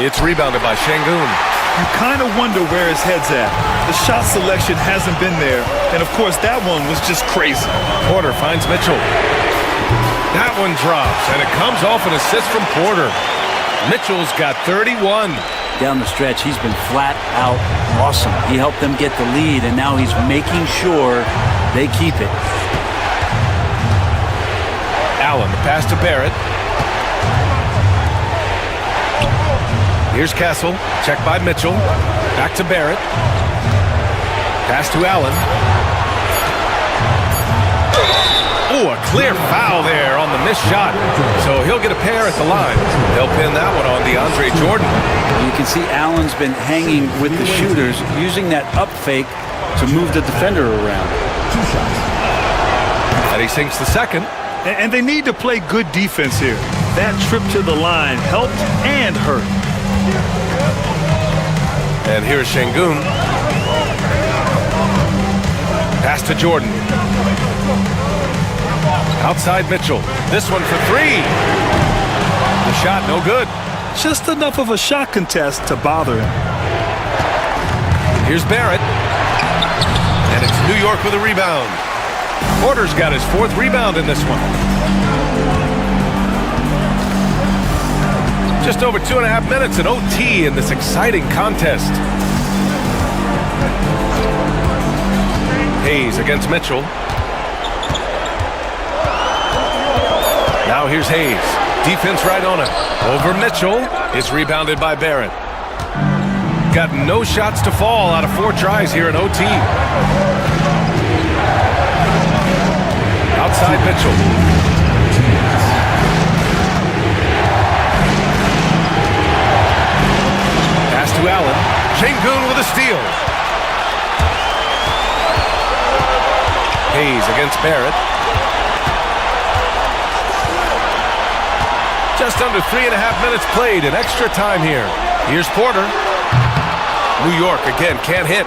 It's rebounded by Şengün. You kind of wonder where his head's at. The shot selection hasn't been there. And, of course, that one was just crazy. Porter finds Mitchell. That one drops, and it comes off an assist from Porter. Mitchell's got 31. Down the stretch, he's been flat out awesome. He helped them get the lead, and now he's making sure they keep it. Allen, the pass to Barrett. Here's Castle. Check by Mitchell. Back to Barrett. Pass to Allen. Oh, a clear foul there on the missed shot. So he'll get a pair at the line. They'll pin that one on DeAndre Jordan. You can see Allen's been hanging with the shooters, using that up fake to move the defender around. And he sinks the second. And they need to play good defense here. That trip to the line helped and hurt. And here's Şengün. Pass to Jordan. Outside Mitchell. This one for three. The shot no good. Just enough of a shot contest to bother him. Here's Barrett. And it's New York with a rebound. Porter's got his fourth rebound in this one. Just over 2.5 minutes in OT in this exciting contest. Hayes against Mitchell. Now here's Hayes. Defense right on it. Over Mitchell. It's rebounded by Barrett. Got no shots to fall out of 4 tries here in OT. Outside Mitchell. Pass to Allen. Şengün with a steal. Hayes against Barrett. Just under 3.5 minutes played in extra time here. Here's Porter. New York again can't hit.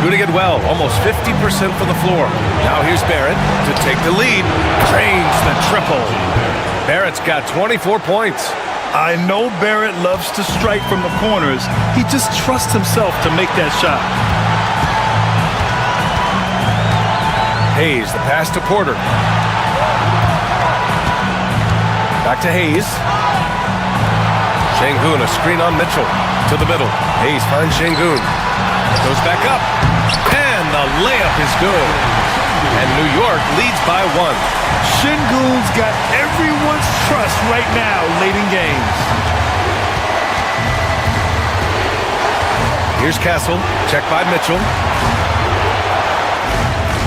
Doing it well, almost 50% from the floor. Now here's Barrett to take the lead. Drains the triple. Barrett's got 24 points. I know Barrett loves to strike from the corners. He just trusts himself to make that shot. Hayes, the pass to Porter. Back to Hayes. Şengün, a screen on Mitchell. To the middle. Hayes finds Şengün. Goes back up. And the layup is good. And New York leads by 1. Şengün's got everyone's trust right now late in games. Here's Castle. Check by Mitchell.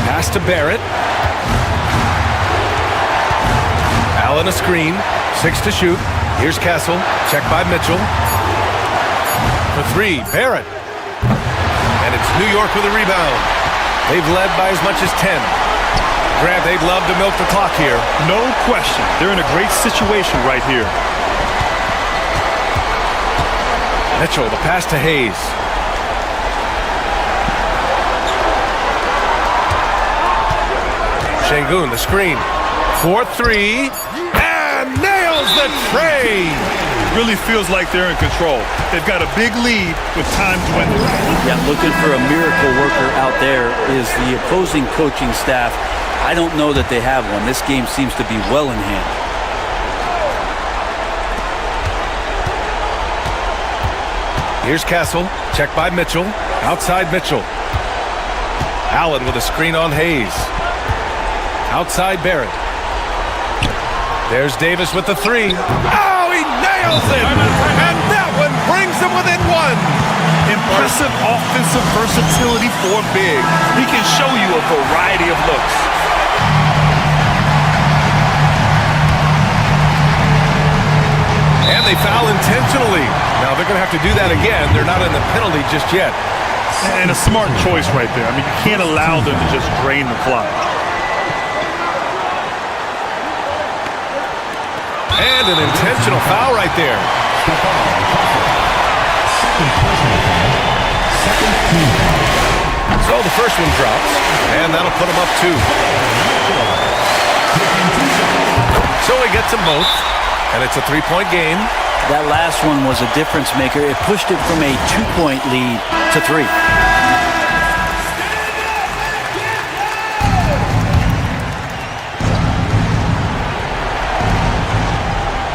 Pass to Barrett. Allen a screen. 6 to shoot. Here's Castle. Check by Mitchell. For 3, Barrett. And it's New York with a rebound. They've led by as much as 10. Grant, they'd love to milk the clock here. No question. They're in a great situation right here. Mitchell, the pass to Hayes. Şengün, the screen. 4-3. And nails the tray. Really feels like they're in control. They've got a big lead with time dwindling. Yeah, looking for a miracle worker out there is the opposing coaching staff. I don't know that they have one. This game seems to be well in hand. Here's Castle. Check by Mitchell. Outside Mitchell. Allen with a screen on Hayes. Outside Barrett. There's Davis with the three. Oh, he nails it! And that one brings them within one. Impressive offensive versatility for big. He can show you a variety of looks. And they foul intentionally. Now they're going to have to do that again. They're not in the penalty just yet. And a smart choice right there. I mean, you can't allow them to just drain the clock. And an intentional foul right there. So the first one drops, and that'll put him up 2. So he gets them both, and it's a 3-point game. That last one was a difference maker. It pushed it from a 2-point lead to 3.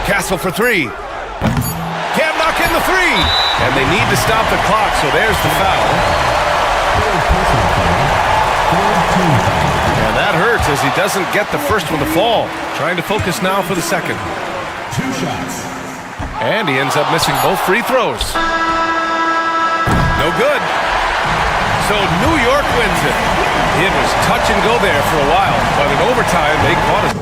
Castle for 3. Can't knock in the 3. And they need to stop the clock, so there's the foul. And that hurts as he doesn't get the first one to fall. Trying to focus now for the second. 2 shots. And he ends up missing both free throws. No good. So New York wins it. It was touch and go there for a while, but in overtime they caught us.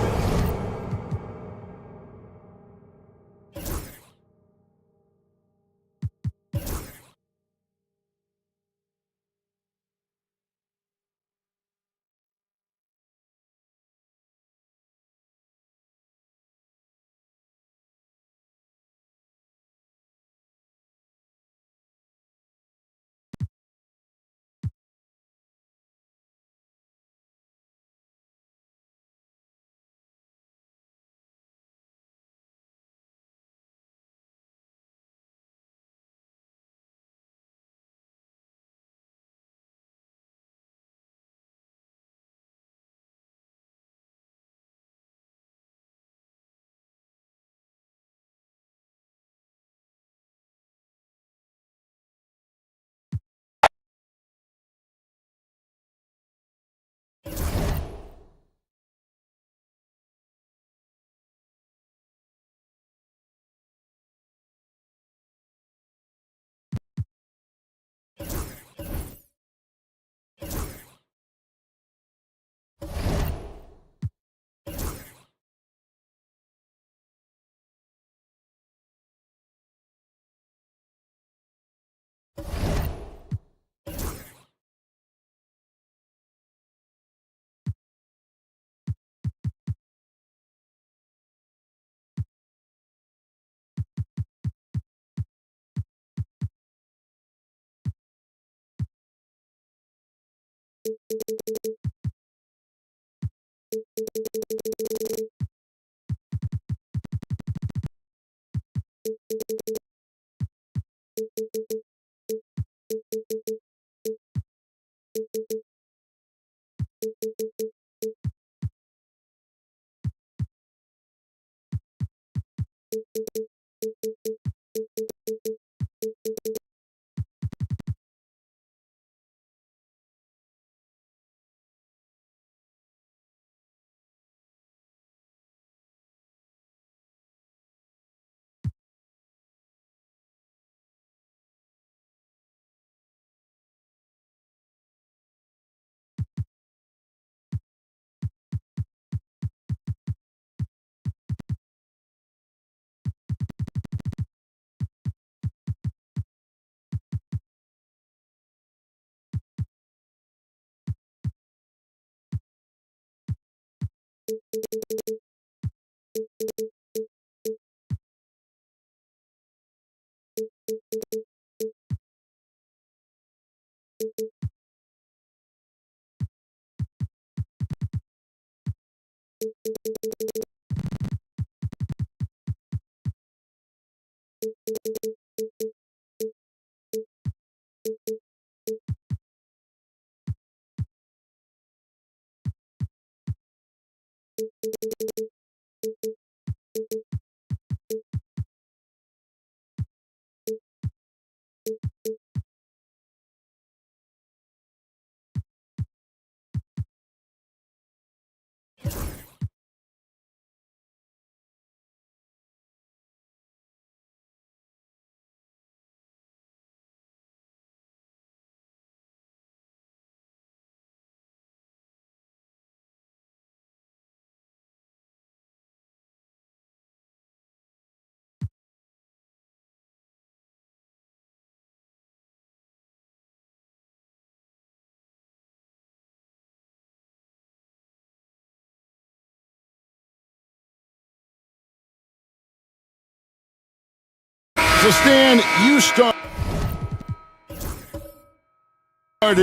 So, Stan, you started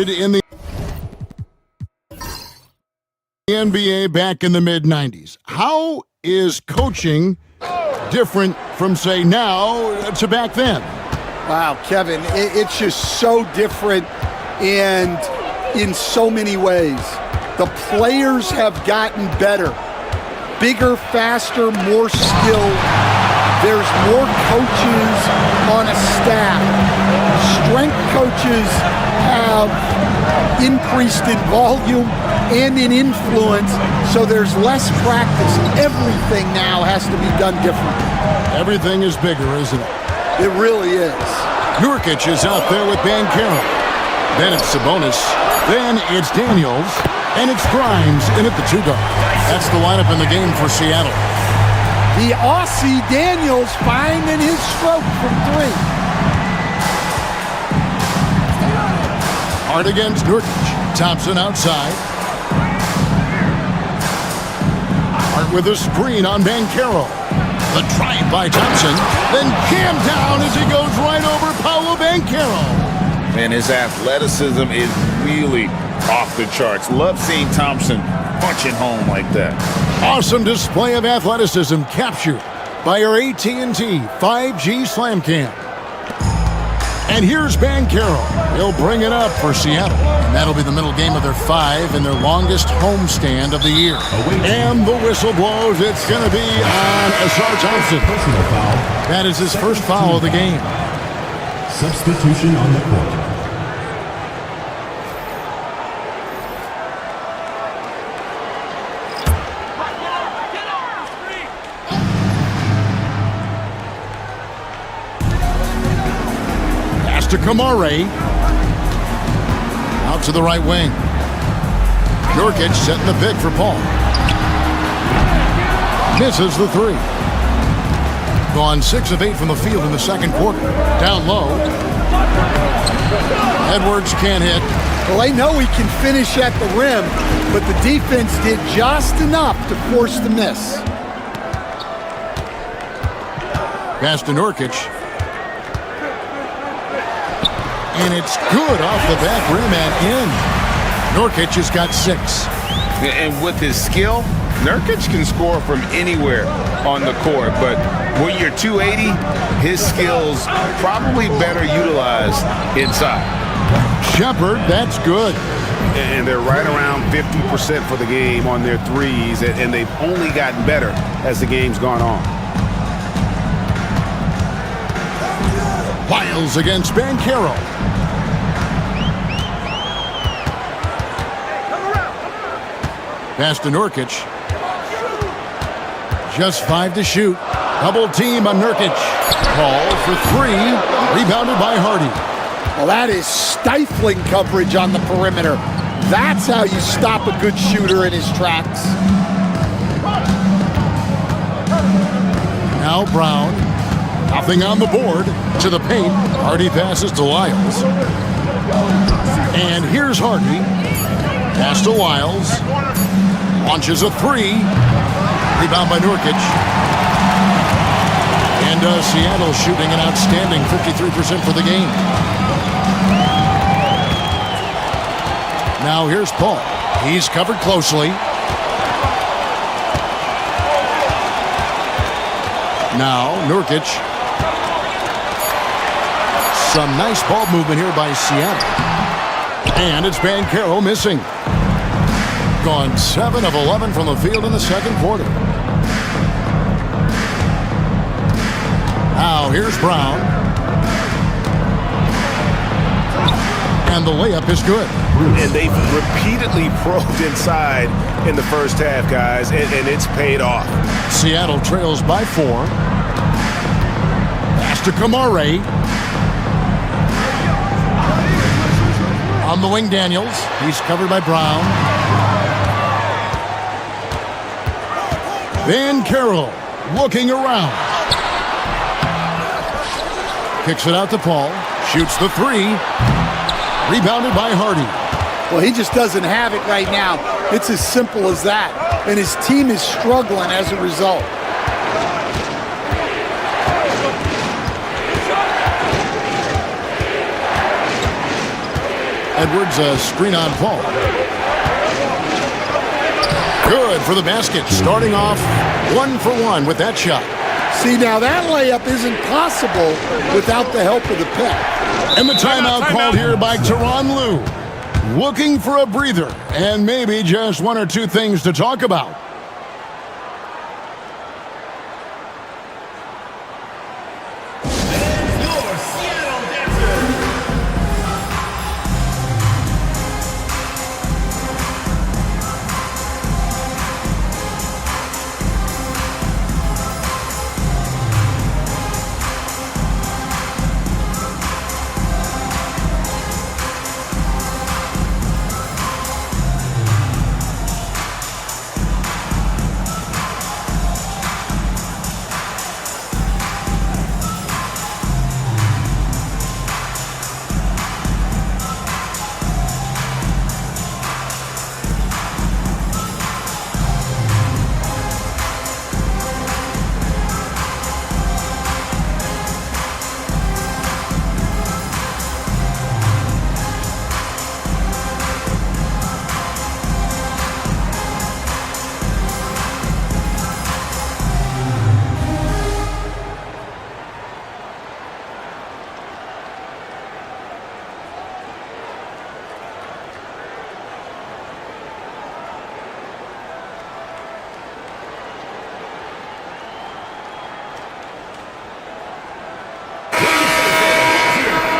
in the NBA back in the mid-'90s. How is coaching different from, say, now to back then? Wow, Kevin, it's just so different and in so many ways. The players have gotten better. Bigger, faster, more skilled. There's more coaches on a staff. Strength coaches have increased in volume and in influence, so there's less practice. Everything now has to be done differently. Everything is bigger, isn't it? It really is. Nurkic is out there with Banchero. Then it's Sabonis. Then it's Daniels. And it's Grimes in at the 2 guard. That's the lineup in the game for Seattle. The Aussie Daniels finding his stroke from 3. Hard against Nurkic. Thompson outside. Hart with a screen on Banchero. The drive by Thompson. Then jammed down as he goes right over Paolo Banchero. And his athleticism is really off the charts. Love seeing Thompson punching home like that. Awesome display of athleticism captured by our AT&T 5G Slam Cam. And here's Banchero. He'll bring it up for Seattle. And that'll be the middle game of their 5 and their longest homestand of the year. And the whistle blows. It's going to be on Asar Thompson. That is his first foul of the game. Substitution on the court. To Kamare. Out to the right wing. Nurkic setting the pick for Paul. Misses the 3. Gone 6 of 8 from the field in the second quarter. Down low. Edwards can't hit. Well, they know he can finish at the rim, but the defense did just enough to force the miss. Pass to Nurkic. And it's good off the back rim and in. Nurkic has got 6. And with his skill, Nurkic can score from anywhere on the court. But when you're 280, his skills probably better utilized inside. Shepard, that's good. And they're right around 50% for the game on their threes. And they've only gotten better as the game's gone on. Wiles against Banchero. Pass to Nurkic. Just 5 to shoot. Double team on Nurkic. Paul for 3. Rebounded by Hardy. Well, that is stifling coverage on the perimeter. That's how you stop a good shooter in his tracks. Now Brown. Nothing on the board. To the paint. Hardy passes to Wiles. And here's Hardy. Pass to Wiles. Launches a 3. Rebound by Nurkic. And Seattle shooting an outstanding 53% for the game. Now here's Paul. He's covered closely. Now Nurkic. Some nice ball movement here by Seattle. And it's Banchero missing. Gone 7 of 11 from the field in the second quarter. Now here's Brown. And the layup is good. And they've repeatedly probed inside in the first half, guys, and it's paid off. Seattle trails by 4. Pass to Kamare. On the wing, Daniels. He's covered by Brown. Banchero looking around. Kicks it out to Paul. Shoots the 3. Rebounded by Hardy. Well, he just doesn't have it right now. It's as simple as that. And his team is struggling as a result. Edwards, a screen on Paul. Good for the basket. Starting off 1 for 1 with that shot. See, now that layup isn't possible without the help of the pick. And the timeout called here by Tyronn Lue. Looking for a breather and maybe just 1 or 2 things to talk about.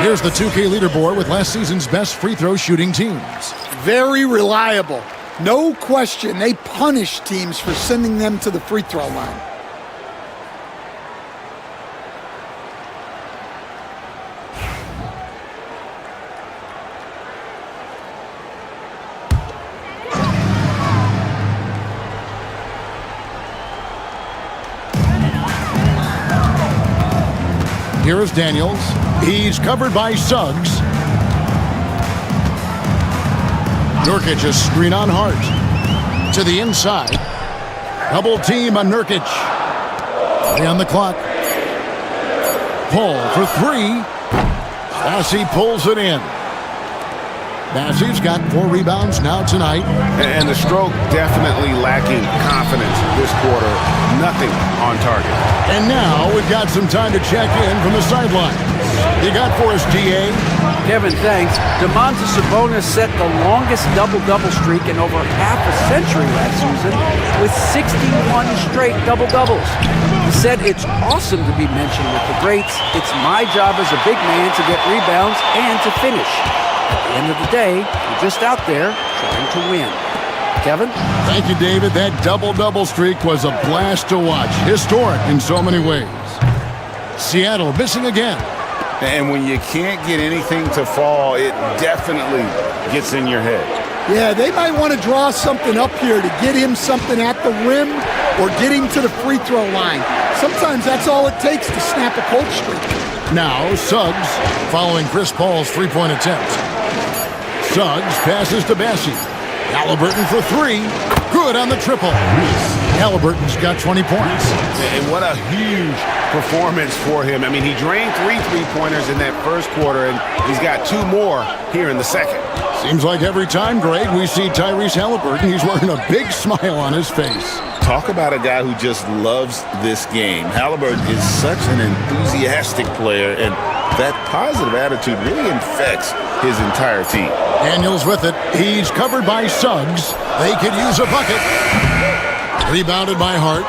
Here's the 2K leaderboard with last season's best free throw shooting teams. Very reliable. No question, they punish teams for sending them to the free throw line. Here is Daniels. He's covered by Suggs. Nurkic, a screen on Hart. To the inside. Double team on Nurkic. 3 on the clock. Paul for 3. Bassey pulls it in. Bassey's got 4 rebounds now tonight. And the stroke definitely lacking confidence this quarter. Nothing on target. And now we've got some time to check in from the sideline. You got for us, GA? Kevin, thanks. Domantas Sabonis set the longest double-double streak in over half a century last season with 61 straight double-doubles. He said it's awesome to be mentioned with the greats. It's my job as a big man to get rebounds and to finish. At the end of the day, you're just out there trying to win. Kevin? Thank you, David. That double-double streak was a blast to watch. Historic in so many ways. Seattle missing again. And when you can't get anything to fall, it definitely gets in your head. Yeah, they might want to draw something up here to get him something at the rim or get him to the free throw line. Sometimes that's all it takes to snap a cold streak. Now Suggs following Chris Paul's three-point attempt. Suggs passes to Bassey. Halliburton for 3. Good on the triple. Halliburton's got 20 points. And what a huge performance for him. I mean, he drained 3 three-pointers in that first quarter, and he's got 2 more here in the second. Seems like every time, Greg, we see Tyrese Halliburton, he's wearing a big smile on his face. Talk about a guy who just loves this game. Halliburton is such an enthusiastic player, and that positive attitude really infects his entire team. Daniels with it. He's covered by Suggs. They could use a bucket. Rebounded by Hart.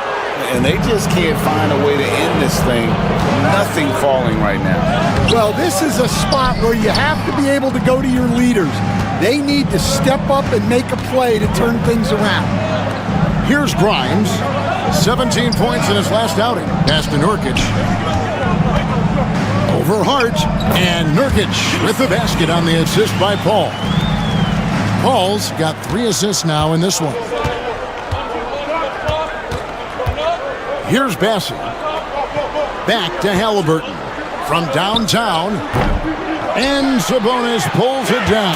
And they just can't find a way to end this thing. Nothing falling right now. Well, this is a spot where you have to be able to go to your leaders. They need to step up and make a play to turn things around. Here's Grimes. 17 points in his last outing. Pass to Nurkic. Over Hart. And Nurkic with the basket on the assist by Paul. Paul's got 3 assists now in this one. Here's Bassey. Back to Halliburton. From downtown. And Sabonis pulls it down.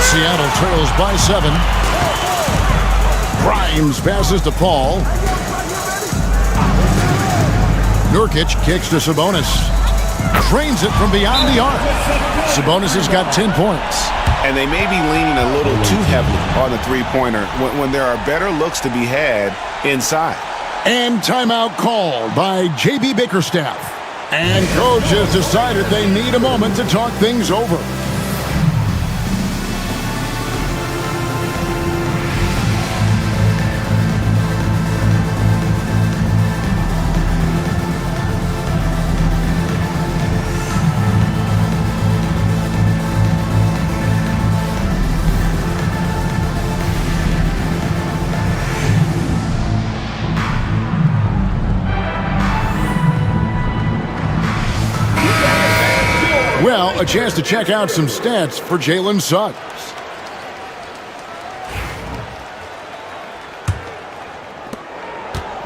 Seattle trails by 7. Grimes passes to Paul. Nurkic kicks to Sabonis. Drains it from beyond the arc. Sabonis has got 10 points. And they may be leaning a little too heavily on the three-pointer when there are better looks to be had inside. And timeout called by J.B. Bickerstaff. And coach has decided they need a moment to talk things over. Well, a chance to check out some stats for Jalen Suggs.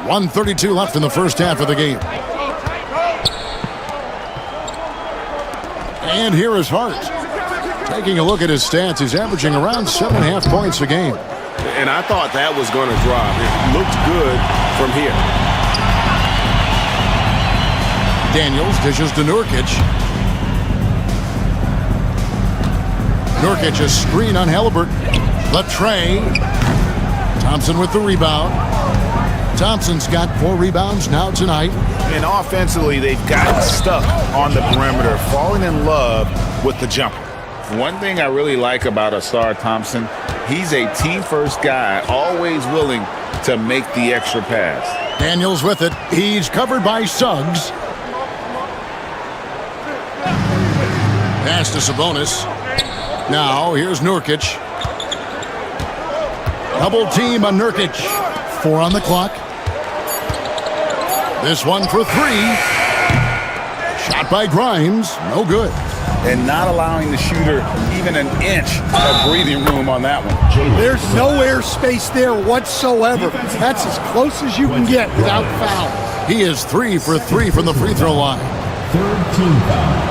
.132 left in the first half of the game. And here is Hart. Taking a look at his stats, he's averaging around 7.5 points a game. And I thought that was going to drop. It looked good from here. Daniels dishes to Nurkic. Nurkic, a screen on Halliburton. Latre. Thompson with the rebound. Thompson's got 4 rebounds now tonight. And offensively, they've gotten stuck on the perimeter, falling in love with the jumper. One thing I really like about Ausar Thompson, he's a team-first guy, always willing to make the extra pass. Daniels with it. He's covered by Suggs. Pass to Sabonis. Now, here's Nurkic. Double team on Nurkic. 4 on the clock. This one for 3. Shot by Grimes. No good. And not allowing the shooter even an inch of breathing room on that one. There's no air space there whatsoever. That's as close as you can get without foul. He is 3 for 3 from the free throw line. Third team foul.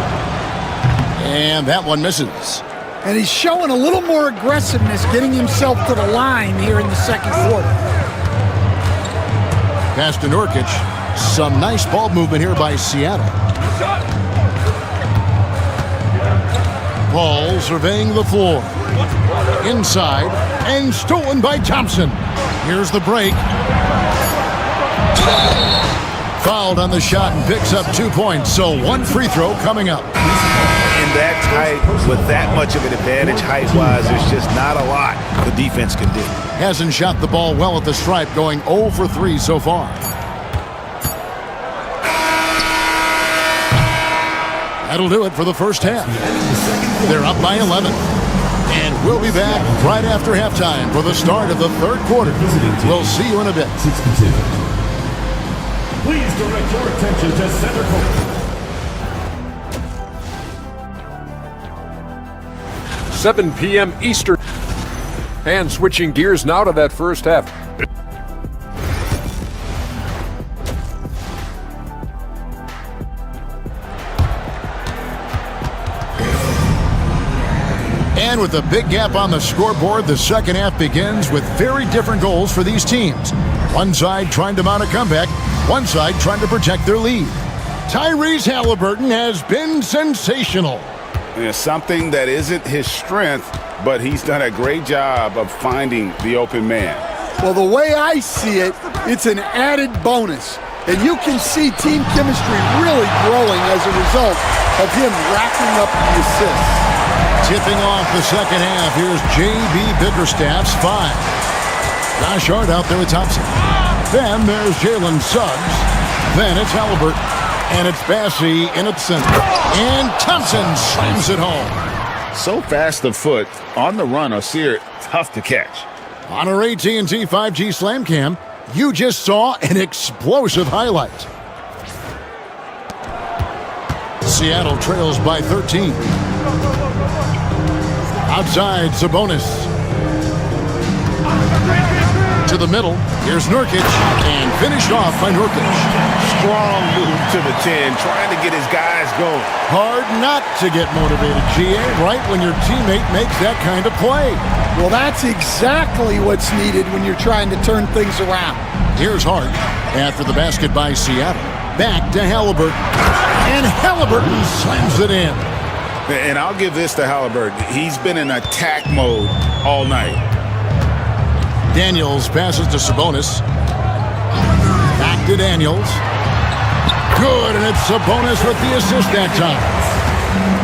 And that one misses. And he's showing a little more aggressiveness getting himself to the line here in the second quarter. Pass to Nurkic. Some nice ball movement here by Seattle. Paul surveying the floor. Inside and stolen by Thompson. Here's the break. Fouled on the shot and picks up 2 points. So 1 free throw coming up. In that tight, with that much of an advantage height-wise, there's just not a lot the defense can do. Hasn't shot the ball well at the stripe, going 0 for 3 so far. That'll do it for the first half. They're up by 11. And we'll be back right after halftime for the start of the third quarter. We'll see you in a bit. Please direct your attention to center court. 7 p.m. Eastern. And switching gears now to that first half. And with a big gap on the scoreboard, the second half begins with very different goals for these teams. One side trying to mount a comeback, one side trying to protect their lead. Tyrese Halliburton has been sensational. It's something that isn't his strength, but he's done a great job of finding the open man. Well, the way I see it, it's an added bonus. And you can see team chemistry really growing as a result of him racking up the assists. Tipping off the second half, here's J.B. Bickerstaff's 5. Josh Hart out there with Thompson. Then there's Jalen Suggs. Then it's Halliburton. And it's Bassey in at center. And Thompson slams it home. So fast of foot, on the run, Ausar, tough to catch. On our AT&T 5G Slam Cam, you just saw an explosive highlight. Seattle trails by 13. Outside, Sabonis. To the middle, here's Nurkic, and finished off by Nurkic. Strong move to the 10, trying to get his guys going. Hard not to get motivated, GA, right when your teammate makes that kind of play. Well, that's exactly what's needed when you're trying to turn things around. Here's Hart after the basket by Seattle. Back to Halliburton. And Halliburton slams it in. And I'll give this to Halliburton. He's been in attack mode all night. Daniels passes to Sabonis. Back to Daniels. Good, and it's Sabonis with the assist that time.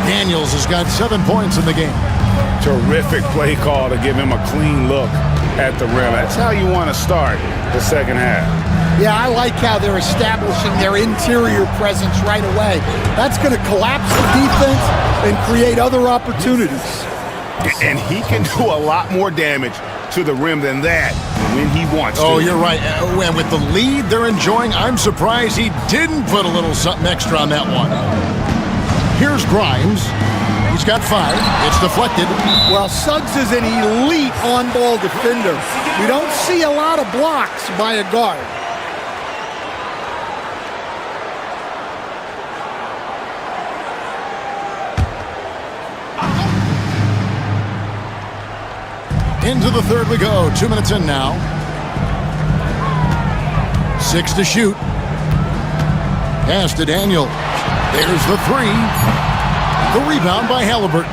Daniels has got 7 points in the game. Terrific play call to give him a clean look at the rim. That's how you want to start the second half. Yeah, I like how they're establishing their interior presence right away. That's going to collapse the defense and create other opportunities. And he can do a lot more damage to the rim than that when he wants to. Oh, you're right. And with the lead they're enjoying, I'm surprised he didn't put a little something extra on that one. Here's Grimes. He's got 5. It's deflected. Well, Suggs is an elite on-ball defender. We don't see a lot of blocks by a guard. Into the third we go. 2 minutes in now. 6 to shoot. Pass to Daniel. There's the 3. The rebound by Halliburton.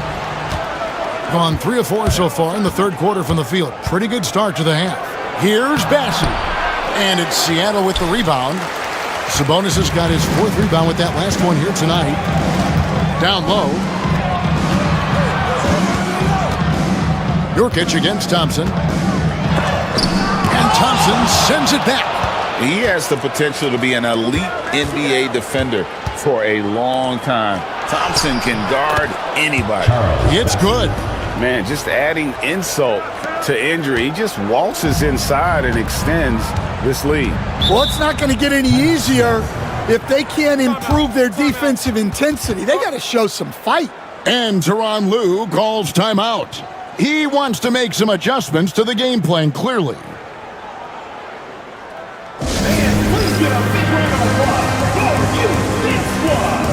Gone 3 of 4 so far in the third quarter from the field. Pretty good start to the half. Here's Bassey. And it's Seattle with the rebound. Sabonis has got his 4th rebound with that last one here tonight. Down low. Nurkic against Thompson. And Thompson sends it back. He has the potential to be an elite NBA defender for a long time. Thompson can guard anybody. It's good. Man, just adding insult to injury. He just waltzes inside and extends this lead. Well, it's not going to get any easier if they can't improve their defensive intensity. They got to show some fight. And Tyronn Lue calls timeout. He wants to make some adjustments to the game plan, clearly. Please give a big round of applause for this squad.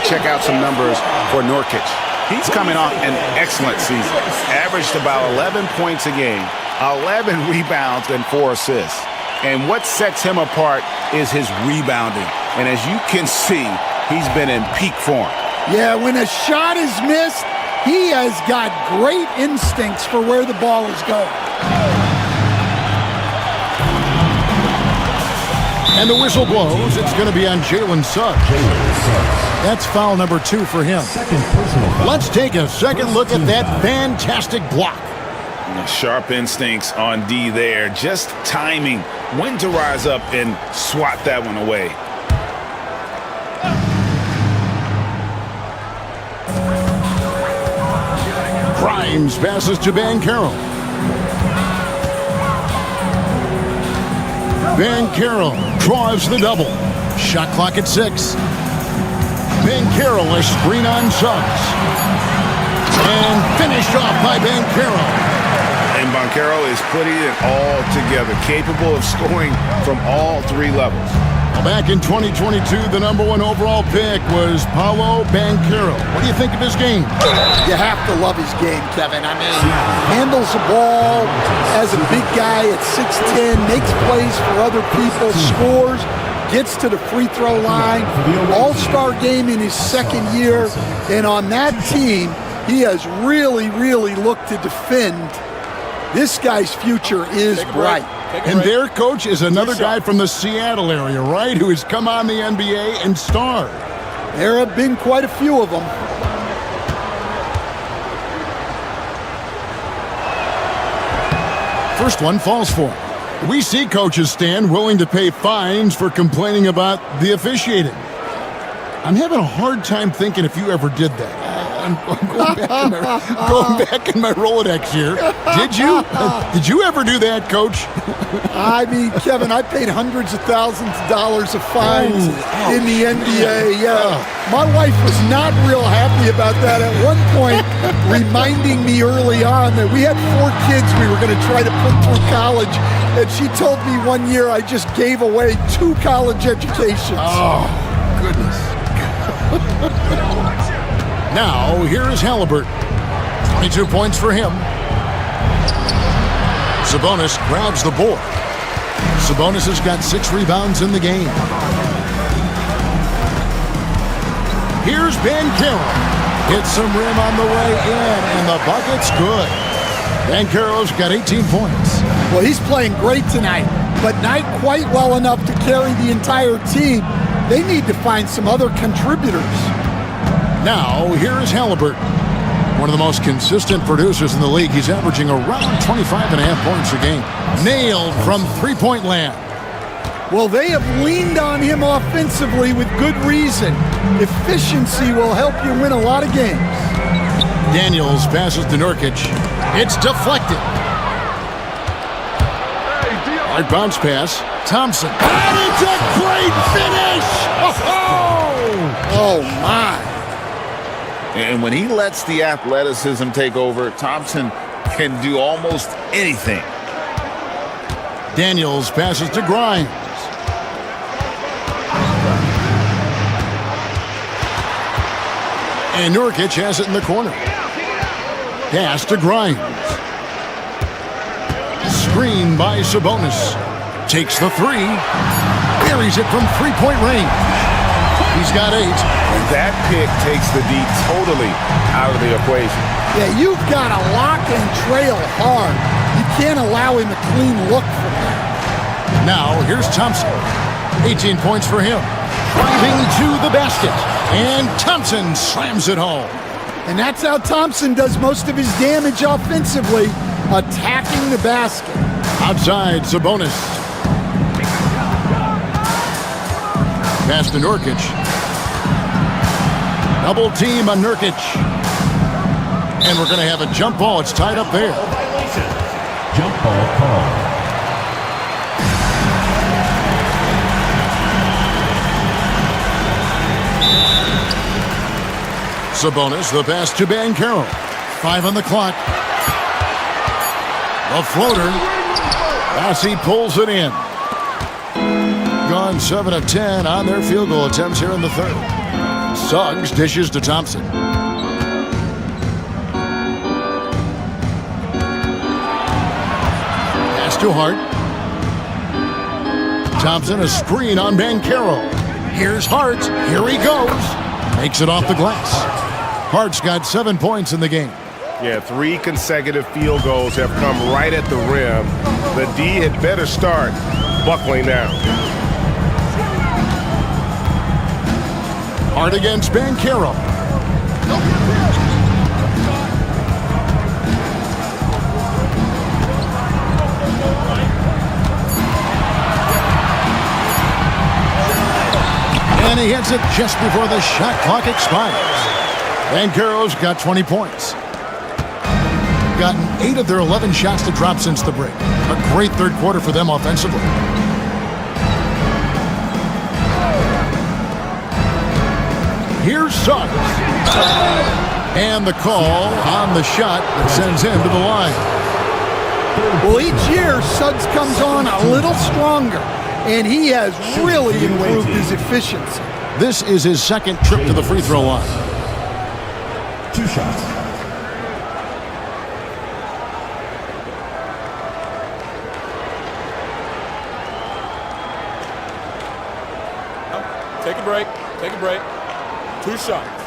Check out some numbers for Nurkic. He's coming off an excellent season. Averaged about 11 points a game, 11 rebounds, and 4 assists. And what sets him apart is his rebounding. And as you can see, he's been in peak form. Yeah, when a shot is missed, he has got great instincts for where the ball is going. And the whistle blows. It's going to be on Jalen Suggs. That's foul number 2 for him. Let's take a second look at that fantastic block. Sharp instincts on D there. Just timing when to rise up and swat that one away. Grimes passes to Banchero. Banchero draws the double. Shot clock at 6. Banchero, a screen on Suggs. And finished off by Banchero. And Banchero is putting it all together, capable of scoring from all 3 levels. Well, back in 2022, the number 1 overall pick was Paolo Banchero. What do you think of his game? You have to love his game, Kevin. I mean, handles the ball as a big guy at 6'10", makes plays for other people, scores. gets to the free throw line, all-star game in his second year, and on that team, he has really, really looked to defend. This guy's future is bright. And their coach is another guy from the Seattle area, right, who has come on the NBA and starred. There have been quite a few of them. First one falls for him. We see coaches stand willing to pay fines for complaining about the officiating. I'm having a hard time thinking if you ever did that. I'm going back in my Rolodex here. Did you? Did you ever do that, Coach? I mean, Kevin, I paid hundreds of thousands of dollars of fines in the NBA. Yeah, my wife was not real happy about that at one point, reminding me early on that we had 4 kids we were going to try to put through college, and she told me one year I just gave away 2 college educations. Oh, goodness. Now, here is Halliburton. 22 points for him. Sabonis grabs the board. Sabonis has got 6 rebounds in the game. Here's Banchero. Hits some rim on the way in, and the bucket's good. Banchero's got 18 points. Well, he's playing great tonight, but not quite well enough to carry the entire team. They need to find some other contributors. Now, here is Halliburton. One of the most consistent producers in the league. He's averaging around 25.5 points a game. Nailed from three-point land. Well, they have leaned on him offensively with good reason. Efficiency will help you win a lot of games. Daniels passes to Nurkic. It's deflected. Hard bounce pass. Thompson. And it's a great finish! Oh, my. And when he lets the athleticism take over, Thompson can do almost anything. Daniels passes to Grimes. And Nurkic has it in the corner. Pass to Grimes. Screen by Sabonis. Takes the 3. Buries it from three-point range. He's got 8. And that pick takes the D totally out of the equation. Yeah, you've got to lock and trail hard. You can't allow him a clean look from that. Now, here's Thompson. 18 points for him. Driving to the basket. And Thompson slams it home. And that's how Thompson does most of his damage offensively, attacking the basket. Outside, Sabonis. Pass to Nurkic. Double team on Nurkic. And we're going to have a jump ball. It's tied up there. Jump ball call. Sabonis, the pass to Banchero. 5 on the clock. A floater. Bassi pulls it in. Gone 7 of 10 on their field goal attempts here in the third. Suggs dishes to Thompson. Pass to Hart. Thompson, a screen on Banchero. Here's Hart. Here he goes. Makes it off the glass. Hart's got 7 points in the game. Yeah, 3 consecutive field goals have come right at the rim. The D had better start buckling down. Hart against Banchero. And he hits it just before the shot clock expires. Banchero's got 20 points. Gotten 8 of their 11 shots to drop since the break. A great third quarter for them offensively. Here's Suggs. And the call on the shot that sends him to the line. Well, each year, Suggs comes on a little stronger, and he has really improved his efficiency. This is his second trip to the free throw line. 2 shots. Take a break. Take a break. 2 shots.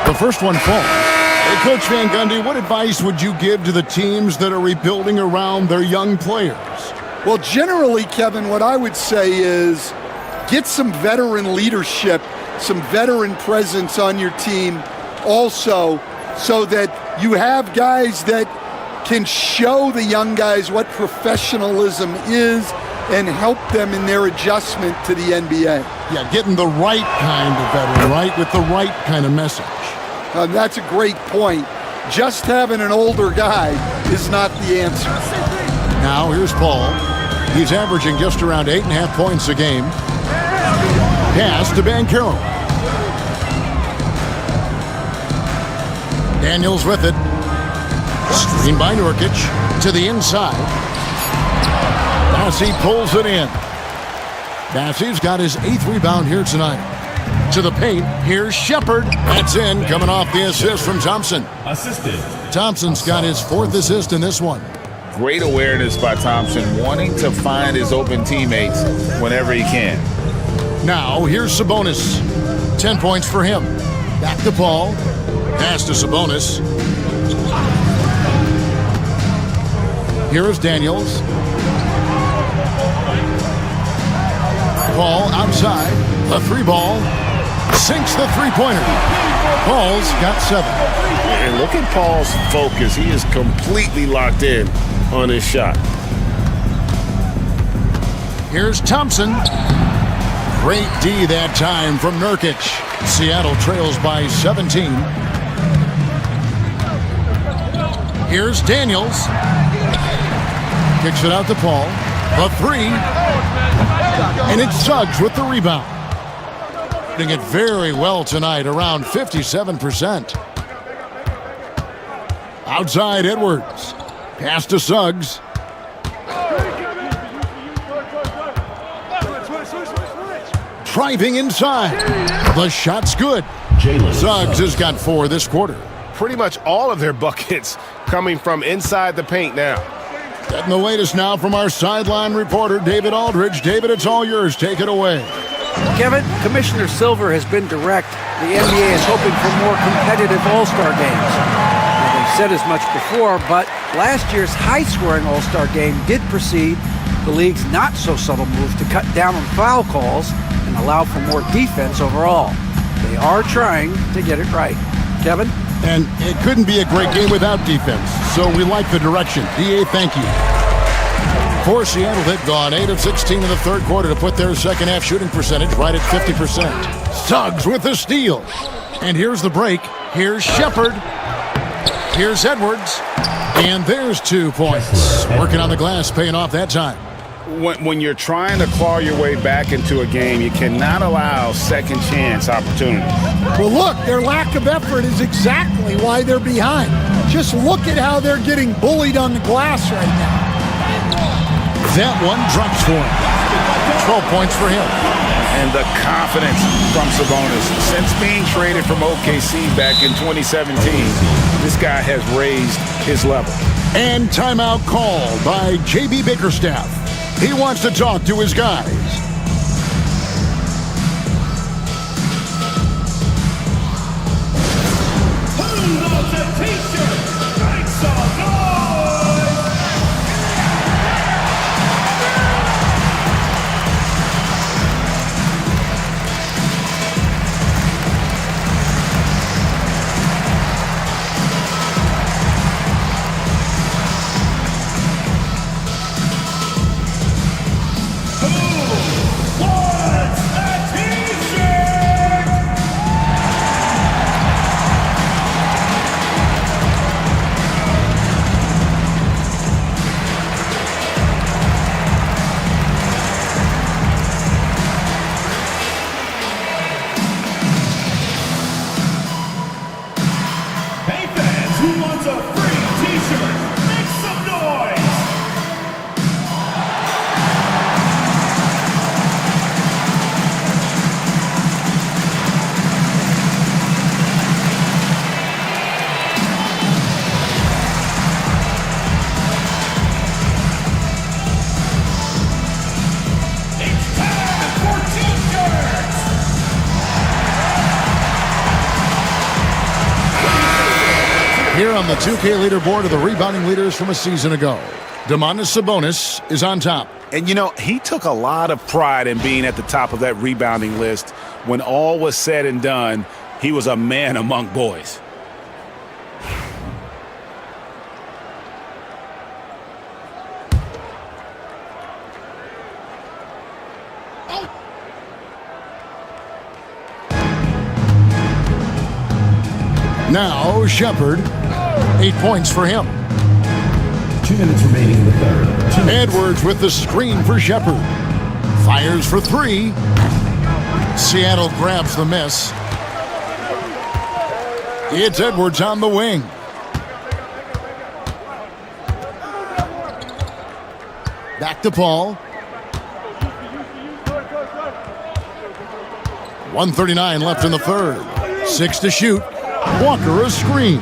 The first one falls. Hey, Coach Van Gundy, what advice would you give to the teams that are rebuilding around their young players? Well, generally, Kevin, what I would say is get some veteran leadership, some veteran presence on your team also, so that you have guys that can show the young guys what professionalism is and help them in their adjustment to the NBA. Yeah, getting the right kind of veteran, right, with the right kind of message. That's a great point. Just having an older guy is not the answer. Now here's Paul. He's averaging just around 8.5 points a game. Pass to Banchero. Daniels with it. Screen by Nurkic to the inside. Massey pulls it in. Massey's got his 8th rebound here tonight. To the paint, here's Shepard. That's in, coming off the assist from Thompson. Assisted. Thompson's got his 4th assist in this one. Great awareness by Thompson, wanting to find his open teammates whenever he can. Now, here's Sabonis. 10 points for him. Back to Paul. Pass to Sabonis. Here's Daniels. Paul outside. The 3 ball. Sinks the 3-pointer. Paul's got 7. And look at Paul's focus. He is completely locked in on his shot. Here's Thompson. Great D that time from Nurkic. Seattle trails by 17. Here's Daniels. Kicks it out to Paul. The 3. And it's Suggs with the rebound. Doing it very well tonight, around 57%. Outside Edwards. Pass to Suggs. Driving inside. The shot's good. Suggs has got 4 this quarter. Pretty much all of their buckets coming from inside the paint now. Getting the latest now from our sideline reporter, David Aldridge. David, it's all yours. Take it away. Kevin, Commissioner Silver has been direct. The NBA is hoping for more competitive All-Star games. Now, they've said as much before, but last year's high-scoring All-Star game did precede the league's not-so-subtle move to cut down on foul calls and allow for more defense overall. They are trying to get it right. Kevin? And it couldn't be a great game without defense, so we like the direction. DA, thank you. For Seattle, they've gone 8 of 16 in the third quarter to put their second-half shooting percentage right at 50%. Suggs with the steal. And here's the break. Here's Shepard. Here's Edwards. And there's 2 points. Working on the glass, paying off that time. When you're trying to claw your way back into a game, you cannot allow second chance opportunity. Well, look, their lack of effort is exactly why they're behind. Just look at how they're getting bullied on the glass right now. That one drops for him. 12 points for him. And the confidence from Sabonis. Since being traded from OKC back in 2017, this guy has raised his level. And timeout called by J.B. Bickerstaff. He wants to talk to his guys. Here on the 2K leaderboard are the rebounding leaders from a season ago. Domantas Sabonis is on top. And, you know, he took a lot of pride in being at the top of that rebounding list. When all was said and done, he was a man among boys. Now, Shepard, 8 points for him. 2 minutes remaining in the third. Edwards with the screen for Shepard. Fires for 3. Seattle grabs the miss. It's Edwards on the wing. Back to Paul. 1:39 left in the third. 6 to shoot. Walker a screen.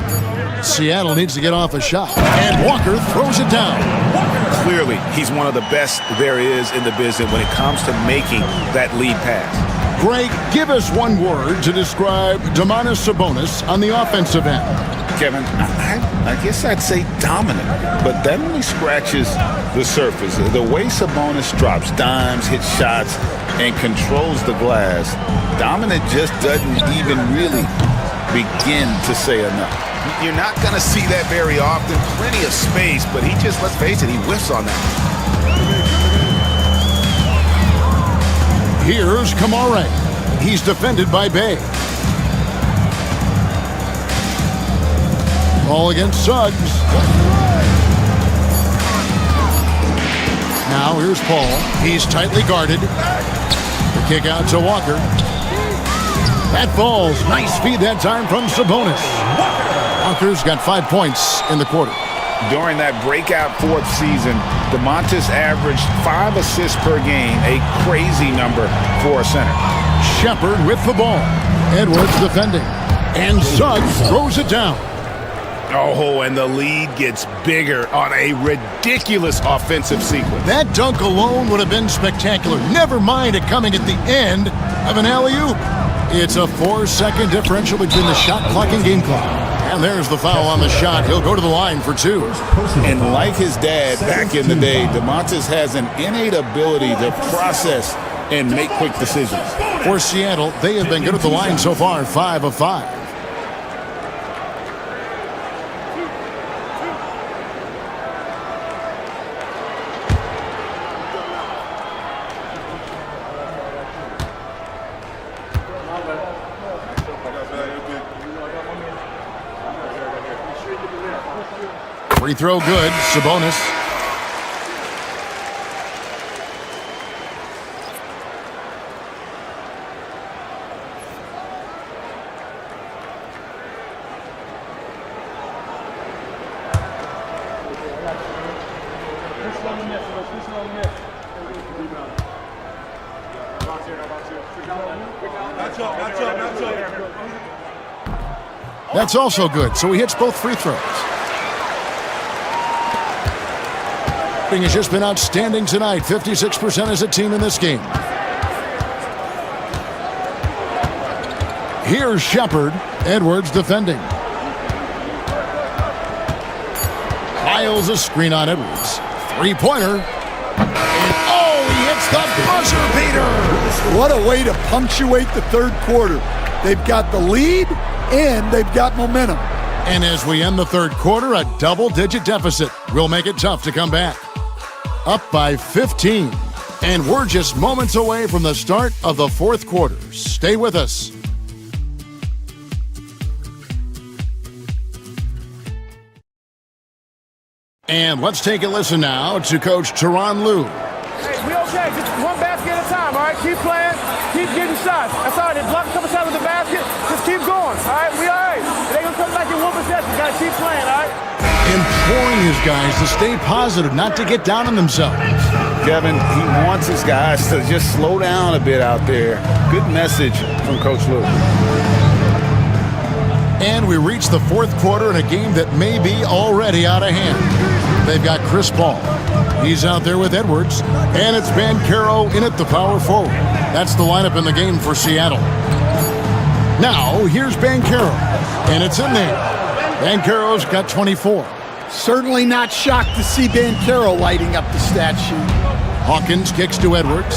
Seattle needs to get off a shot. And Walker throws it down. Clearly, he's one of the best there is in the business when it comes to making that lead pass. Greg, give us one word to describe Domantas Sabonis on the offensive end. Kevin, I guess I'd say dominant, but that only scratches the surface. The way Sabonis drops dimes, hits shots, and controls the glass, dominant just doesn't even really begin to say enough. You're not going to see that very often. Plenty of space, but he just, let's face it, he whiffs on that. Here's Kamare. He's defended by Bay. Ball against Suggs. Now here's Paul. He's tightly guarded. The kick out to Walker. That falls. Nice feed that time from Sabonis. Walker's got 5 points in the quarter. During that breakout fourth season, Domantas averaged 5 assists per game, a crazy number for a center. Shepard with the ball. Edwards defending. And Suggs throws it down. Oh, and the lead gets bigger on a ridiculous offensive sequence. That dunk alone would have been spectacular. Never mind it coming at the end of an alley-oop. It's a 4-second differential between the shot clock and game clock. And there's the foul on the shot. He'll go to the line for 2. And like his dad back in the day, Domantas has an innate ability to process and make quick decisions. For Seattle, they have been good at the line so far, 5 of 5. Free throw good. Sabonis. That's also good. So he hits both free throws. Has just been outstanding tonight. 56% as a team in this game. Here's Shepard. Edwards defending. Miles a screen on Edwards. Three-pointer. Oh, he hits the buzzer beater. What a way to punctuate the third quarter. They've got the lead and they've got momentum. And as we end the third quarter, a double-digit deficit will make it tough to come back. Up by 15. And we're just moments away from the start of the fourth quarter. Stay with us. And let's take a listen now to Coach Tyronn Lue. Hey, we okay. Just one basket at a time, all right? Keep playing. Keep getting shots. That's all right. They block a couple shots with the basket. Just keep going, all right? We all right. It ain't going to come back in one possession. You got to keep playing, all right? Imploring his guys to stay positive, not to get down on themselves. Kevin, he wants his guys to just slow down a bit out there. Good message from Coach Lue. And we reach the fourth quarter in a game that may be already out of hand. They've got Chris Paul. He's out there with Edwards. And it's Banchero in at the power forward. That's the lineup in the game for Seattle. Now, here's Banchero. And it's in there. Banchero's got 24. Certainly not shocked to see Banchero lighting up the stat sheet. Hawkins kicks to Edwards.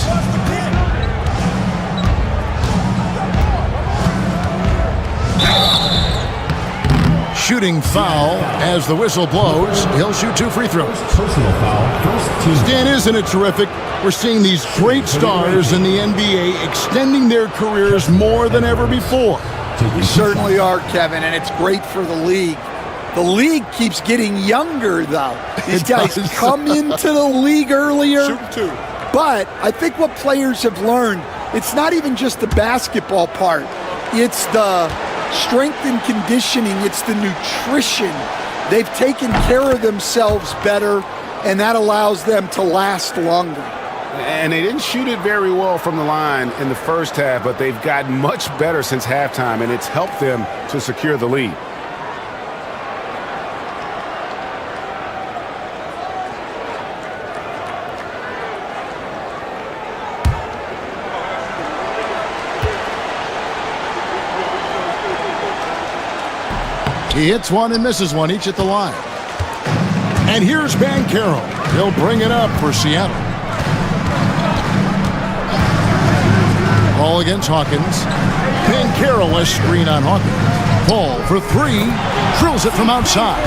Shooting foul as the whistle blows. He'll shoot 2 free throws. Personal foul, first team. Stan, isn't it terrific? We're seeing these great stars in the NBA extending their careers more than ever before. We certainly are, Kevin, and it's great for the league. The league keeps getting younger, though. These guys come into the league earlier. But I think what players have learned, it's not even just the basketball part. It's the strength and conditioning. It's the nutrition. They've taken care of themselves better, and that allows them to last longer. And they didn't shoot it very well from the line in the first half, but they've gotten much better since halftime, and it's helped them to secure the lead. He hits one and misses one, each at the line. And here's Banchero. He'll bring it up for Seattle. Ball against Hawkins. Banchero, a screen on Hawkins. Ball for 3. Drills it from outside.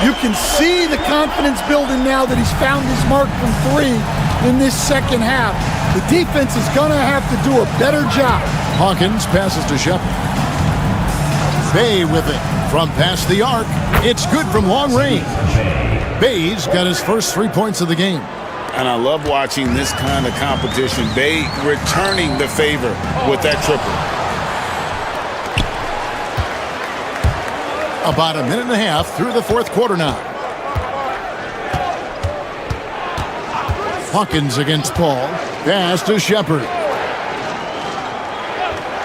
You can see the confidence building now that he's found his mark from 3 in this second half. The defense is going to have to do a better job. Hawkins passes to Shepard. Bay with it from past the arc. It's good from long range. Bay's got his first 3 points of the game. And I love watching this kind of competition. Bay returning the favor with that triple. About a minute and a half through the fourth quarter now. Hawkins against Paul. Pass to Shepard.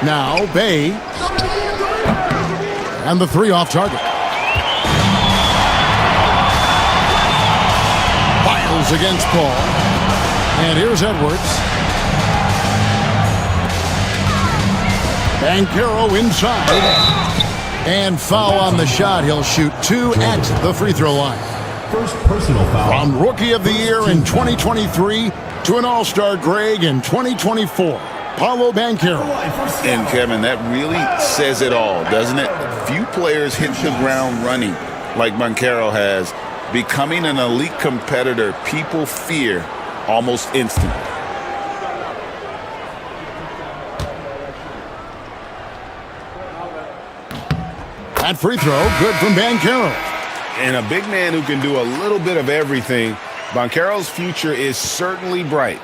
Now Bay. And the 3 off target. Biles against Paul. And here's Edwards. Banchero inside. And foul on the shot. He'll shoot 2 at the free throw line. First personal foul. From Rookie of the Year in 2023 to an All-Star Greg in 2024. Paolo Banchero. And Kevin, that really says it all, doesn't it? Few players hit the ground running like Banchero has. Becoming an elite competitor, people fear almost instantly. That free throw, good from Banchero. And a big man who can do a little bit of everything. Banchero's future is certainly bright.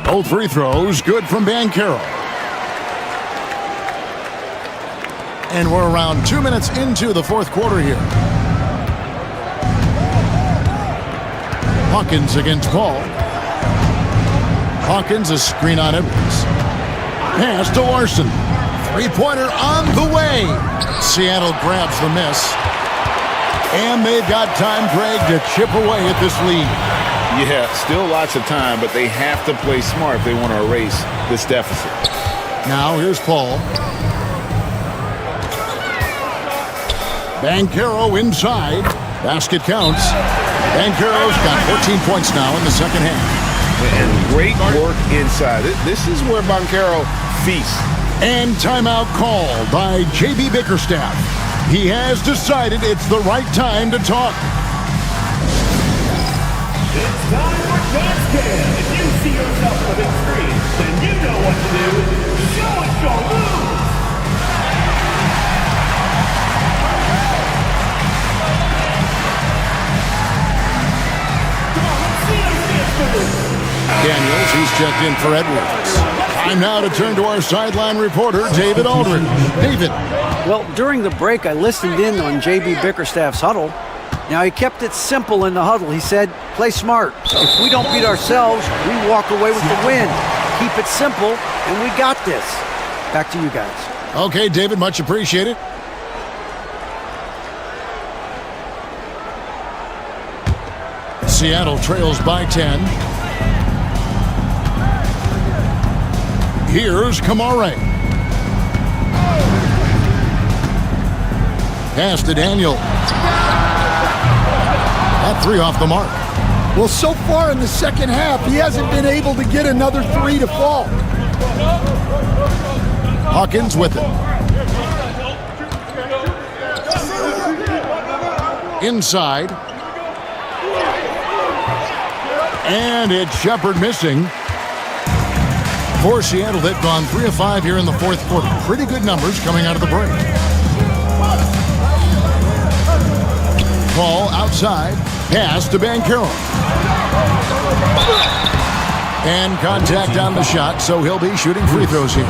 Both free throws, good from Banchero. And we're around 2 minutes into the fourth quarter here. Hawkins against Paul. Hawkins, a screen on Edwards. Pass to Larson. 3-pointer on the way. Seattle grabs the miss. And they've got time, Greg, to chip away at this lead. Yeah, still lots of time, but they have to play smart if they want to erase this deficit. Now here's Paul. Banchero inside. Basket counts. Banchero's got 14 points now in the second half. And great work inside. This is where Banchero feasts. And timeout called by J.B. Bickerstaff. He has decided it's the right time to talk. It's time for Dance Cam. If you see yourself on the big screen, then you know what to do. Show us your moves. Come on, let's see those dance moves. Daniels, he's checked in for Edwards. Time now to turn to our sideline reporter, David Aldridge. David. Well, during the break, I listened in on J.B. Bickerstaff's huddle. Now, he kept it simple in the huddle. He said, play smart. If we don't beat ourselves, we walk away with the win. Keep it simple, and we got this. Back to you guys. Okay, David, much appreciated. Seattle trails by 10. Here's Kamare. Pass to Daniel. That 3 off the mark. Well, so far in the second half, he hasn't been able to get another 3 to fall. Hawkins with it. Inside. And it's Shepard missing. For Seattle, they've gone 3 of 5 here in the fourth quarter. Pretty good numbers coming out of the break. Ball outside. Pass to Banchero. And contact on the shot, so he'll be shooting free throws here.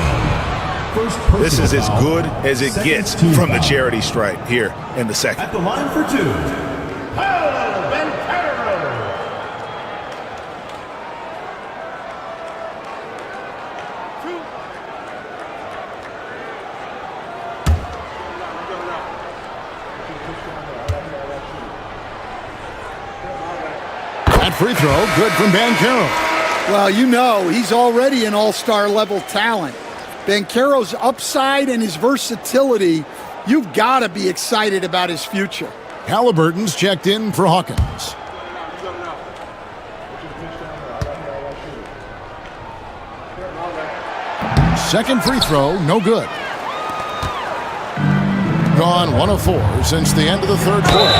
This is as good as it gets from the charity stripe here in the second. At the line for 2. That free throw, good from Banchero. Well, you know, he's already an all-star level talent. Banchero's upside and his versatility, you've got to be excited about his future. Halliburton's checked in for Hawkins. Second free throw, no good. Gone 1 of 4 since the end of the third quarter.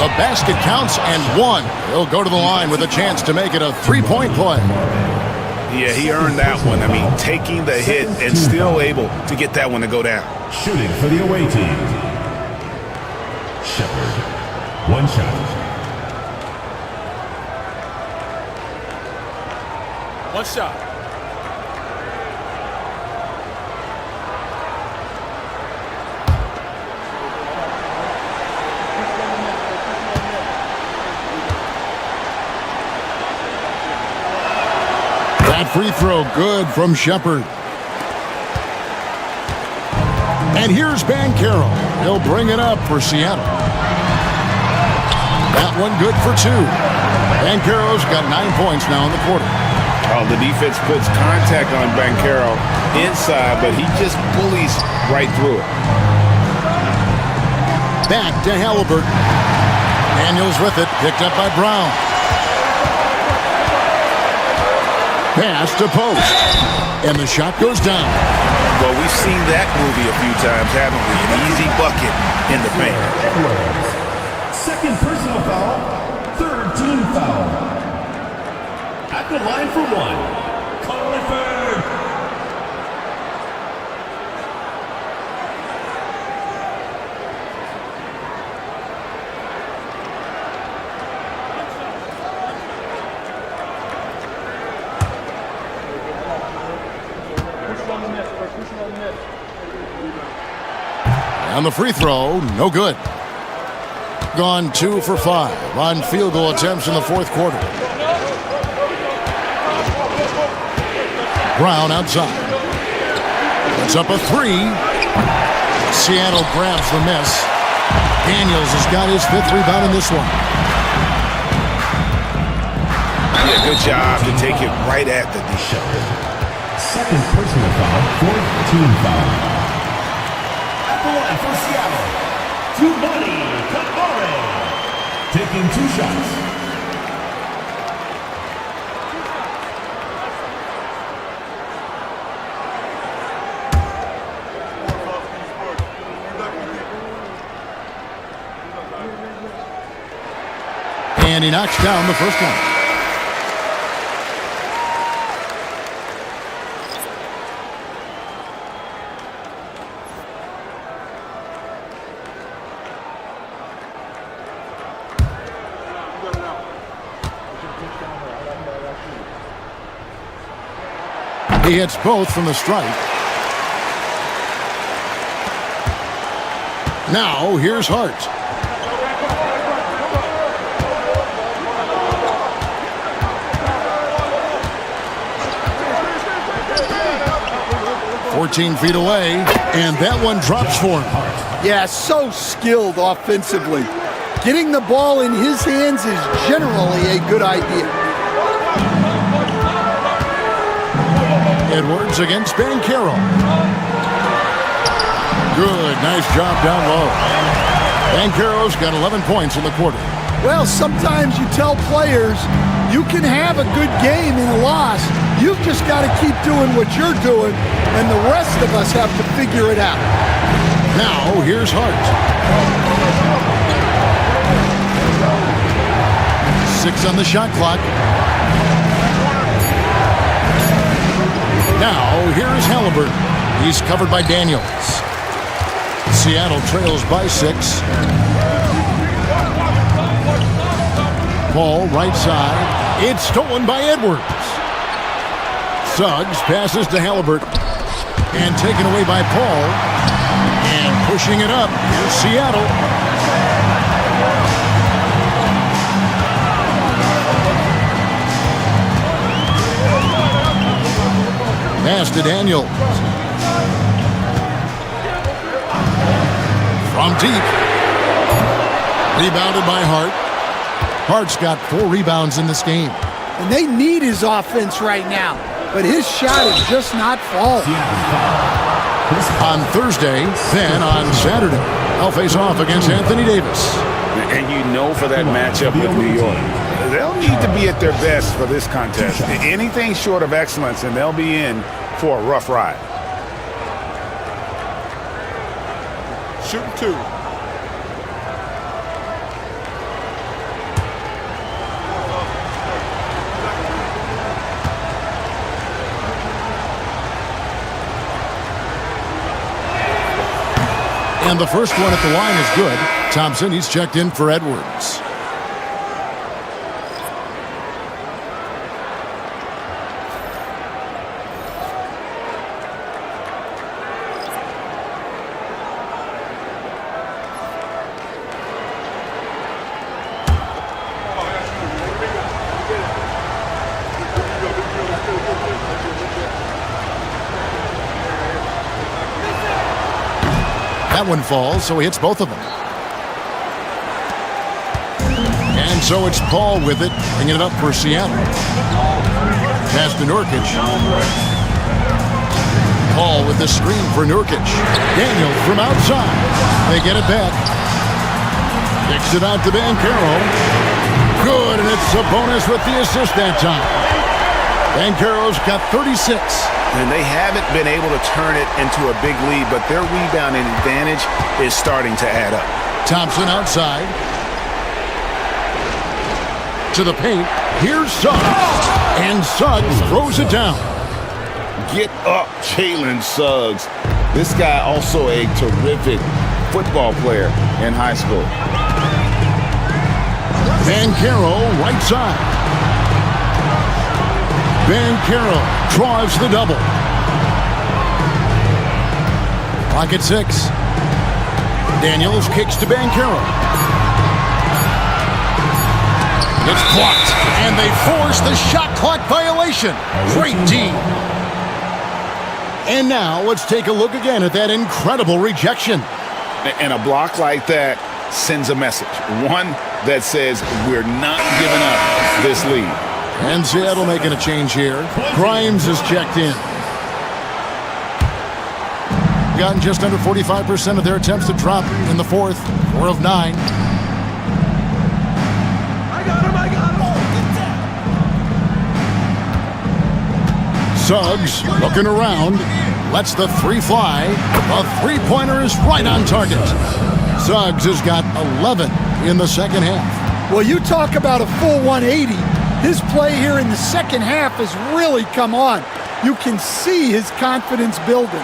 The basket counts and 1. He'll go to the line with a chance to make it a 3-point play. Yeah, he earned that one. I mean, taking the hit and still able to get that one to go down. Shooting for the away team. Shepard. 1 shot. 1 shot. That free throw good from Shepard. And here's Banchero. He'll bring it up for Seattle. That one good for 2. Banchero's got 9 points now in the quarter. Oh, the defense puts contact on Banchero inside, but he just bullies right through it. Back to Halliburton. Daniels with it, picked up by Brown. Pass to post. And the shot goes down. Well, we've seen that movie a few times, haven't we? An easy bucket in the paint. Second personal foul. Third team foul. At the line for 1. Clifford. And the free throw, no good. Gone 2 for 5 on field goal attempts in the fourth quarter. Brown outside. Puts up a 3. Seattle grabs the miss. Daniels has got his 5th rebound in this one. Yeah, good job to take it right at the D. Second personal foul, 4th team foul. At the line for Seattle, Tumani Kamare. Taking 2 shots. And he knocks down the first one. He hits both from the stripe. Now, here's Hart. "14 feet away, and that one drops for him." Yeah, so skilled offensively. Getting the ball in his hands is generally a good idea. Edwards against Banchero. Good, nice job down low. Banchero's got 11 points in the quarter. Well, sometimes you tell players you can have a good game in a loss. You've just got to keep doing what you're doing, and the rest of us have to figure it out. Now, here's Hart. 6 on the shot clock. Now, here's Halliburton. He's covered by Daniels. Seattle trails by 6. Ball right side. It's stolen by Edwards. Suggs passes to Halliburton. And taken away by Paul. And pushing it up is Seattle. Pass to Daniels. From deep. Rebounded by Hart. Hart's got 4 rebounds in this game. And they need his offense right now, but his shot is just not falling. On Thursday, then on Saturday, they'll face off against Anthony Davis. And you know for that matchup with New York, they'll need to be at their best for this contest. Anything short of excellence, and they'll be in for a rough ride. Shooting 2. And the first one at the line is good. Thompson, he's checked in for Edwards. That one falls, so he hits both of them. And so it's Paul with it, bringing it up for Seattle. Pass to Nurkic. Paul with the screen for Nurkic. Daniel from outside. They get it back. Kicks it out to Banchero. Good, and it's a bonus with the assist that time. Banchero's got 36. And they haven't been able to turn it into a big lead, but their rebounding advantage is starting to add up. Thompson outside. To the paint. Here's Suggs. And Suggs throws it down. Get up, Jalen Suggs. This guy also a terrific football player in high school. Banchero right side. Banchero draws the double. Clock at 6. Daniels kicks to Banchero. It's blocked, and they force the shot clock violation. Great D. And now let's take a look again at that incredible rejection. And a block like that sends a message. One that says we're not giving up this lead. And Seattle making a change here. Grimes is checked in. Gotten just under 45% of their attempts to drop in the fourth. 4 of 9. Suggs looking around. Lets the 3 fly. A 3-pointer is right on target. Suggs has got 11 in the second half. Well, you talk about a full 180. His play here in the second half has really come on. You can see his confidence building.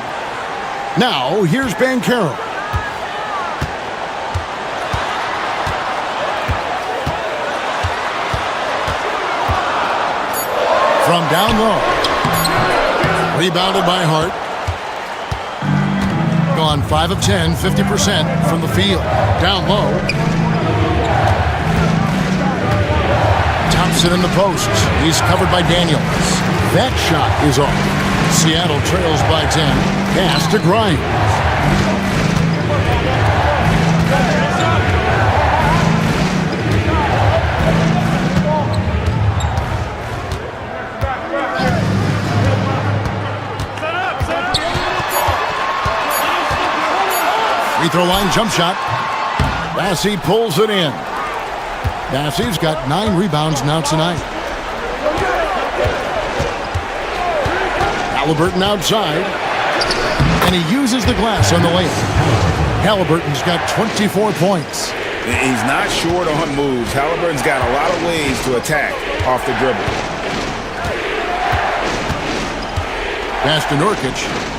Now, here's Banchero. From down low. Rebounded by Hart. Gone 5 of 10, 50% from the field. Down low. Thompson in the post. He's covered by Daniels. That shot is off. Seattle trails by 10. Pass to Grimes. Free throw line jump shot. Bassey pulls it in. Bassey's got 9 rebounds now tonight. Halliburton outside. And he uses the glass on the layup. Halliburton's got 24 points. He's not short on moves. Halliburton's got a lot of ways to attack off the dribble. Pass to Nurkic.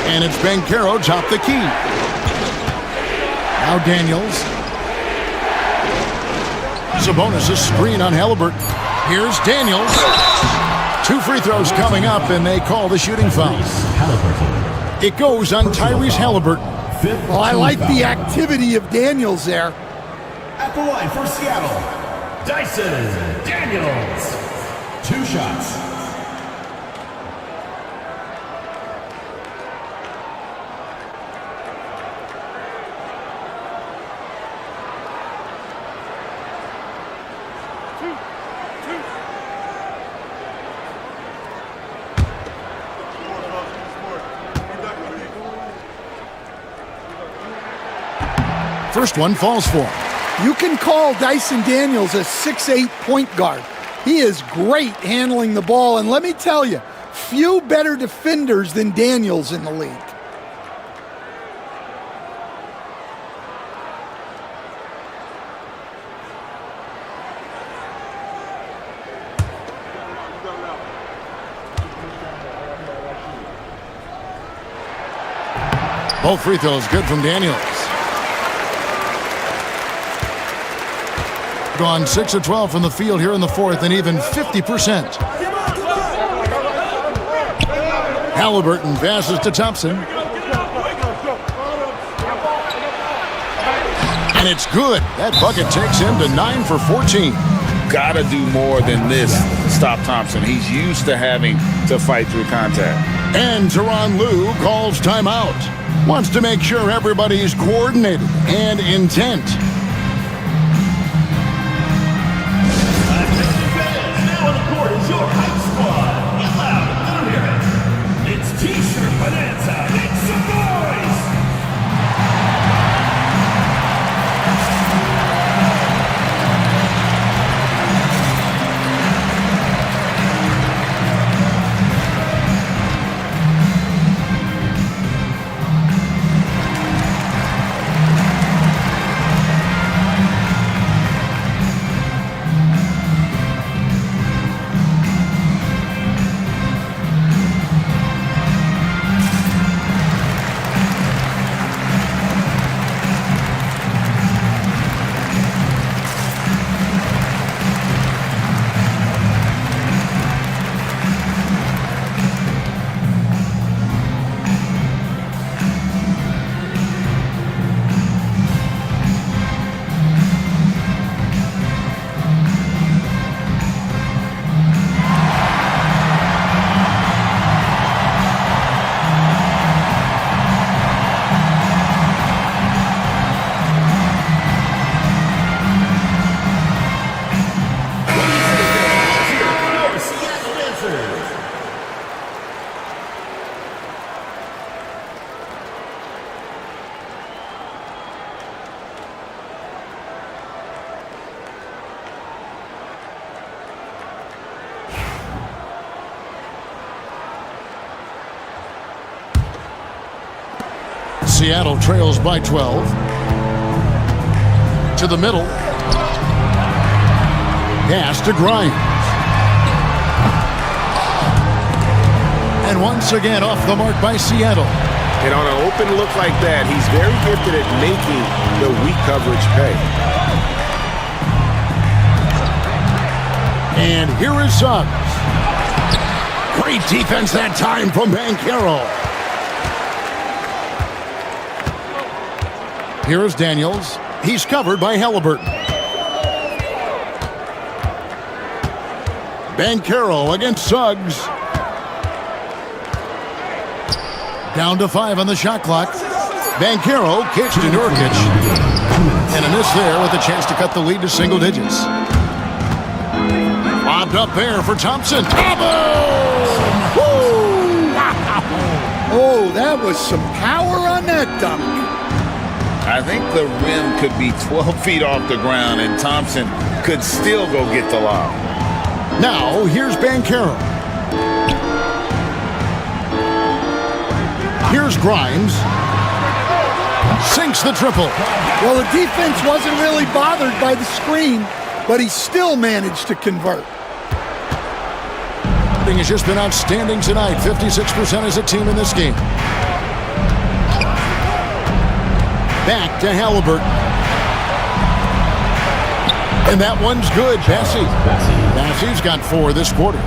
And it's Banchero top the key. Now Daniels. Sabonis' screen on Halliburton. Here's Daniels. 2 free throws coming up, and they call the shooting foul. It goes on Tyrese Halliburton. Well, I like the activity of Daniels there. At the line for Seattle, Dyson Daniels. 2 shots. First one falls for him. You can call Dyson Daniels a 6'8" point guard. He is great handling the ball, and let me tell you, few better defenders than Daniels in the league. Both free throws good from Daniels. Gone 6 of 12 from the field here in the fourth, and even 50%. Halliburton passes to Thompson. And it's good. That bucket takes him to 9 for 14. Gotta do more than this to stop Thompson. He's used to having to fight through contact. And Tyronn Lue calls timeout. Wants to make sure everybody's coordinated and intent. Now on the court is your hype squad. Get loud, let 'em hear it. It's T-shirt Bonanza. Make some noise. Seattle trails by 12. To the middle. Pass to Grimes. And once again off the mark by Seattle. And on an open look like that, he's very gifted at making the weak coverage pay. And here is Suggs. Great defense that time from Banchero. Here is Daniels. He's covered by Halliburton. Banchero against Suggs. Down to 5 on the shot clock. Banchero kicks to Nurkic. And a miss there with a chance to cut the lead to single digits. Lobbed up there for Thompson. Oh, that was some power on that dunk. I think the rim could be 12 feet off the ground, and Thompson could still go get the lob. Now, here's Banchero. Here's Grimes. Sinks the triple. Well, the defense wasn't really bothered by the screen, but he still managed to convert. Shooting has just been outstanding tonight. 56% as a team in this game. Back to Halliburton. And that one's good. Bassey's got 4 this quarter.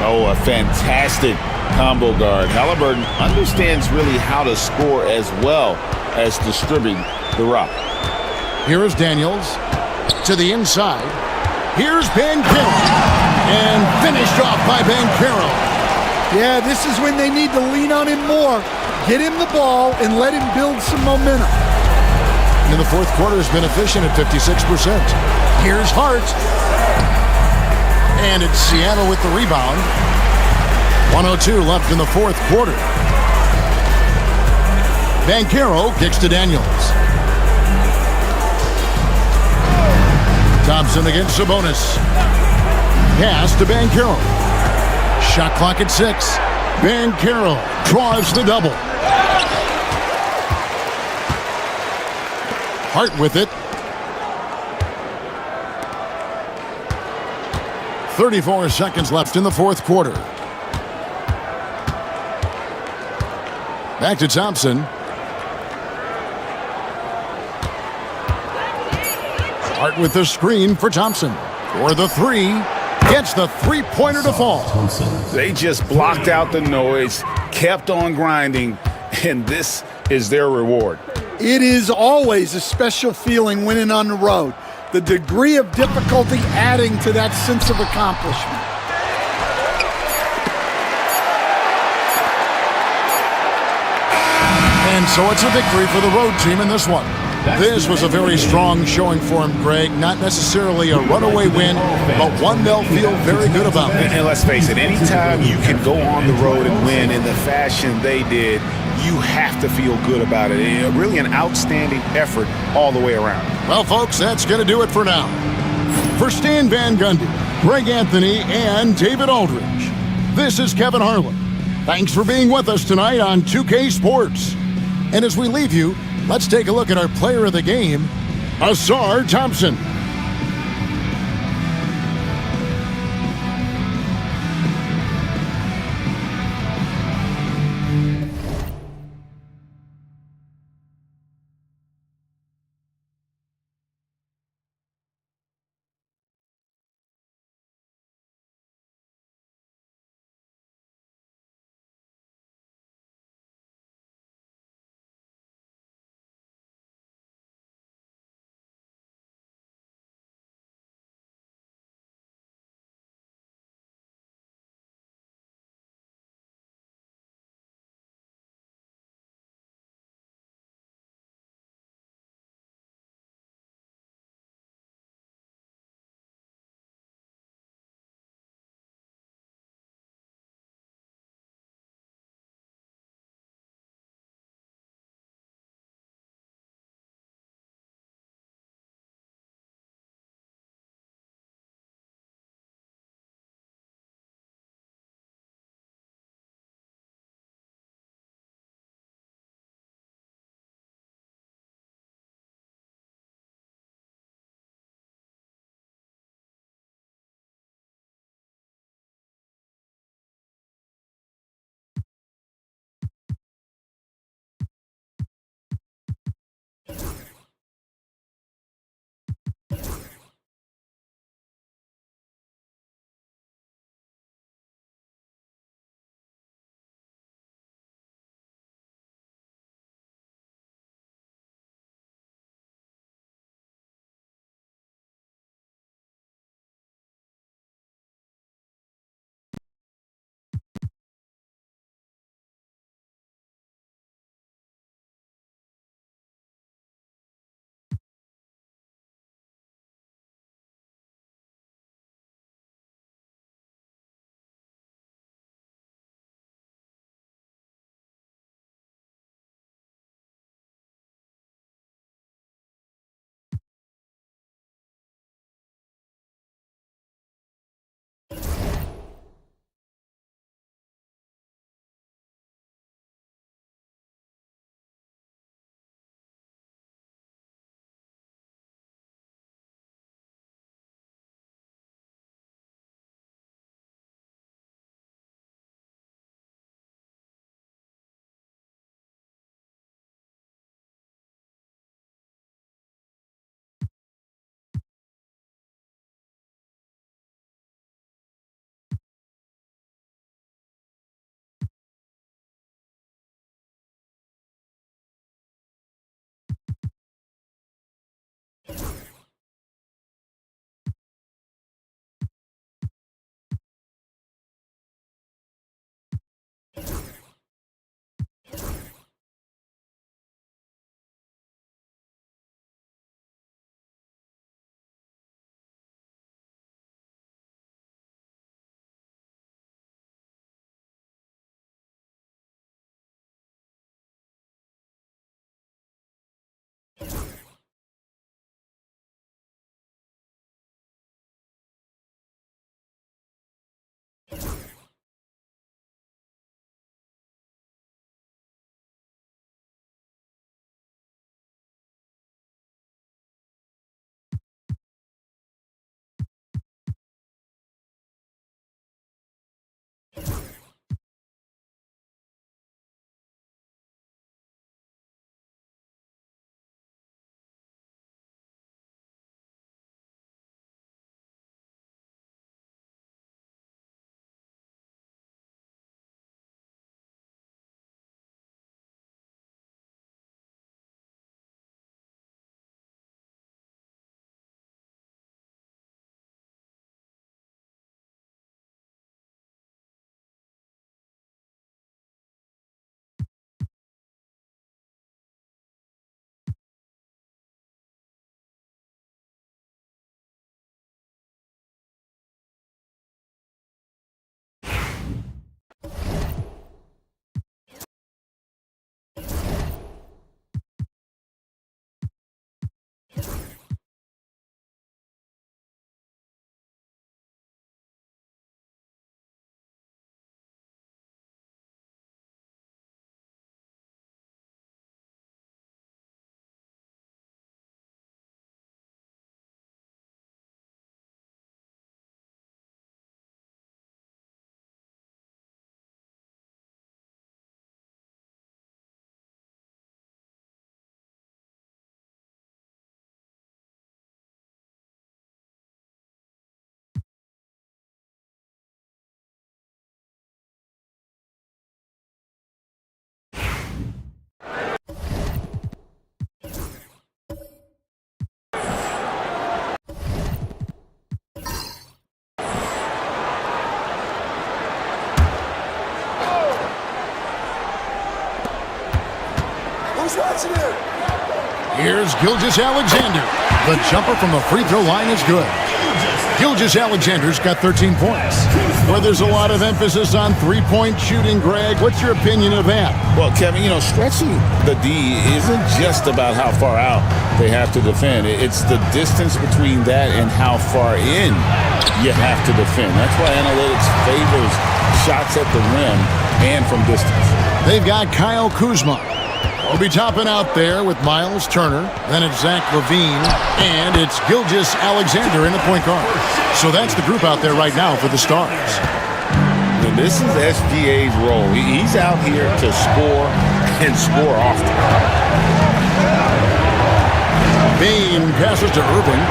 Oh, a fantastic combo guard. Halliburton understands really how to score as well as distribute the rock. Here is Daniels to the inside. Here's Banchero. And finished off by Banchero. Yeah, this is when they need to lean on him more. Get him the ball and let him build some momentum. And the fourth quarter has been efficient at 56%. Here's Hart. And it's Seattle with the rebound. 1:02 left in the fourth quarter. Banchero kicks to Daniels. Thompson against Sabonis. Pass to Banchero. Shot clock at 6. Banchero draws the double. Hart with it. 34 seconds left in the fourth quarter. Back to Thompson. Hart with the screen for Thompson. For the 3. Gets the three-pointer to fall. They just blocked out the noise, kept on grinding, and this is their reward. It is always a special feeling winning on the road. The degree of difficulty adding to that sense of accomplishment. And so it's a victory for the road team in this one. This was a very strong showing for him, Greg. Not necessarily a runaway win, but one they'll feel very good about. And let's face it, anytime you can go on the road and win in the fashion they did, you have to feel good about it. Really an outstanding effort all the way around. Well, folks, that's going to do it for now. For Stan Van Gundy, Greg Anthony, and David Aldridge, this is Kevin Harlan. Thanks for being with us tonight on 2K Sports. And as we leave you, let's take a look at our player of the game, Ausar Thompson. Here's Gilgeous-Alexander. The jumper from the free throw line is good. Gilgeous-Alexander's got 13 points. Where there's a lot of emphasis on three-point shooting, Greg, what's your opinion of that? Well, Kevin, stretching the D isn't just about how far out they have to defend. It's the distance between that and how far in you have to defend. That's why analytics favors shots at the rim and from distance. They've got Kyle Kuzma. We'll be topping out there with Miles Turner. Then it's Zach LaVine. And it's Gilgeous-Alexander in the point guard. So that's the group out there right now for the Stars. And this is SGA's role. He's out here to score and score often. Bane passes to Irving.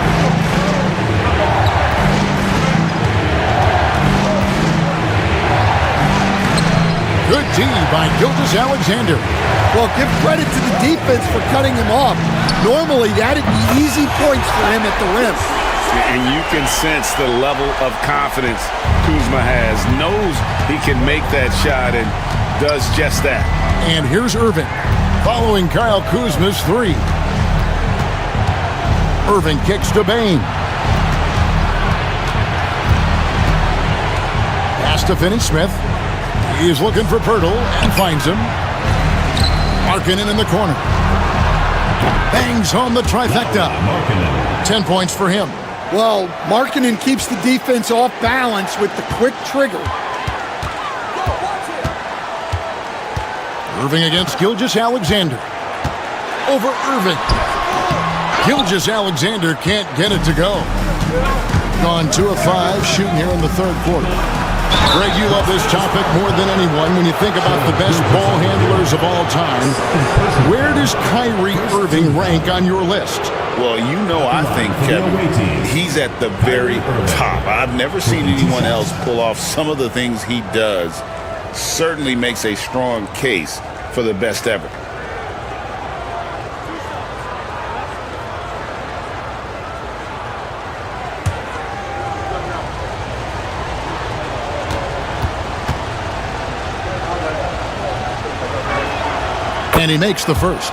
Good D by Gilgeous-Alexander. Well, give credit to the defense for cutting him off. Normally, that'd be easy points for him at the rim. And you can sense the level of confidence Kuzma has. Knows he can make that shot and does just that. And here's Irving, following Kyle Kuzma's three. Irving kicks to Bane. Pass to Finney-Smith. He's looking for Pirtle and finds him. Markkanen in the corner. Bangs home the trifecta. 10 points for him. Well, Markkanen keeps the defense off balance with the quick trigger. Irving against Gilgeous-Alexander. Over Irving. Gilgeous-Alexander can't get it to go. Gone 2 of 5 shooting here in the third quarter. Greg, you love this topic more than anyone when you think about the best ball handlers of all time. Where does Kyrie Irving rank on your list? Well, I think, Kevin, he's at the very top. I've never seen anyone else pull off some of the things he does. Certainly makes a strong case for the best ever. And he makes the first.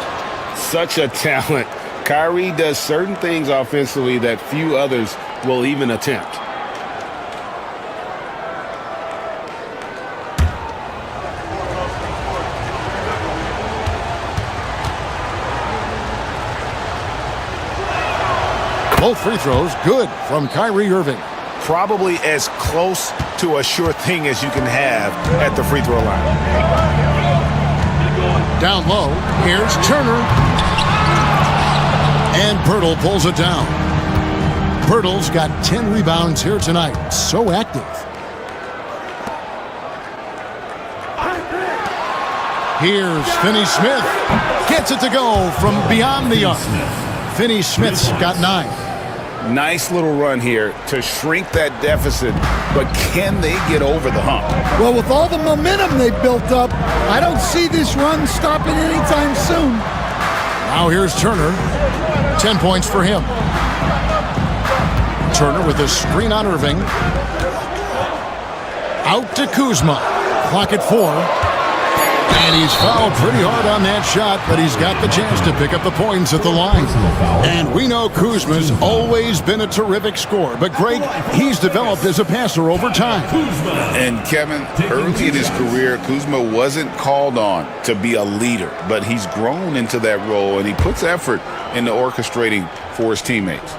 Such a talent. Kyrie does certain things offensively that few others will even attempt. Both free throws good from Kyrie Irving. Probably as close to a sure thing as you can have at the free throw line. Down low, here's Turner. And Pirtle pulls it down. Pirtle's got 10 rebounds here tonight. So active. Here's Finney-Smith. Gets it to go from beyond the arc. Finney-Smith's got 9. Nice little run here to shrink that deficit, but can they get over the hump? Well, with all the momentum they've built up, I don't see this run stopping anytime soon. Now here's Turner. 10 points for him. Turner with a screen on Irving. Out to Kuzma. Clock at 4. And he's fouled pretty hard on that shot, but he's got the chance to pick up the points at the line. And we know Kuzma's always been a terrific scorer, but Greg, he's developed as a passer over time. And Kevin, early in his career, Kuzma wasn't called on to be a leader, but he's grown into that role, and he puts effort into orchestrating for his teammates.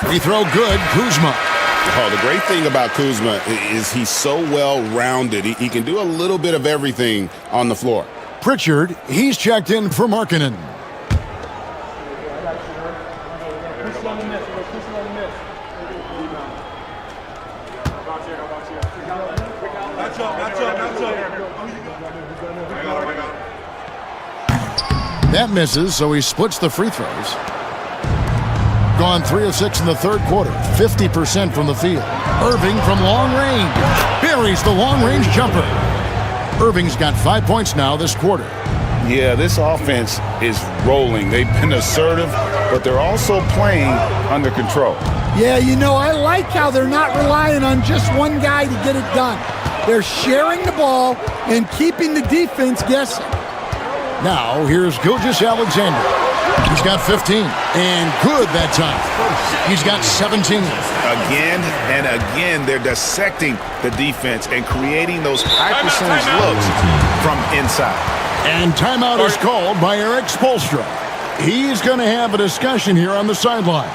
Free throw good, Kuzma. Oh, the great thing about Kuzma is he's so well-rounded. He can do a little bit of everything on the floor. Pritchard, he's checked in for Markkanen. That misses, so he splits the free throws. Gone 3 of 6 in the third quarter, 50% from the field. Irving from long range buries the long-range jumper. Irving's got 5 points now this quarter. Yeah, this offense is rolling. They've been assertive, but they're also playing under control. Yeah, you know, I like how they're not relying on just one guy to get it done. They're sharing the ball and keeping the defense guessing. Now, here's Gilgeous-Alexander. He's got 15, and good that time. He's got 17. Again and again, they're dissecting the defense and creating those high percentage looks from inside. And timeout is called by Eric Spoelstra. He's going to have a discussion here on the sideline.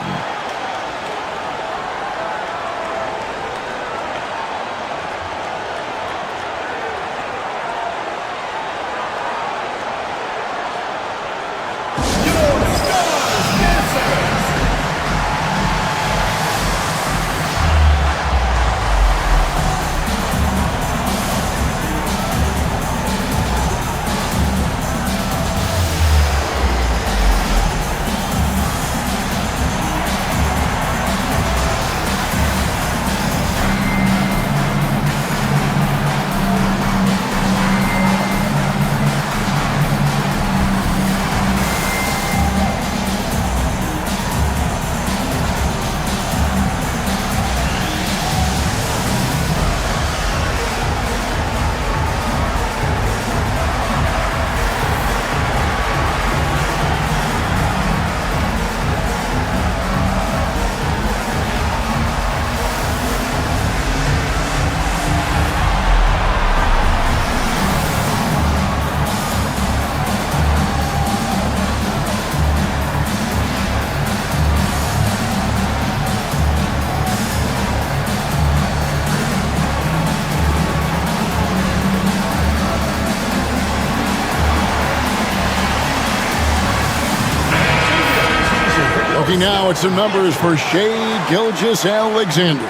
Looking now at some numbers for Shai Gilgeous-Alexander.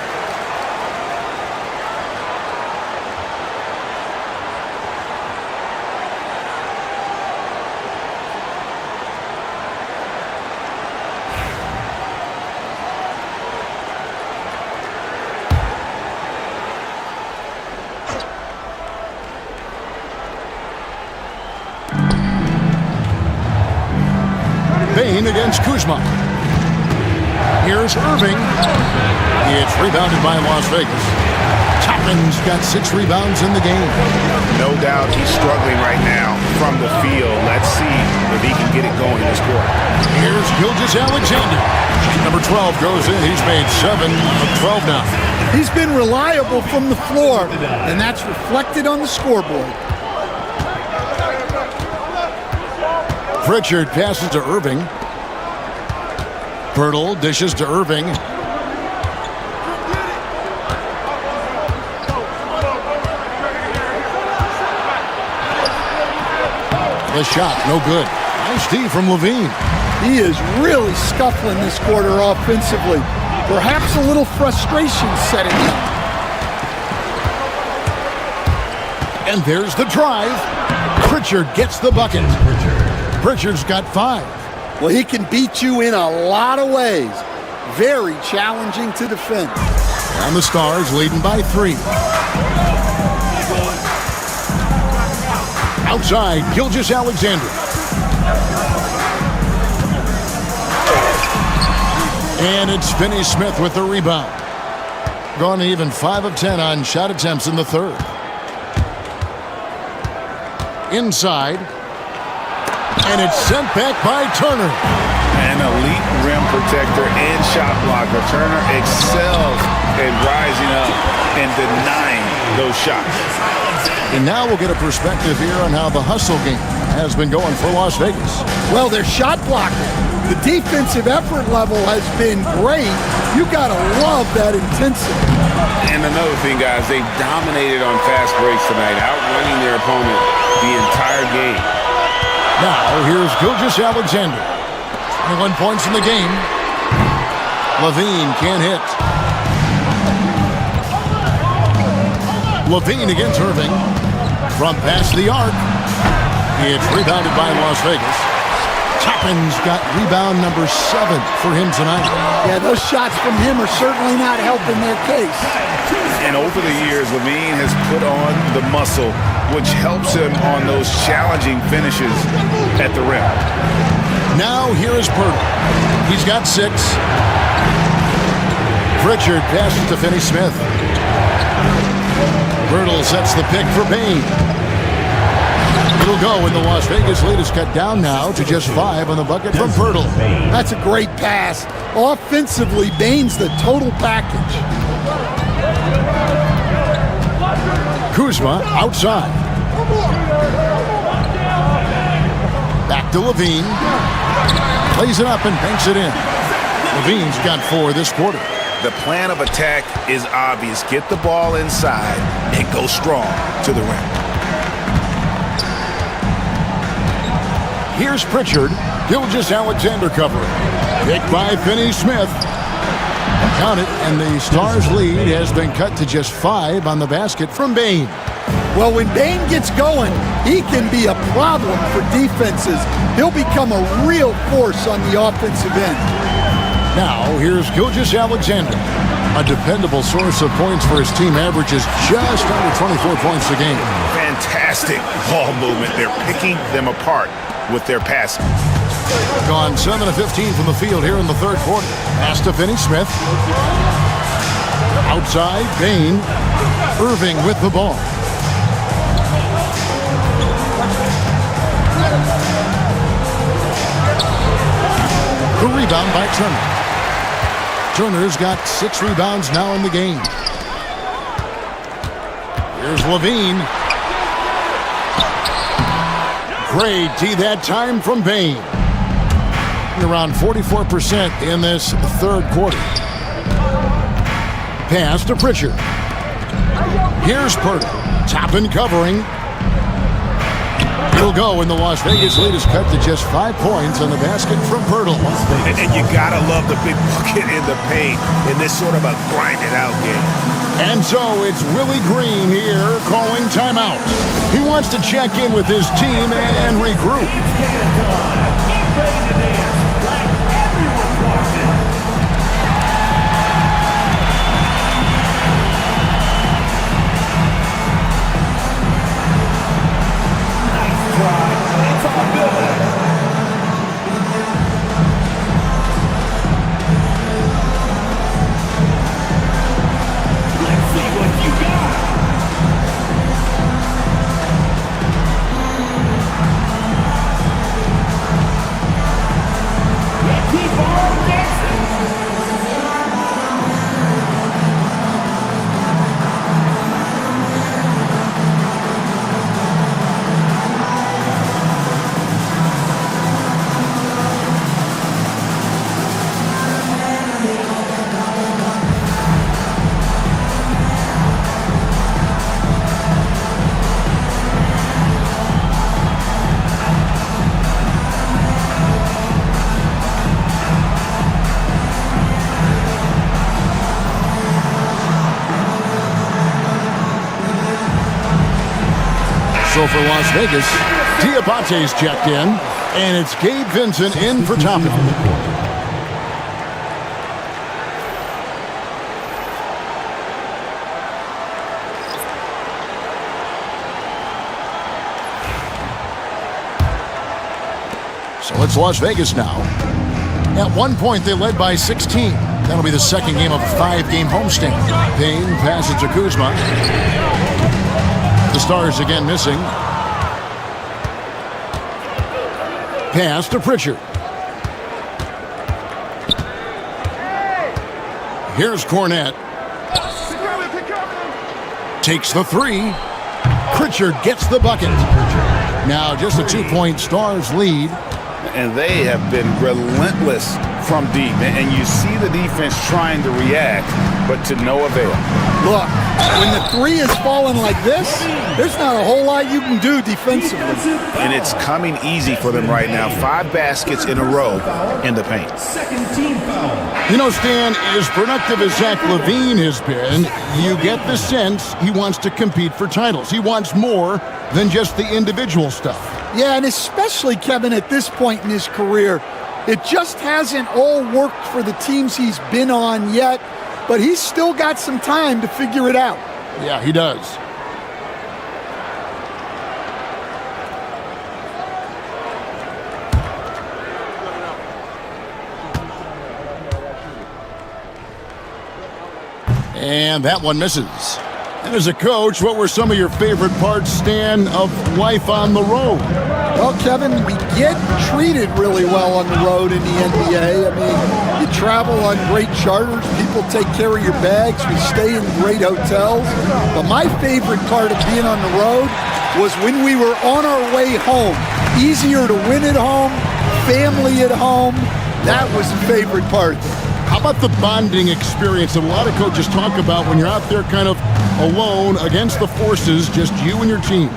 Bain against Kuzma. Here's Irving. It's rebounded by Las Vegas. Chapman's got 6 rebounds in the game. No doubt he's struggling right now from the field. Let's see if he can get it going this quarter. Here's Gilgeous-Alexander. Number 12 goes in. He's made 7 of 12 now. He's been reliable from the floor, and that's reflected on the scoreboard. Pritchard passes to Irving. Pirtle dishes to Irving. The shot, no good. Nice D from Levine. He is really scuffling this quarter offensively. Perhaps a little frustration setting in. And there's the drive. Pritchard gets the bucket. Pritchard's got 5. Well, he can beat you in a lot of ways. Very challenging to defend. And the Stars leading by 3. Outside, Gilgeous-Alexander. And it's Finney-Smith with the rebound. Gone even 5 of 10 on shot attempts in the third. Inside. And it's sent back by Turner. An elite rim protector and shot blocker. Turner excels in rising up and denying those shots. And now we'll get a perspective here on how the hustle game has been going for Las Vegas. Well, they're shot blocking. The defensive effort level has been great. You got to love that intensity. And another thing, guys, they dominated on fast breaks tonight, outrunning their opponent the entire game. Now, here's Gilgeous-Alexander. 21 points in the game. Levine can't hit. Levine against Irving. From past the arc. It's rebounded by Las Vegas. Chapman's got rebound number 7 for him tonight. Yeah, those shots from him are certainly not helping their case. And over the years, Levine has put on the muscle, which helps him on those challenging finishes at the rim. Now here is Pirtle. He's got 6. Pritchard passes to Finney Smith. Birtle sets the pick for Bain. It'll go, and the Las Vegas lead is cut down now to just 5 on the bucket from Birtle. That's a great pass. Offensively, Bain's the total package. Kuzma outside. Back to Levine. Plays it up and banks it in. Levine's got 4 this quarter. The plan of attack is obvious. Get the ball inside and go strong to the rim. Here's Pritchard. Gilgeous-Alexander covering. Picked by Finney Smith. Count it, and the Stars' lead has been cut to just 5 on the basket from Bain. Well, when Bain gets going, he can be a problem for defenses. He'll become a real force on the offensive end. Now, here's Gilgeous-Alexander. A dependable source of points for his team, averages just under 24 points a game. Fantastic ball movement. They're picking them apart with their passing. Gone 7 of 15 from the field here in the third quarter. Pass to Finney Smith. Outside, Bain. Irving with the ball. The rebound by Turner. Turner's got 6 rebounds now in the game. Here's Levine. Great D that time from Bain. Around 44% in this third quarter. Pass to Pritchard. Here's Purtle. Top and covering. It'll go, and the Las Vegas lead is cut to just 5 points on the basket from Purtle. And you gotta love the big bucket in the paint in this sort of a grinded-out game. And so it's Willie Green here calling timeout. He wants to check in with his team and regroup. So for Las Vegas, Diabate's checked in, and it's Gabe Vincent in for Toppin. So it's Las Vegas now. At one point, they led by 16. That'll be the second game of a 5-game homestand. Payne passes to Kuzma. The Stars again missing. Pass to Pritchard. Here's Cornette. Takes the 3. Pritchard gets the bucket. Now just a 2-point Stars lead. And they have been relentless from deep. And you see the defense trying to react, but to no avail. Look, when the 3 is falling like this, there's not a whole lot you can do defensively. And it's coming easy for them right now. 5 baskets in a row in the paint. You know, Stan, as productive as Zach LaVine has been, you get the sense he wants to compete for titles. He wants more than just the individual stuff. Yeah, and especially, Kevin, at this point in his career, it just hasn't all worked for the teams he's been on yet, but he's still got some time to figure it out. Yeah, he does. And that one misses. And as a coach, what were some of your favorite parts, Stan, of life on the road? Well, Kevin, we get treated really well on the road in the NBA. I mean, you travel on great charters. People take care of your bags. We stay in great hotels. But my favorite part of being on the road was when we were on our way home. Easier to win at home, family at home. That was the favorite part. How about the bonding experience that a lot of coaches talk about when you're out there kind of alone against the forces, just you and your team?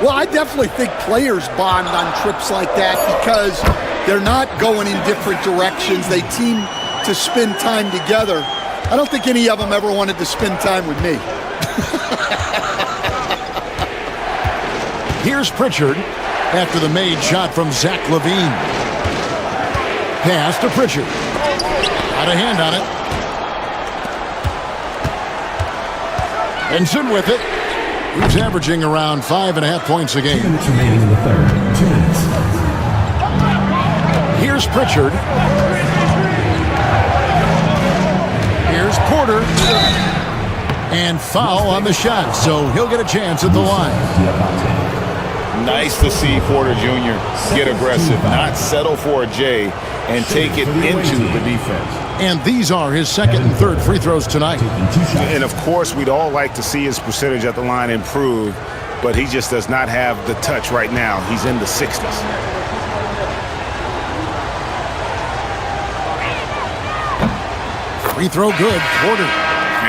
Well, I definitely think players bond on trips like that because they're not going in different directions. They team to spend time together. I don't think any of them ever wanted to spend time with me. Here's Pritchard after the made shot from Zach LaVine. Pass to Pritchard. Got a hand on it. Benson with it. He's averaging around 5.5 points a game. 2 minutes remaining in the third. 2 minutes. Here's Pritchard. Here's Porter. And foul on the shot, so he'll get a chance at the line. Nice to see Porter Jr. get aggressive, not settle for a J, and take it into the defense. And these are his second and third free throws tonight. And of course, we'd all like to see his percentage at the line improve, but he just does not have the touch right now. He's in the 60s. Free throw good, Porter.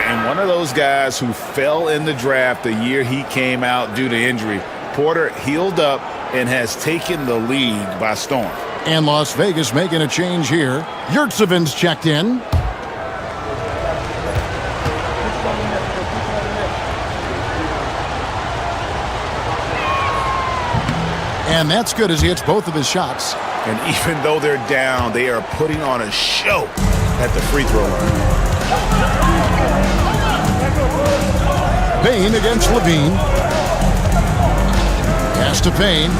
And one of those guys who fell in the draft the year he came out due to injury. Porter healed up and has taken the league by storm. And Las Vegas making a change here. Yurtseven's checked in. And that's good as he hits both of his shots. And even though they're down, they are putting on a show at the free throw line. Payne against LaVine. Pass to Payne.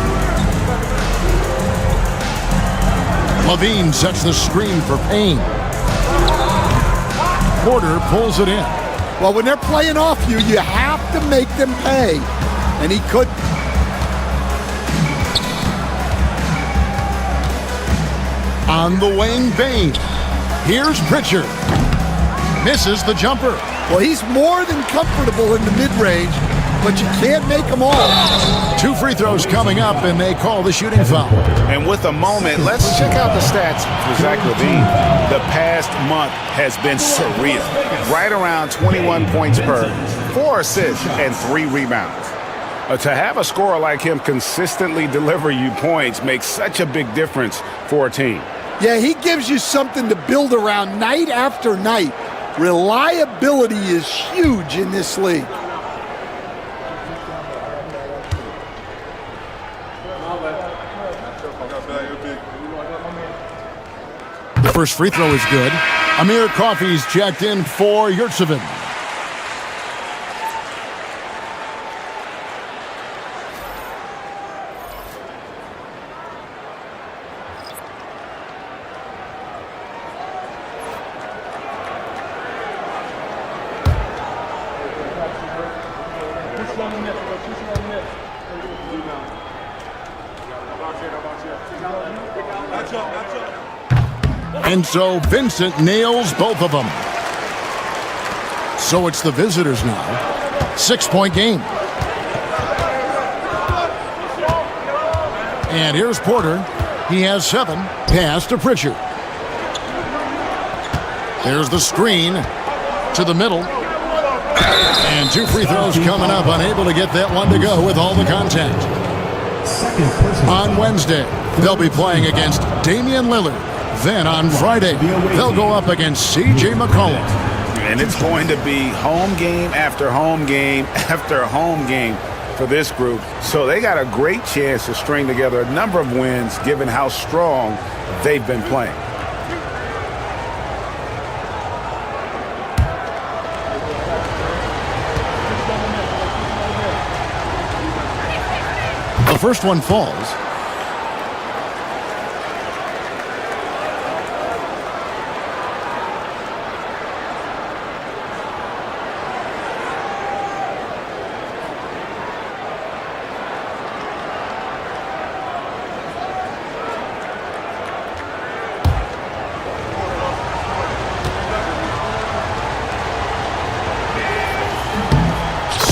LaVine sets the screen for Payne. Porter pulls it in. Well, when they're playing off you, you have to make them pay. And he couldn't. On the wing, Payne. Here's Pritchard. Misses the jumper. Well, he's more than comfortable in the mid-range, but you can't make them all. 2 free throws coming up, and they call the shooting foul. And with a moment, let's check out the stats for Zach LaVine. The past month has been surreal. Right around 21 points per, 4 assists, and 3 rebounds. To have a scorer like him consistently deliver you points makes such a big difference for a team. Yeah, he gives you something to build around night after night. Reliability is huge in this league. The first free throw is good. Amir Coffey's checked in for Yurtseven. And so Vincent nails both of them. So it's the visitors now. 6-point game. And here's Porter. He has 7. Pass to Pritchard. There's the screen to the middle. And 2 free throws coming up. Unable to get that one to go with all the contact. On Wednesday, they'll be playing against Damian Lillard. Then on Friday, they'll go up against C.J. McCollum. And it's going to be home game after home game after home game for this group. So they got a great chance to string together a number of wins given how strong they've been playing. The first one falls.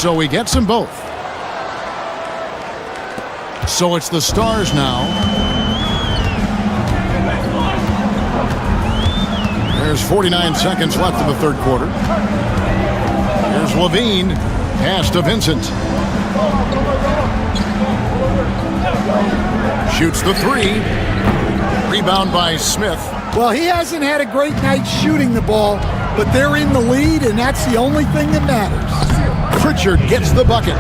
So he gets them both. So it's the Stars now. There's 49 seconds left in the third quarter. Here's Levine. Pass to Vincent. Shoots the three. Rebound by Smith. Well, he hasn't had a great night shooting the ball, but they're in the lead, and that's the only thing that matters. Pritchard gets the bucket.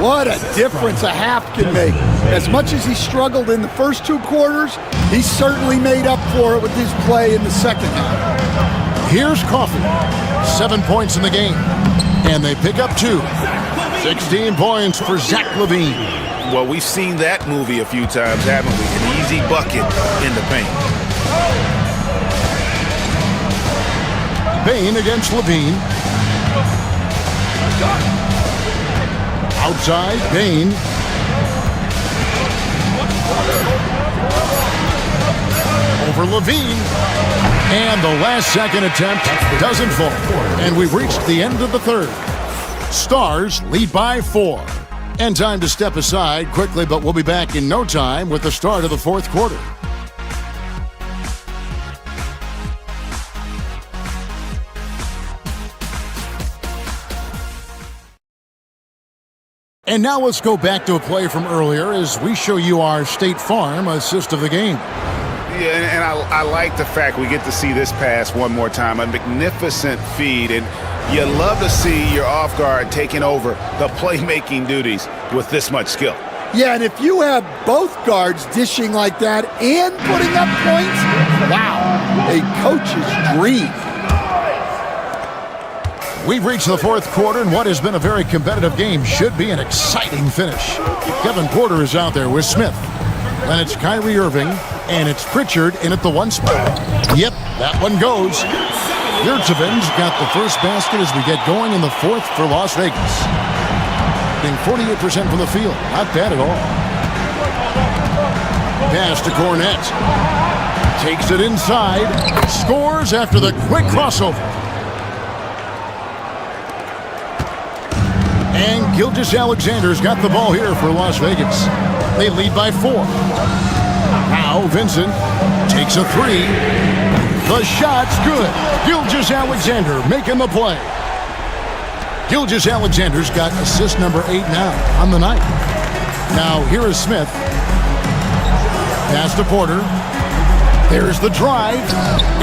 What a difference a half can make. As much as he struggled in the first two quarters, he certainly made up for it with his play in the second half. Here's Coffey. 7 points in the game. And they pick up 2. 16 points for Zach LaVine. Well, we've seen that movie a few times, haven't we? An easy bucket in the paint. Bain against LaVine. Outside, Bain. Over LaVine. And the last second attempt doesn't fall. And we've reached the end of the third. Stars lead by 4. And time to step aside quickly, but we'll be back in no time with the start of the fourth quarter. And now let's go back to a play from earlier as we show you our State Farm assist of the game. Yeah, and I like the fact we get to see this pass one more time. A magnificent feed, and you love to see your off guard taking over the playmaking duties with this much skill. Yeah, and if you have both guards dishing like that and putting up points, wow, a coach's dream. We've reached the fourth quarter, and what has been a very competitive game should be an exciting finish. Kevin Porter is out there with Smith. Then it's Kyrie Irving, and it's Pritchard in at the 1 spot. Yep, that one goes. Yurtseven's got the first basket as we get going in the fourth for Las Vegas. Being 48% from the field. Not bad at all. Pass to Cornette. Takes it inside. Scores after the quick crossover. And Gilgeous-Alexander's got the ball here for Las Vegas. They lead by 4. Now Vincent takes a 3. The shot's good. Gilgeous-Alexander making the play. Gilgeous-Alexander's got assist number 8 now on the night. Now here is Smith. Pass to Porter. There's the drive.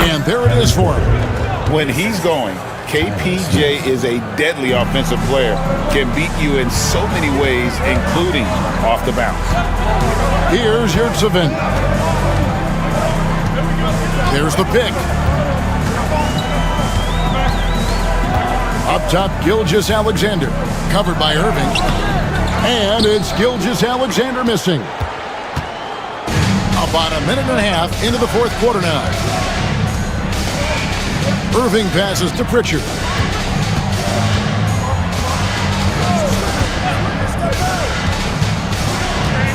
And there it is for him. When he's going, KPJ is a deadly offensive player. Can beat you in so many ways, including off the bounce. Here's Yurtseven. There's the pick. Up top, Gilgeous-Alexander. Covered by Irving. And it's Gilgeous-Alexander missing. About a minute and a half into the fourth quarter now. Irving passes to Pritchard.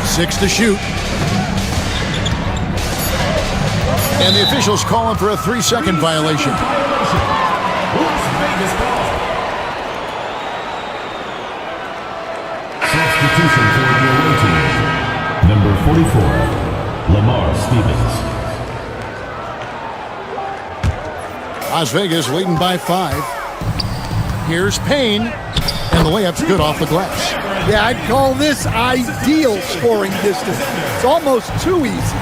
Six to shoot. And the officials calling for a 3-second violation. Substitution for the away team. Number 44, Lamar Stevens. Las Vegas leading by 5. Here's Payne. And the layup's good off the glass. Yeah, I'd call this ideal scoring distance. It's almost too easy.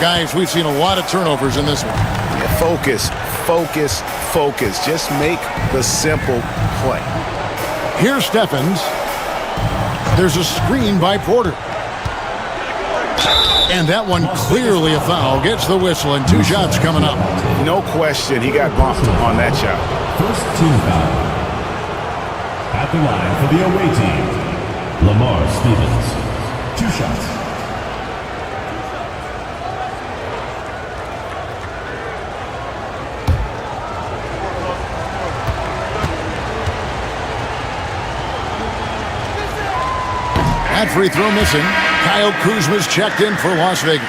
Guys, we've seen a lot of turnovers in this one. Yeah, focus, focus, focus. Just make the simple play. Here's Steffens. There's a screen by Porter. And that one clearly a foul. Gets the whistle and 2 shots coming up. No question, he got bumped on that shot. First team foul. At the line for the away team, Lamar Stevens. 2 shots. That free throw missing. Kyle Kuzma's checked in for Las Vegas.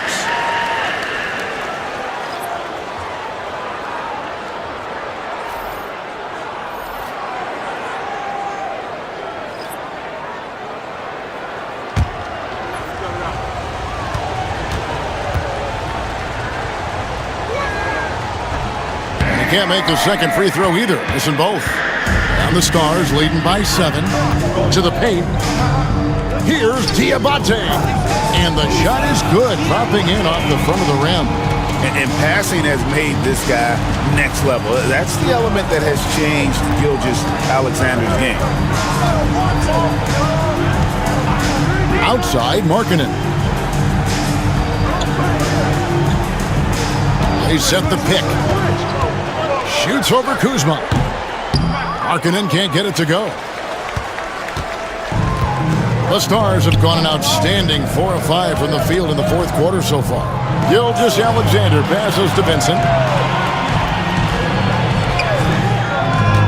Can't make the second free throw either, missing both. And the Stars leading by 7 to the paint. Here's Diabate, and the shot is good, dropping in off the front of the rim. And passing has made this guy next level. That's the element that has changed Gilgeous-Alexander's game. Outside, Markkanen. They set the pick. Shoots over Kuzma. Markkanen can't get it to go. The Stars have gone an outstanding 4 of 5 from the field in the fourth quarter so far. Gilgeous-Alexander passes to Vincent.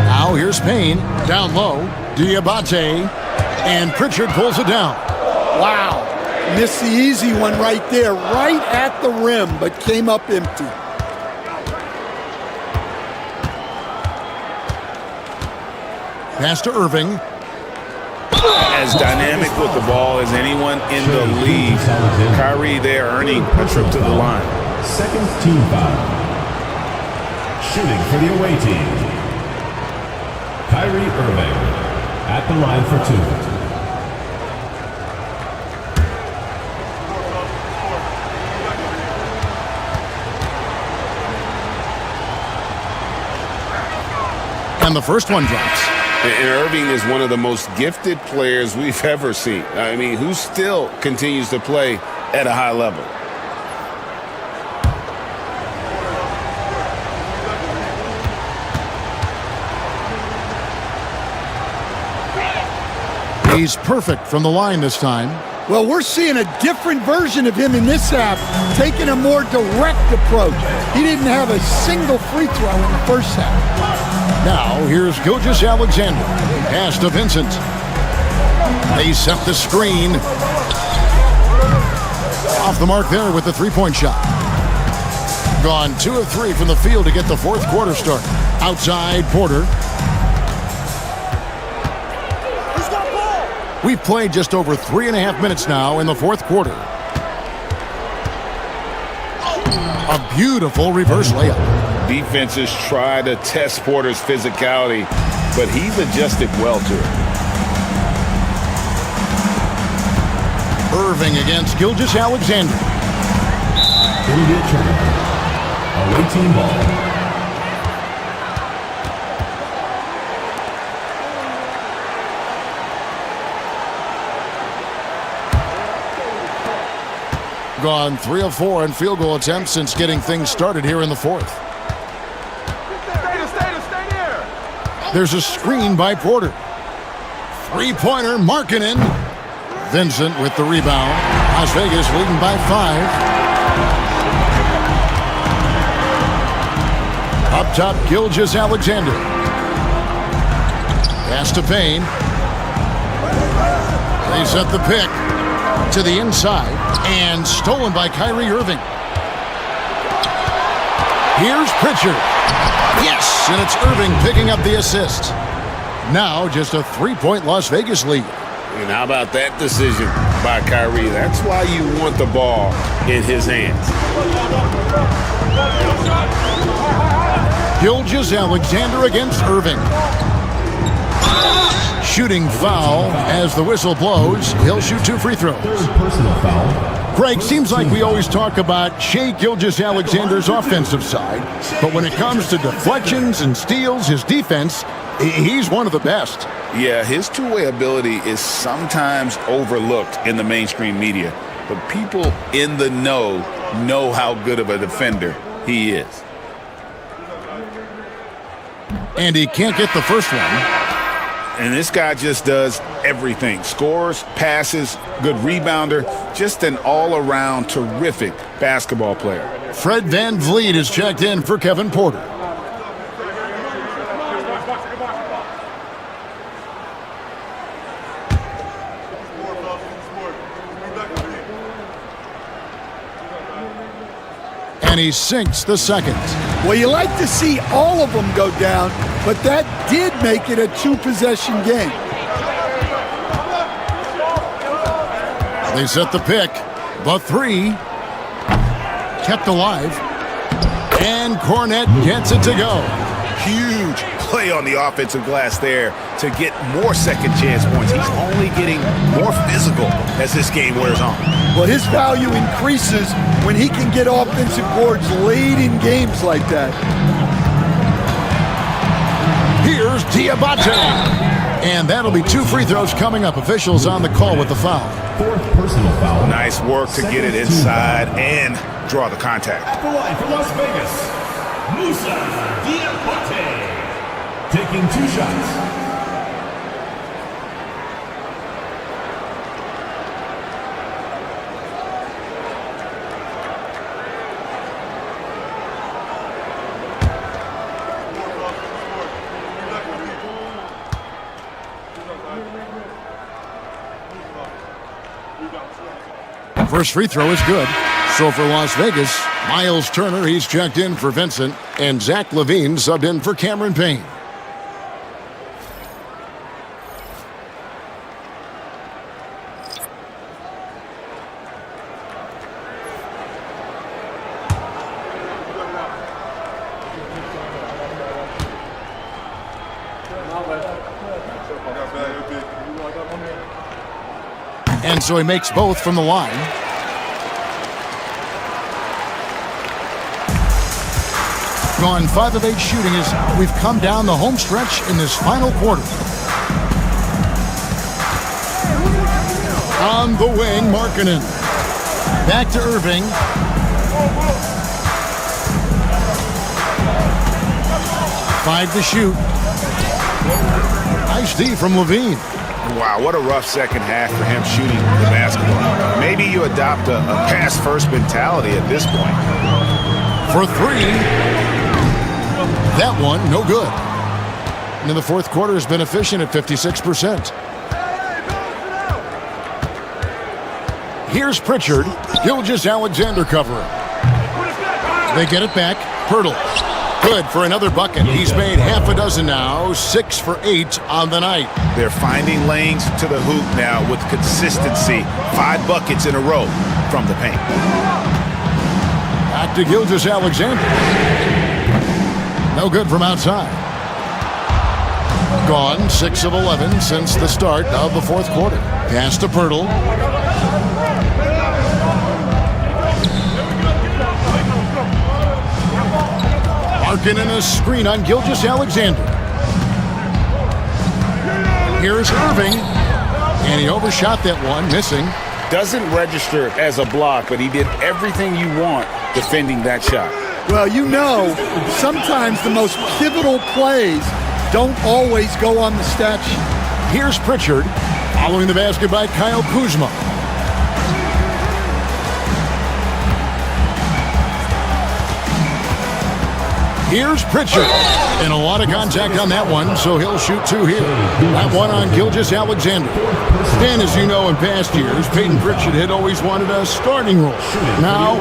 Now here's Payne. Down low. Diabate. And Pritchard pulls it down. Wow. Missed the easy one right there, right at the rim, but came up empty. Pass to Irving. As dynamic with the ball as anyone in the league. Kyrie there earning a trip to the line. Second team foul. Shooting for the away team. Kyrie Irving at the line for 2. And the first one drops. And Irving is one of the most gifted players we've ever seen. I mean, who still continues to play at a high level. He's perfect from the line this time. Well, we're seeing a different version of him in this half, taking a more direct approach. He didn't have a single free throw in the first half. Now, here's Gilgeous-Alexander. Pass to Vincent. They set the screen. Off the mark there with the three-point shot. Gone 2 of 3 from the field to get the fourth quarter start. Outside, Porter. We've played just over 3.5 minutes now in the fourth quarter. A beautiful reverse layup. Defenses try to test Porter's physicality, but he's adjusted well to it. Irving against Gilgeous-Alexander. Immediate turnover. Away team ball. Gone 3 of 4 in field goal attempts since getting things started here in the fourth. There's a screen by Porter. Three-pointer, Markkanen. Vincent with the rebound. Las Vegas leading by 5. Up top, Gilgeous-Alexander. Pass to Payne. They set the pick to the inside and stolen by Kyrie Irving. Here's Pritchard. Yes, and it's Irving picking up the assist. Now just a 3-point Las Vegas lead. And how about that decision by Kyrie? That's why you want the ball in his hands. Gilgeous-Alexander against Irving. Shooting foul as the whistle blows. He'll shoot 2 free throws. Personal foul. Greg, seems like we always talk about Shai Gilgeous-Alexander's offensive side, but when it comes to deflections and steals, his defense, he's one of the best. Yeah, his two-way ability is sometimes overlooked in the mainstream media, but people in the know how good of a defender he is. And he can't get the first one. And this guy just does everything. Scores, passes, good rebounder, just an all-around terrific basketball player. Fred VanVleet is checked in for Kevin Porter. And he sinks the second. Well, you like to see all of them go down, but that did make it a 2-possession game. They set the pick. The 3 kept alive. And Cornette gets it to go. Huge play on the offensive glass there to get more second chance points. He's only getting more physical as this game wears on. Well, his value increases when he can get offensive boards late in games like that. Here's Diabate. And that'll be 2 free throws coming up. Officials on the call with the foul. 4th personal foul. Nice work to get it inside and draw the contact. At the line for Las Vegas, Musa Diabate. Taking 2 shots. First free throw is good. So for Las Vegas, Miles Turner, he's checked in for Vincent, and Zach LaVine subbed in for Cameron Payne. And so he makes both from the line. Gone 5 of 8 shooting as we've come down the home stretch in this final quarter. On the wing, Markkanen. Back to Irving. Five to shoot. Nice D from LaVine. Wow, what a rough second half for him shooting the basketball. Maybe you adopt a pass-first mentality at this point. For 3. That one, no good. And in the fourth quarter has been efficient at 56%. Here's Pritchard. Gilgeous-Alexander covering. They get it back. Pirtle. Good for another bucket. He's made half a dozen now. 6 for 8 on the night. They're finding lanes to the hoop now with consistency. 5 buckets in a row from the paint. Back to Gilgeous-Alexander. No good from outside. Gone 6 of 11 since the start of the fourth quarter. Pass to Pirtle. Markkanen a screen on Gilgeous-Alexander. Here's Irving. And he overshot that one, missing. Doesn't register as a block, but he did everything you want defending that shot. Well, you know, sometimes the most pivotal plays don't always go on the stat sheet. Here's Pritchard, following the basket by Kyle Kuzma. Here's Pritchard. And a lot of contact on that one, so he'll shoot 2 here. That one on Gilgeous-Alexander. Dan, as you know, in past years, Peyton Pritchard had always wanted a starting role. Now,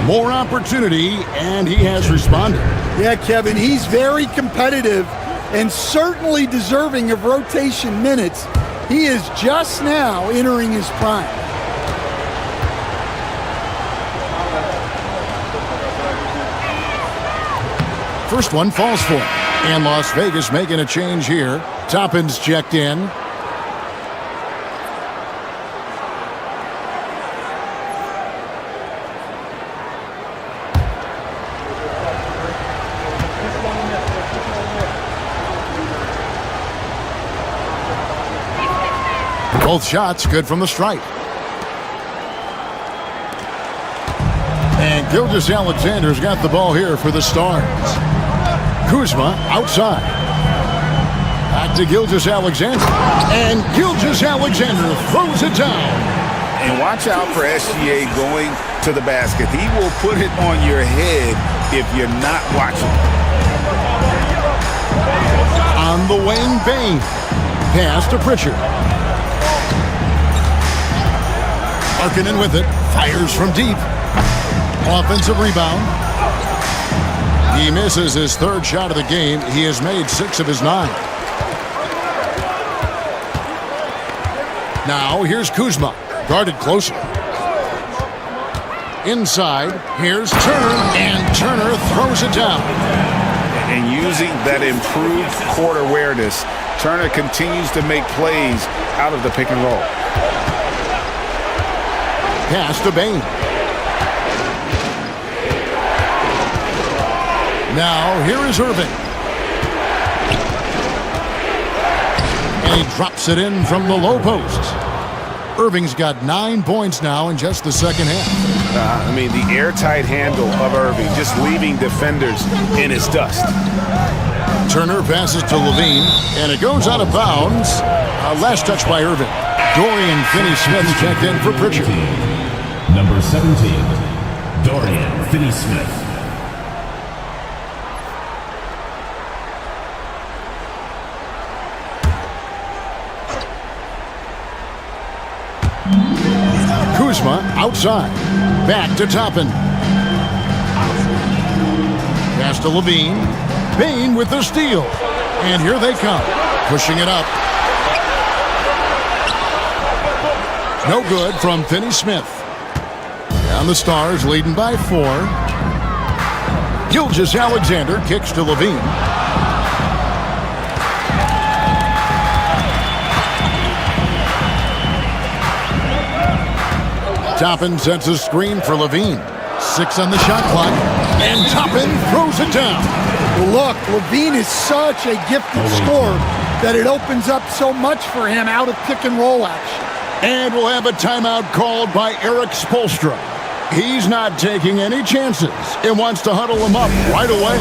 more opportunity, and he has responded. Yeah, Kevin, he's very competitive and certainly deserving of rotation minutes. He is just now entering his prime. First one falls for him. And Las Vegas making a change here. Toppin's checked in. Both shots good from the stripe. And Gilgeous-Alexander's got the ball here for the Stars. Kuzma outside. Back to Gilgeous-Alexander. And Gilgeous-Alexander throws it down. And watch out for SGA going to the basket. He will put it on your head if you're not watching. On the wing, Bain. Pass to Pritchard. Markkanen with it. Fires from deep. Offensive rebound. He misses his 3rd shot of the game. He has made 6 of his 9. Now here's Kuzma. Guarded closer. Inside, here's Turner, and Turner throws it down. And using that improved court awareness, Turner continues to make plays out of the pick and roll. Pass to Bain. Now, here is Irving. And he drops it in from the low post. Irving's got 9 points now in just the second half. I mean, the airtight handle of Irving, just leaving defenders in his dust. Turner passes to Levine, and it goes out of bounds. Last touch by Irving. Dorian Finney-Smith checked in for Pritchard. Number 17, Dorian Finney-Smith. Kuzma outside. Back to Toppin. Pass to Levine. Bain with the steal. And here they come. Pushing it up. No good from Finney-Smith. And the Stars leading by 4. Gilgeous-Alexander kicks to Levine. Toppin sets a screen for Levine. 6 on the shot clock. And Toppin throws it down. Well, look, Levine is such a gifted scorer that it opens up so much for him out of pick and roll action. And we'll have a timeout called by Eric Spoelstra. He's not taking any chances and wants to huddle him up right away.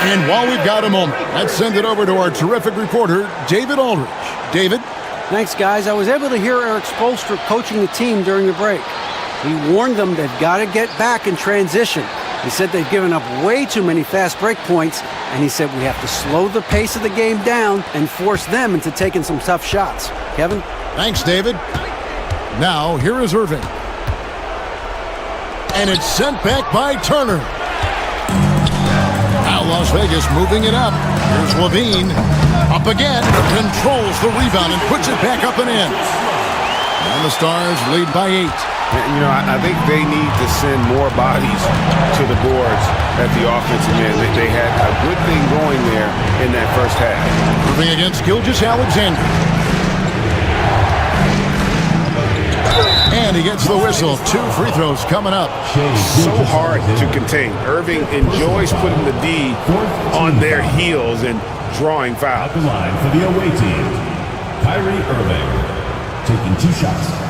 And while we've got a moment, let's send it over to our terrific reporter, David Aldridge. David? Thanks, guys. I was able to hear Eric Spoelstra coaching the team during the break. He warned them they've got to get back in transition. He said they've given up way too many fast break points, and he said we have to slow the pace of the game down and force them into taking some tough shots. Kevin? Thanks, David. Now, here is Irving. And it's sent back by Turner. Now Las Vegas moving it up. Here's Levine. Up again. Controls the rebound and puts it back up and in. And the Stars lead by 8. You know, I think they need to send more bodies to the boards at the offensive end. They had a good thing going there in that first half. Moving against Gilgeous-Alexander. And he gets the whistle. 2 free throws coming up. So hard to contain. Irving enjoys putting the D on their heels and drawing fouls. At the line for the away team, Kyrie Irving, taking 2 shots.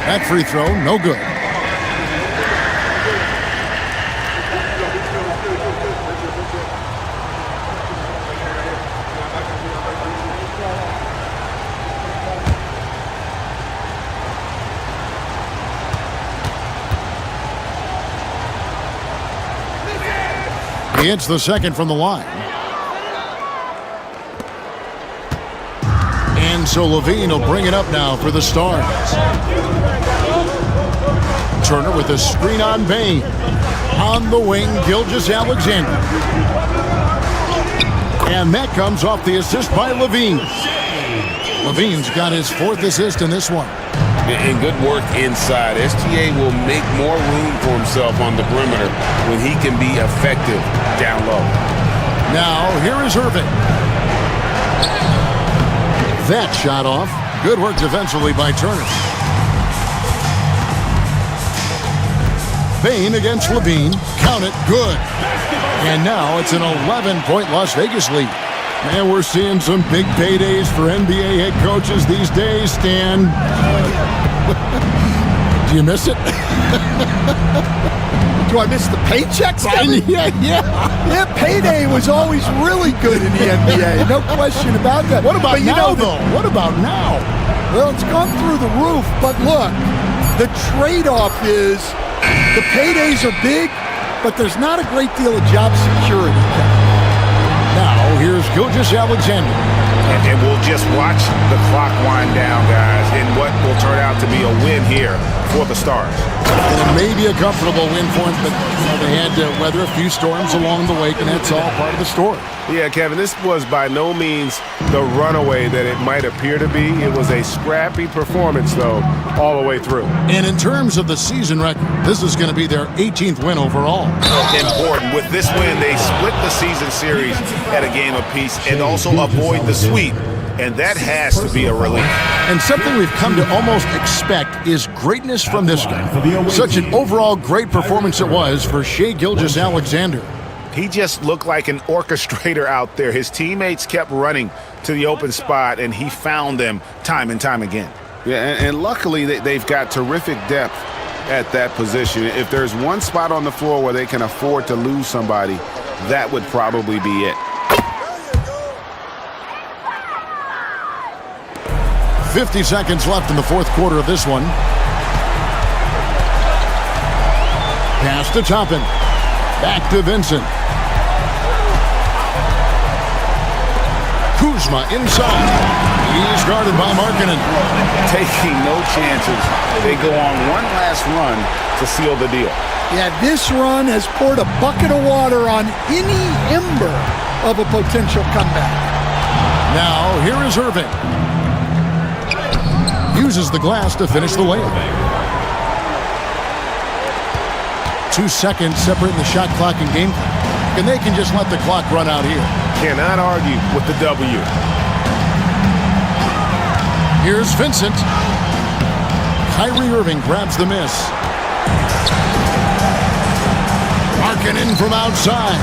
That free throw, no good. He hits the second from the line. And And so Levine will bring it up now for the Stars. Turner with a screen on Bain. On the wing, Gilgeous-Alexander. And that comes off the assist by Levine. Levine's got his 4th assist in this one. And good work inside. SGA will make more room for himself on the perimeter when he can be effective down low. Now, here is Irving. That shot off. Good work defensively by Turner. Bain against Levine. Count it. Good. And now it's an 11-point Las Vegas lead. And we're seeing some big paydays for NBA head coaches these days, Stan. Do you miss it? Do I miss the paychecks? Yeah. Payday was always really good in the NBA. No question about that. What about now, though? What about now? Well, it's gone through the roof. But look, the trade-off is the paydays are big, but there's not a great deal of job security. Now, here's Gilgeous-Alexander. And we'll just watch the clock wind down, guys, in what will turn out to be a win here for the Stars. And it may be a comfortable win for them, but they had to weather a few storms along the way, and that's all part of the story. Yeah, Kevin, this was by no means the runaway that it might appear to be. It was a scrappy performance, though, all the way through. And in terms of the season record, this is going to be their 18th win overall. Important. With this win, they split the season series at a game apiece and also avoid the sweep. And that has to be a relief. And something we've come to almost expect is greatness from this guy. Such an overall great performance it was for Shai Gilgeous-Alexander. He just looked like an orchestrator out there. His teammates kept running to the open spot, and he found them time and time again. Yeah, and luckily they've got terrific depth at that position. If there's one spot on the floor where they can afford to lose somebody, that would probably be it. 50 seconds left in the 4th quarter of this one. Pass to Toppin. Back to Vincent. Kuzma inside. He's guarded by Markkanen. Taking no chances. They go on one last run to seal the deal. Yeah, this run has poured a bucket of water on any ember of a potential comeback. Now, here is Irving. Uses the glass to finish the layup. 2 seconds separating the shot clock and game clock. And they can just let the clock run out here. Cannot argue with the W. Here's Vincent. Kyrie Irving grabs the miss. Markkanen from outside.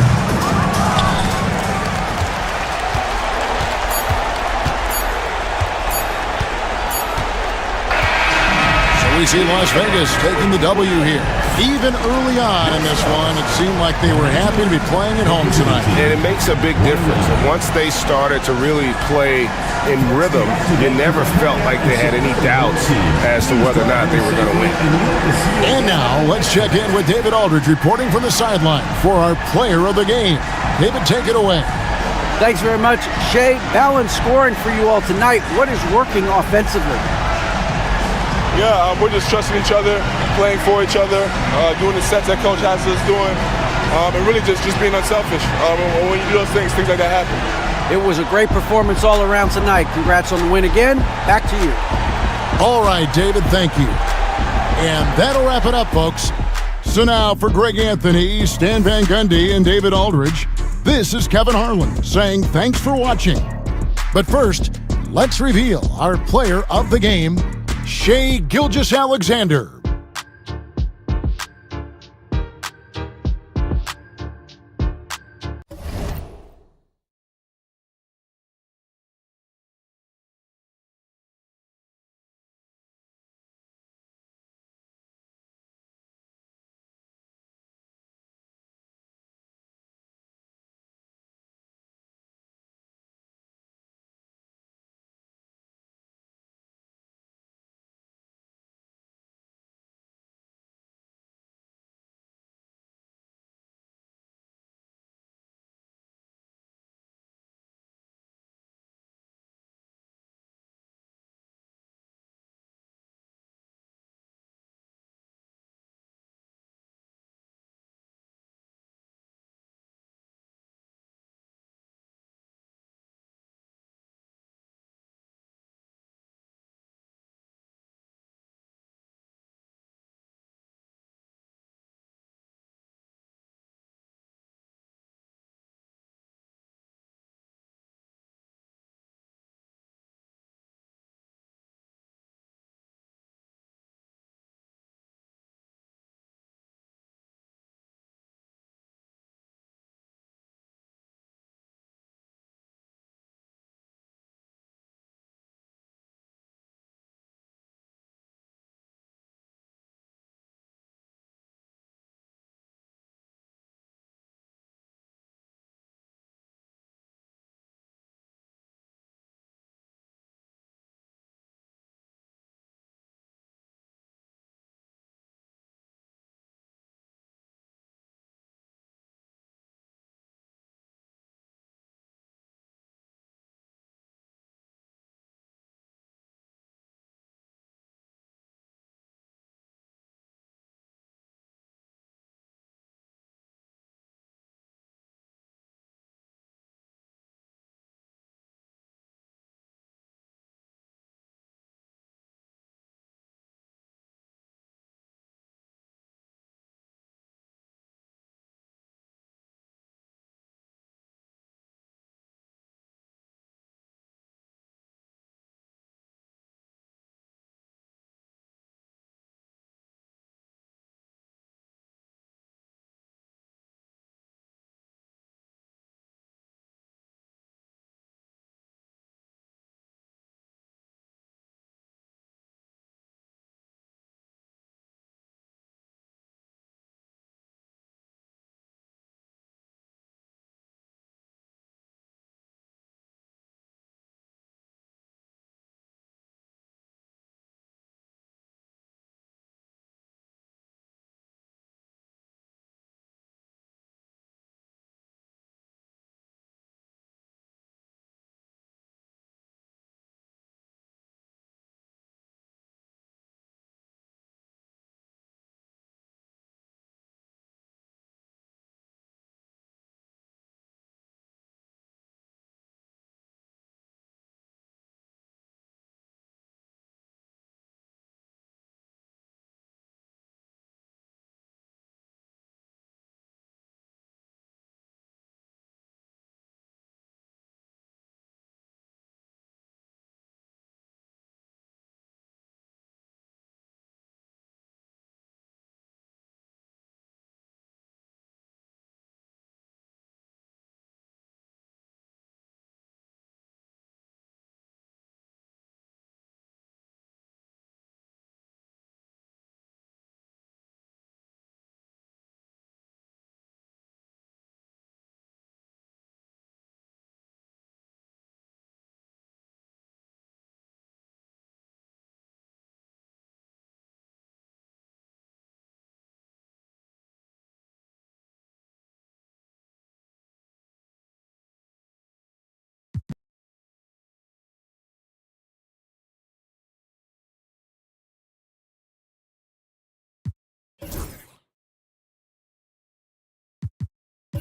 We see Las Vegas taking the W here. Even early on in this one, it seemed like they were happy to be playing at home tonight. And it makes a big difference. Once they started to really play in rhythm, you never felt like they had any doubts as to whether or not they were going to win. And now, let's check in with David Aldridge reporting from the sideline for our player of the game. David, take it away. Thanks very much, Shai. Balanced scoring for you all tonight. What is working offensively? Yeah, we're just trusting each other, playing for each other, doing the sets that Coach has us doing, and really just being unselfish. When you do those things like that happen. It was a great performance all around tonight. Congrats on the win again. Back to you. All right, David, thank you. And that'll wrap it up, folks. So now for Greg Anthony, Stan Van Gundy, and David Aldridge, this is Kevin Harlan saying thanks for watching. But first, let's reveal our player of the game, Shai Gilgeous-Alexander.